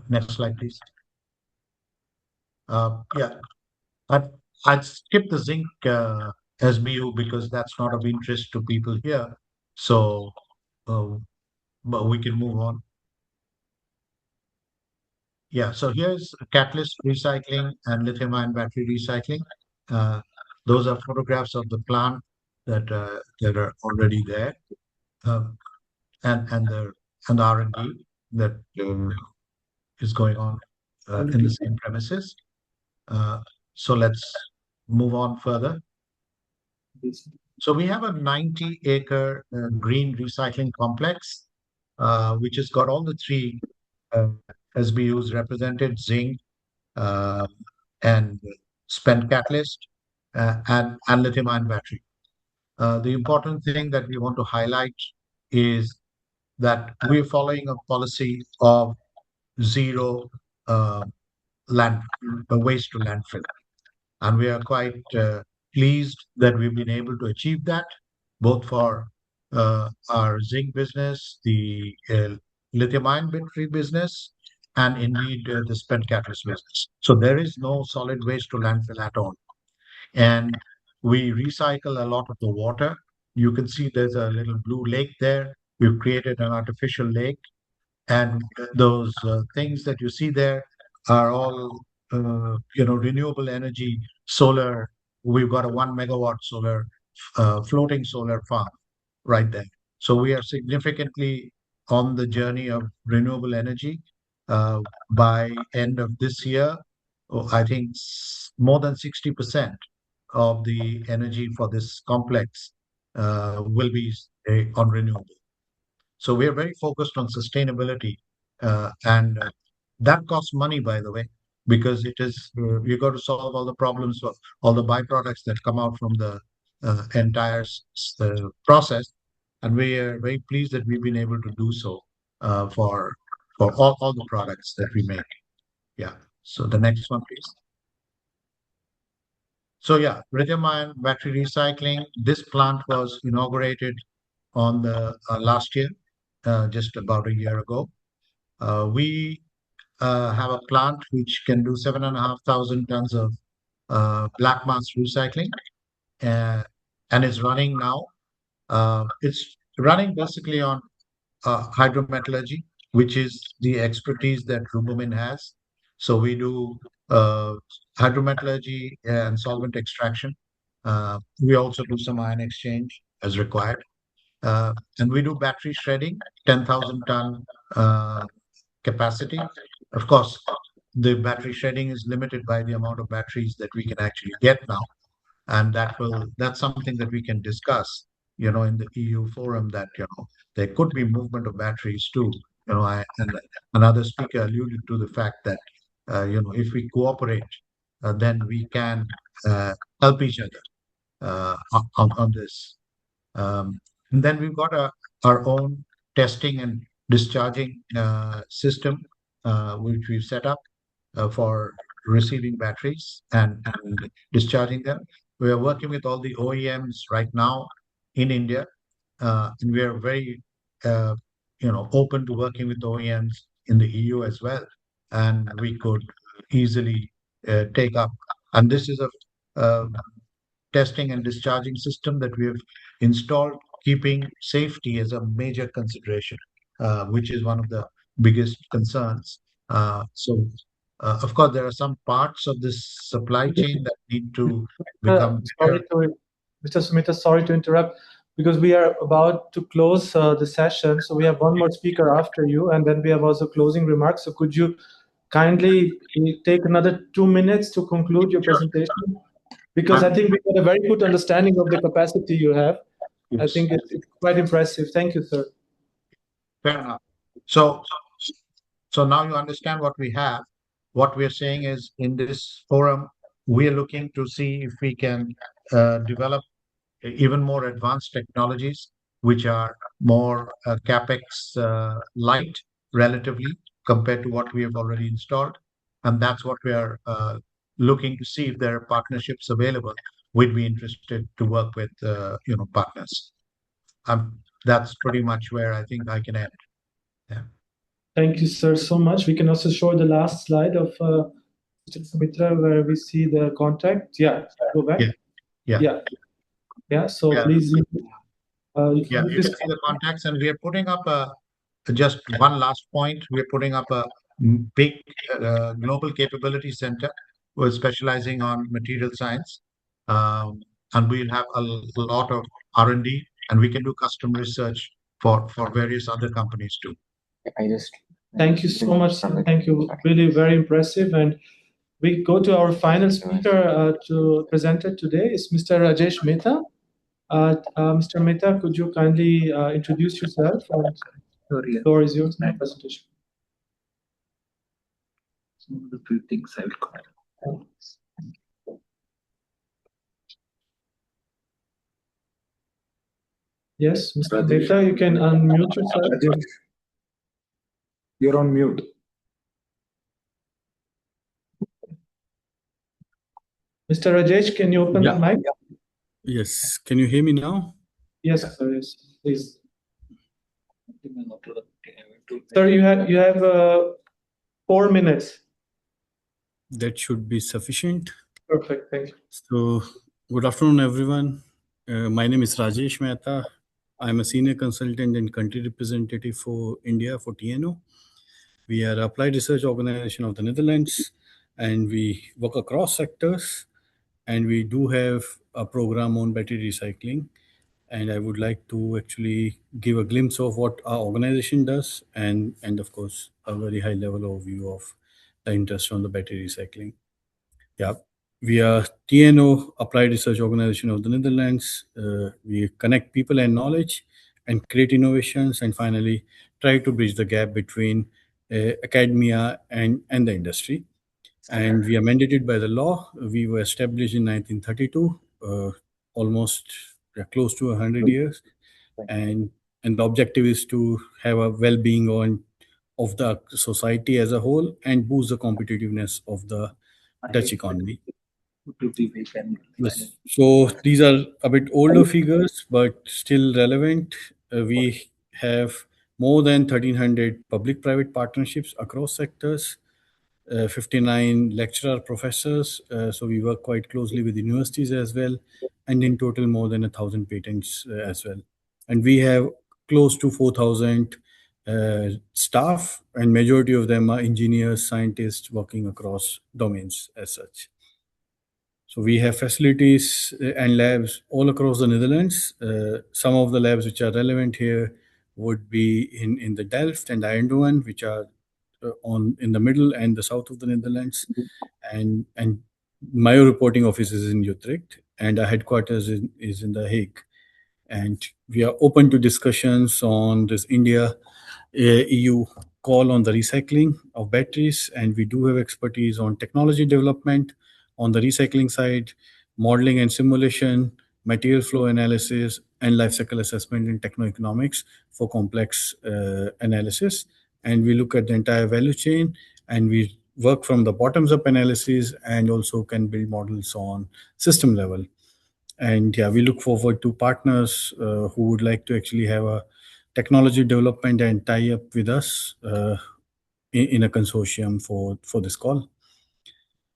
Next slide, please. Yeah, I'd skip the zinc SBU because that's not of interest to people here. So, but we can move on. Yeah, so here's catalyst recycling and lithium-ion battery recycling. Those are photographs of the plant that are already there, and the R&D that is going on in the same premises. So let's move on further. So we have a 90-acre green recycling complex, which has got all the three SBUs represented: zinc, and spent catalyst, and lithium-ion battery. The important thing that we want to highlight is that we're following a policy of zero waste to landfill. And we are quite pleased that we've been able to achieve that, both for our zinc business, the lithium-ion battery business, and indeed the spent catalyst business. So there is no solid waste to landfill at all. And we recycle a lot of the water. You can see there's a little blue lake there. We've created an artificial lake. And those things that you see there are all, renewable energy, solar. We've got a 1 megawatt solar, floating solar farm right there. So we are significantly on the journey of renewable energy. By end of this year, I think more than 60% of the energy for this complex will be on renewable. So we are very focused on sustainability, and that costs money, by the way, because it is you got to solve all the problems of all the byproducts that come out from the entire process, and we are very pleased that we've been able to do so for all the products that we make. Yeah. So the next one, please. So yeah, lithium-ion battery recycling. This plant was inaugurated on the last year, just about a year ago. We have a plant which can do 7,500 tons of black mass recycling, and is running now. It's running basically on hydrometallurgy, which is the expertise that Rubomin has. So we do hydrometallurgy and solvent extraction. We also do some ion exchange as required. And we do battery shredding, 10,000 ton capacity. Of course, the battery shredding is limited by the amount of batteries that we can actually get now. And that's something that we can discuss, in the EU forum, that, there could be movement of batteries too. And another speaker alluded to the fact that, if we cooperate, then we can help each other on this. And then we've got our own testing and discharging system, which we've set up for receiving batteries and discharging them. We are working with all the OEMs right now in India, and we are very, open to working with OEMs in the EU as well. And we could easily take up. And this is a testing and discharging system that we have installed, keeping safety as a major consideration, which is one of the biggest concerns. Of course, there are some parts of this supply chain that need to become better. Mr. Sumita, sorry to interrupt, because we are about to close the session. So we have one more speaker after you, and then we have also closing remarks. So could you kindly take another 2 minutes to conclude your presentation? Because I think we got a very good understanding of the capacity you have. Yes. I think it's quite impressive. Thank you, sir. Fair enough. So now you understand what we have. What we are saying is, in this forum, we are looking to see if we can develop even more advanced technologies, which are more capex light relatively compared to what we have already installed. And that's what we are looking to see, if there are partnerships available. We'd be interested to work with partners. That's pretty much where I think I can end. Yeah. Thank you, sir, so much. We can also show the last slide of Sumitra, where we see the contact. Yeah, go back. Yeah. So please. You can see the contacts, and we are putting up just one last point. We're putting up a big global capability center. We're specializing on material science, and we'll have a lot of R&D, and we can do custom research for various other companies too. Thank you so much. Thank you. Really very impressive. And we go to our final speaker to present it today. Is Mr. Rajesh Mehta. Mr. Mehta, could you kindly introduce yourself? And the floor is yours for presentation. Some of the few things I will cover. Yes, Mr. Mehta, you can unmute yourself. You're on mute. Mr. Rajesh, can you open the mic? Yes. Can you hear me now? Yes, sir. Yes, please. Sir, you have 4 minutes. That should be sufficient. Perfect. Thank you. So, good afternoon, everyone. My name is Rajesh Mehta. I'm a senior consultant and country representative for India for TNO. We are an applied research organization of the Netherlands, and we work across sectors. And we do have a program on battery recycling. And I would like to actually give a glimpse of what our organization does, and of course, a very high level overview of the interest on the battery recycling. Yeah, we are TNO, Applied Research Organization of the Netherlands. We connect people and knowledge, and create innovations, and finally try to bridge the gap between academia and the industry. And we are mandated by the law. We were established in 1932, almost close to 100 years. And the objective is to have a well-being of the society as a whole and boost the competitiveness of the Dutch economy. Yes. So these are a bit older figures, but still relevant. We have more than 1,300 public-private partnerships across sectors, 59 lecturer professors. So we work quite closely with universities as well, and in total more than 1,000 patents as well. And we have close to 4,000 staff, and majority of them are engineers, scientists working across domains as such. So we have facilities and labs all across the Netherlands. Some of the labs which are relevant here would be in the Delft and Eindhoven, which are in the middle and the south of the Netherlands. And my reporting office is in Utrecht, and our headquarters is in The Hague. And we are open to discussions on this India EU call on the recycling of batteries, and we do have expertise on technology development on the recycling side, modeling and simulation, material flow analysis, and life cycle assessment in techno-economics for complex analysis. And we look at the entire value chain, and we work from the bottoms up analysis and also can build models on system level. And yeah, we look forward to partners who would like to actually have a technology development and tie up with us in a consortium for this call.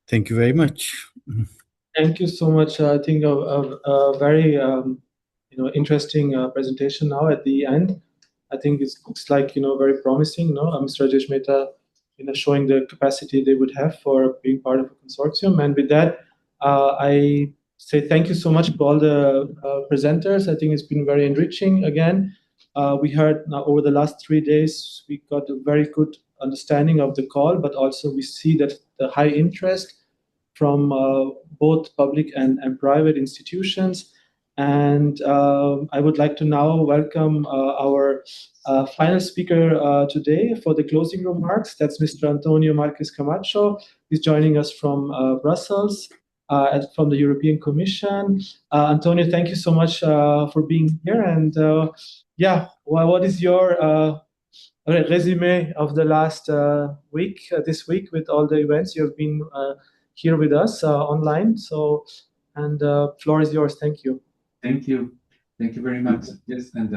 Thank you very much. Thank you so much. I think a very interesting presentation now at the end. I think it looks like very promising. Mr. Rajesh Mehta, showing the capacity they would have for being part of a consortium. And with that, I say thank you so much to all the presenters. I think it's been very enriching. Again, we heard now over the last 3 days, we got a very good understanding of the call, but also we see that the high interest from both public and private institutions. And I would like to now welcome our final speaker today for the closing remarks. That's Mr. Antonio Marques Camacho. He's joining us from Brussels, from the European Commission. Antonio, thank you so much for being here. And yeah, what is your resume of the last week, this week, with all the events you have been here with us online? So, and floor is yours. Thank you. Thank you. Thank you very much. Yes, and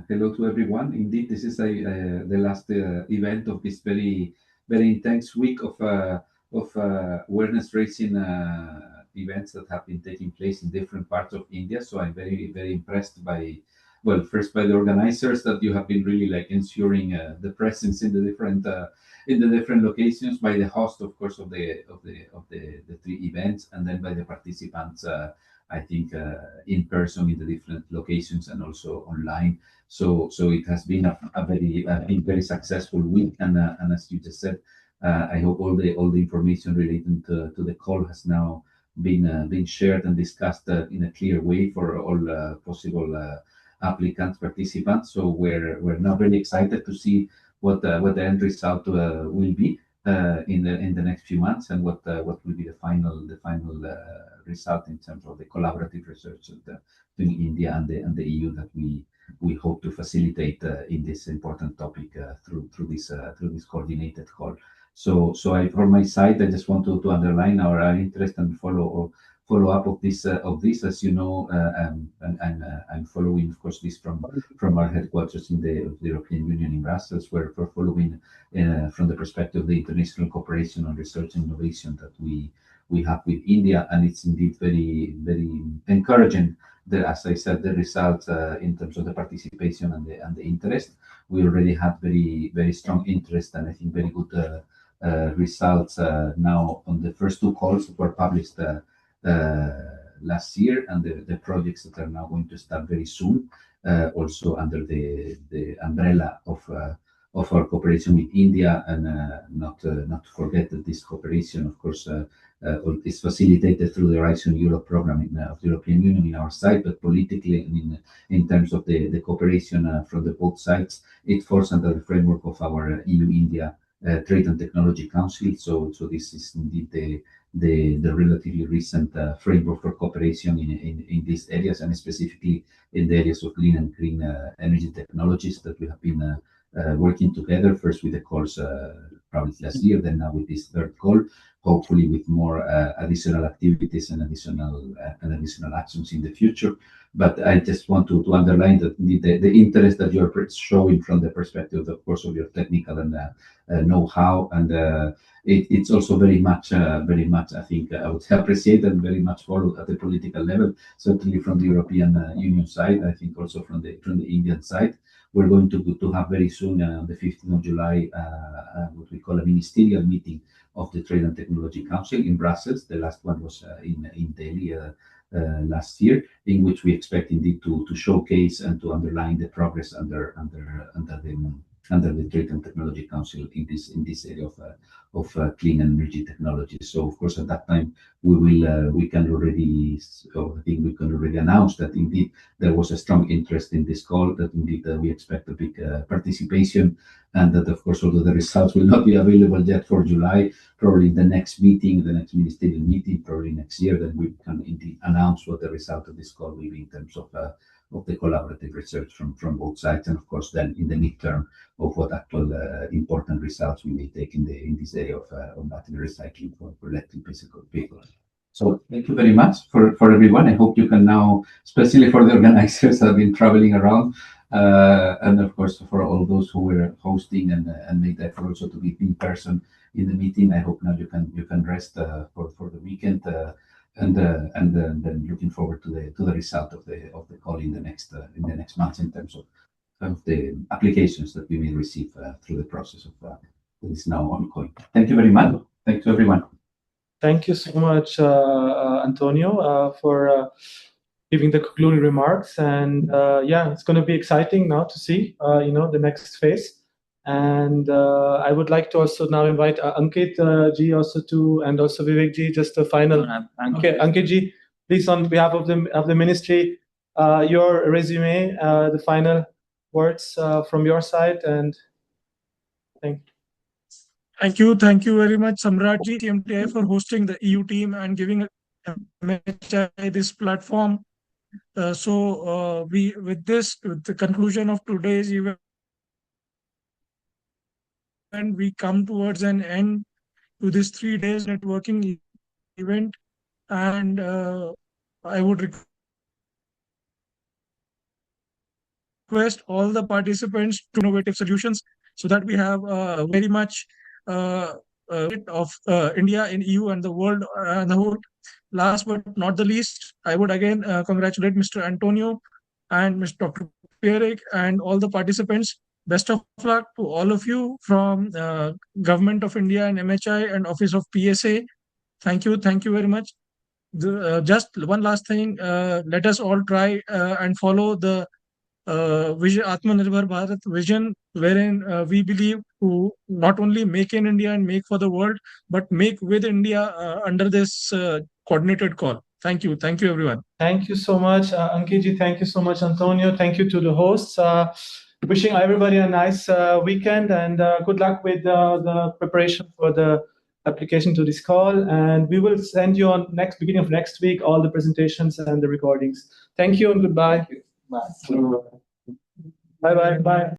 hello to everyone. Indeed, this is the last event of this very intense week of awareness raising events that have been taking place in different parts of India. So I'm very impressed by, well, first by the organizers, that you have been really like ensuring the presence in the different locations, by the host, of course, of the 3 events, and then by the participants. I think in person in the different locations and also online. So it has been a very successful week, and as you just said, I hope all the information related to the call has now been shared and discussed in a clear way for all possible applicants, participants. So we're now very excited to see what the end result will be in the next few months, and what will be the final result in terms of the collaborative research between India and the EU that we hope to facilitate in this important topic through this coordinated call. So from my side, I just want to underline our interest and follow up of this. As you know, and I'm following, of course, this from our headquarters in the European Union in Brussels. We're following from the perspective of the international cooperation on research and innovation that we have with India, and it's indeed very encouraging. As I said, the results in terms of the participation and the interest. We already had very strong interest, and I think very good results now on the first 2 calls that were published last year, and the projects that are now going to start very soon, also under the umbrella of our cooperation with India, and not to forget that this cooperation, of course, is facilitated through the Horizon Europe program of the European Union in our side, but politically, in terms of the cooperation from the both sides, it falls under the framework of our EU-India Trade and Technology Council. So this is indeed the relatively recent framework for cooperation in these areas, and specifically in the areas of clean and green energy technologies that we have been working together, first with the calls probably last year, then now with this third call, hopefully with more additional activities and additional actions in the future. But I just want to underline that the interest that you're showing from the perspective, of course, of your technical and know-how, and it's also very much, I think, I would appreciate and very much followed at the political level, certainly from the European Union side, I think also from the Indian side. We're going to have very soon, on the 15th of July, what we call a ministerial meeting of the Trade and Technology Council in Brussels. The last one was in Delhi last year, in which we expect indeed to showcase and to underline the progress under the Trade and Technology Council in this area of clean energy technology. So of course at that time we can already announce that indeed there was a strong interest in this call, that indeed we expect a big participation, and that of course although the results will not be available yet for July, probably the next meeting, the next ministerial meeting, probably next year, then we can indeed announce what the result of this call will be in terms of the collaborative research from both sides, and of course then in the midterm of what actual important results we may take in this area of battery recycling for electric vehicles. So thank you very much for everyone. I hope you can now, especially for the organizers that have been traveling around, and of course for all those who were hosting and made the effort also to be in person in the meeting. I hope now you can rest for the weekend. And then looking forward to the result of the call in the next months in terms of the applications that we may receive through the process of that is now ongoing. Thank you very much. Thank you, everyone. Thank you so much, Antonio, for giving the concluding remarks. And yeah, it's going to be exciting now to see the next phase. And I would like to also now invite Ankit ji also and also Vivek ji, just a final. Okay, Ankit ji, please, on behalf of the ministry, your resume, the final words from your side, and thank you. Thank you very much, Samrat ji, CMTI, for hosting the EU team and giving MHI this platform. With the conclusion of today's event, and we come towards an end to this 3 days networking event, and I would request all the participants to innovative solutions so that we have very much of India in EU and the world and the whole. Last but not the least, I would again congratulate Mr. Antonio and Mr. Dr. Pierik and all the participants. Best of luck to all of you from Government of India and MHI and Office of PSA. Thank you very much. Just one last thing, let us all try and follow the vision, Atmanirbhar Bharat vision, wherein we believe to not only make in India and make for the world, but make with India under this coordinated call. Thank you, everyone. Thank you so much, Ankit ji. Thank you so much, Antonio. Thank you to the hosts. Wishing everybody a nice weekend, and good luck with the preparation for the application to this call. And we will send you on beginning of next week all the presentations and the recordings. Thank you and goodbye. Bye. Bye.